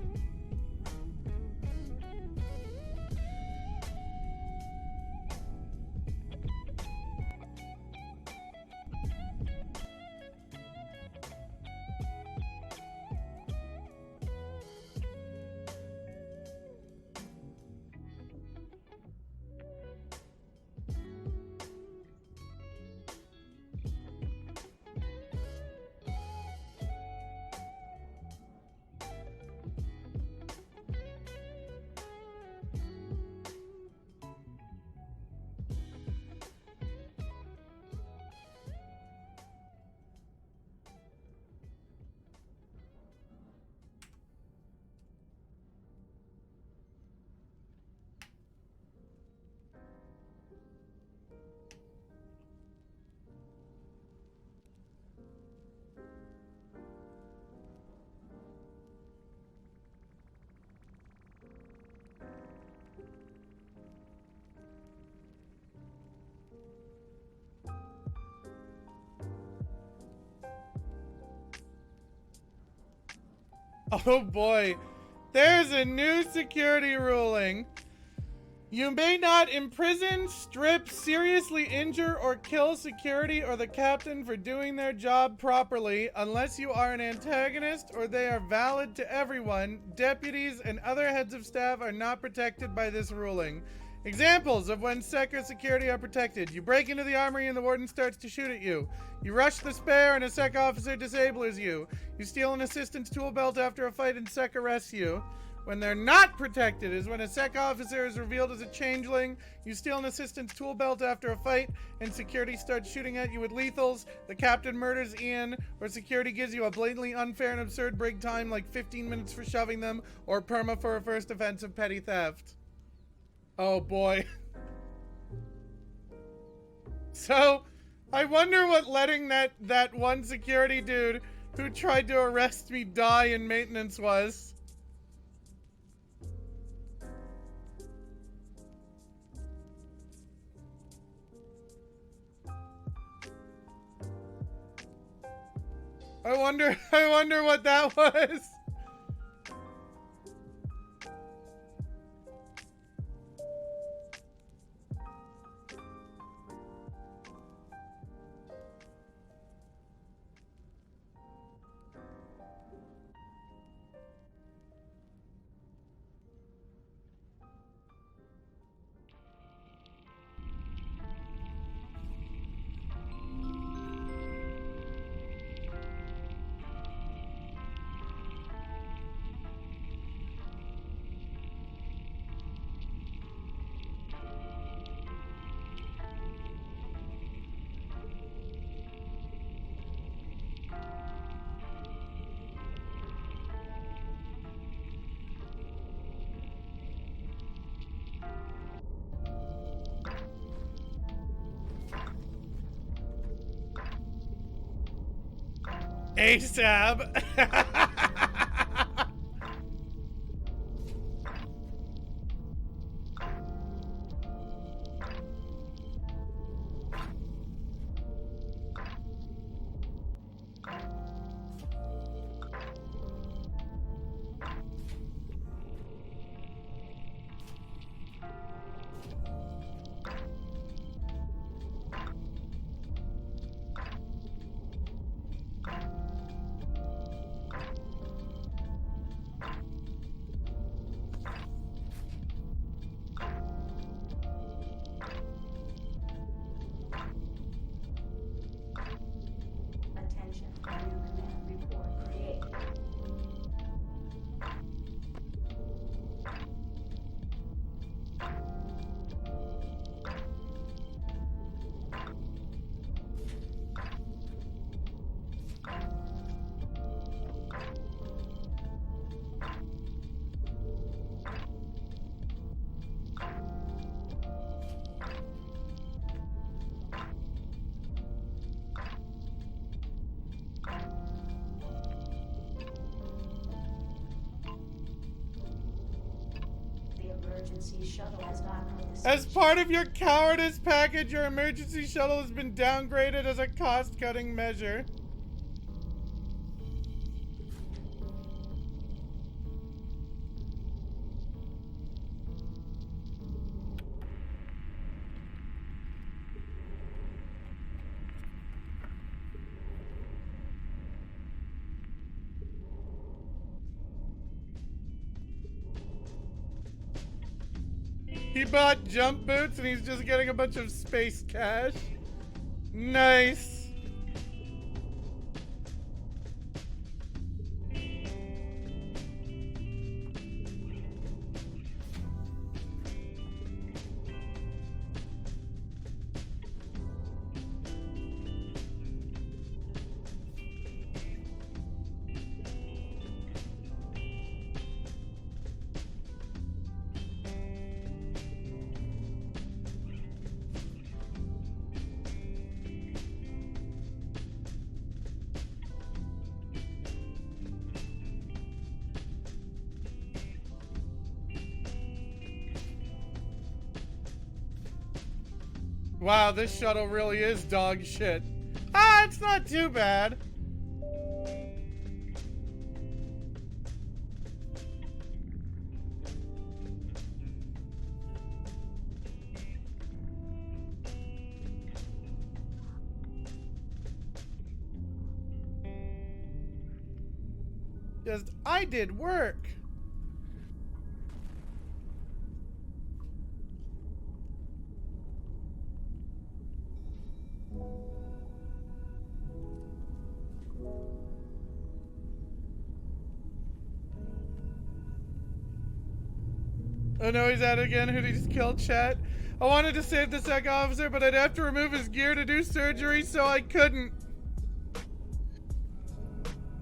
Oh boy, there's a new security ruling. You may not imprison, strip, seriously injure, or kill security or the captain for doing their job properly unless you are an antagonist or they are valid to everyone. Deputies and other heads of staff are not protected by this ruling. Examples of when sec or security are protected. You break into the armory and the warden starts to shoot at you. You rush the spare and a sec officer disables you. You steal an assistant's tool belt after a fight and sec arrests you. When they're not protected is when a sec officer is revealed as a changeling, you steal an assistant's tool belt after a fight, and security starts shooting at you with lethals, the captain murders Ian, or security gives you a blatantly unfair and absurd break time like 15 minutes for shoving them, or perma for a first offense of petty theft. Oh boy. So, I wonder what letting that one security dude who tried to arrest me die in maintenance was. I wonder what that was. ASAP. Attention, new command report created. The emergency shuttle has docked with the As station. part of your cowardice package, your emergency shuttle has been downgraded as a cost-cutting measure. He bought jump boots and he's just getting a bunch of space cash. Nice. Wow, this shuttle really is dog shit. Ah, it's not too bad. Just, I did work. Oh no, he's at it again. Who did he just kill? Chat. I wanted to save the sec officer, but I'd have to remove his gear to do surgery, so I couldn't.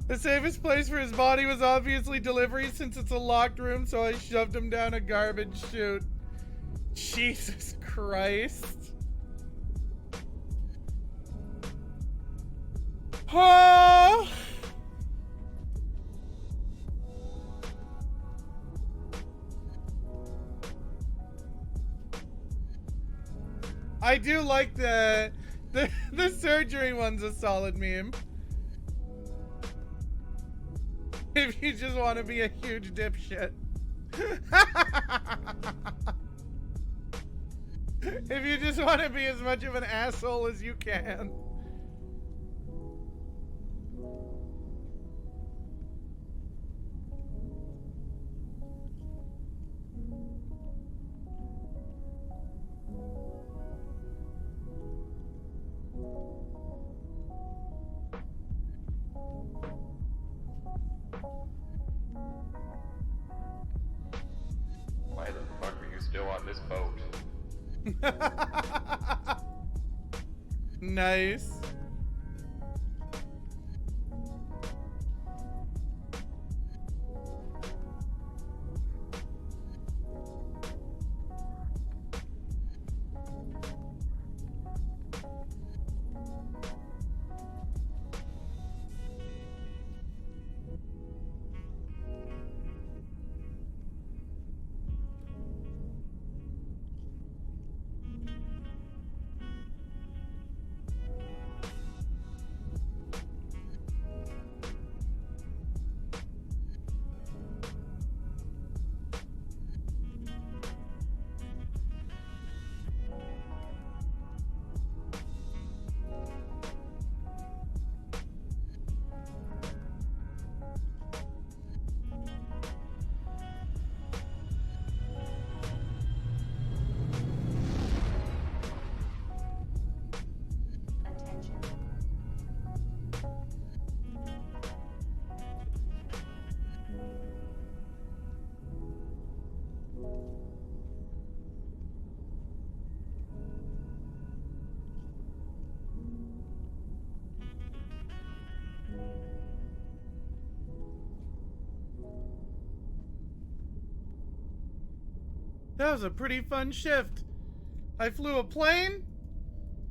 The safest place for his body was obviously delivery since it's a locked room, so I shoved him down a garbage chute. Jesus Christ. Oh! I do like the surgery one's a solid meme. If you just want to be a huge dipshit. If you just want to be as much of an asshole as you can. Why the fuck are you still on this boat? Nice. That was a pretty fun shift. I flew a plane.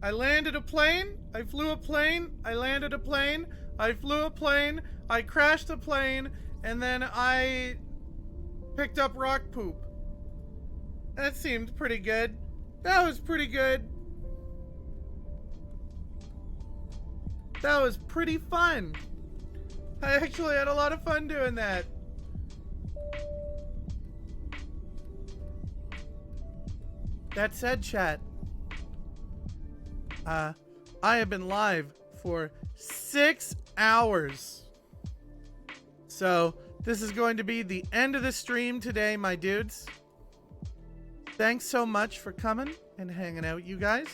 I landed a plane. I flew a plane. I landed a plane. I flew a plane. I crashed a plane. And then I picked up rock poop. That seemed pretty good. That was pretty good. That was pretty fun. I actually had a lot of fun doing that. That said, chat, I have been live for 6 hours. So this is going to be the end of the stream today, my dudes. Thanks so much for coming and hanging out, you guys.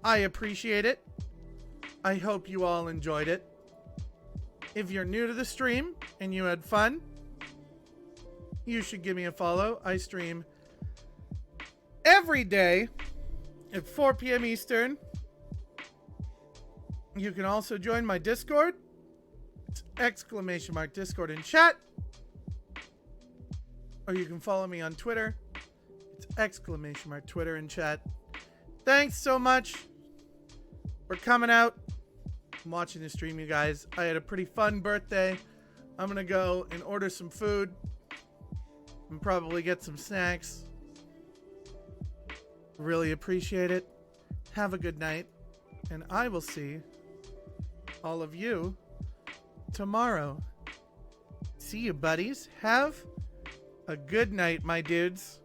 I appreciate it. I hope you all enjoyed it. If you're new to the stream and you had fun, you should give me a follow. I stream every day at 4 p.m. Eastern. You can also join my Discord. It's !Discord in chat. Or you can follow me on Twitter. It's !Twitter in chat. Thanks so much for coming out and watching the stream, you guys. I had a pretty fun birthday. I'm gonna go and order some food and probably get some snacks. Really appreciate it. Have a good night, and I will see all of you tomorrow. See you, buddies. Have a good night, my dudes.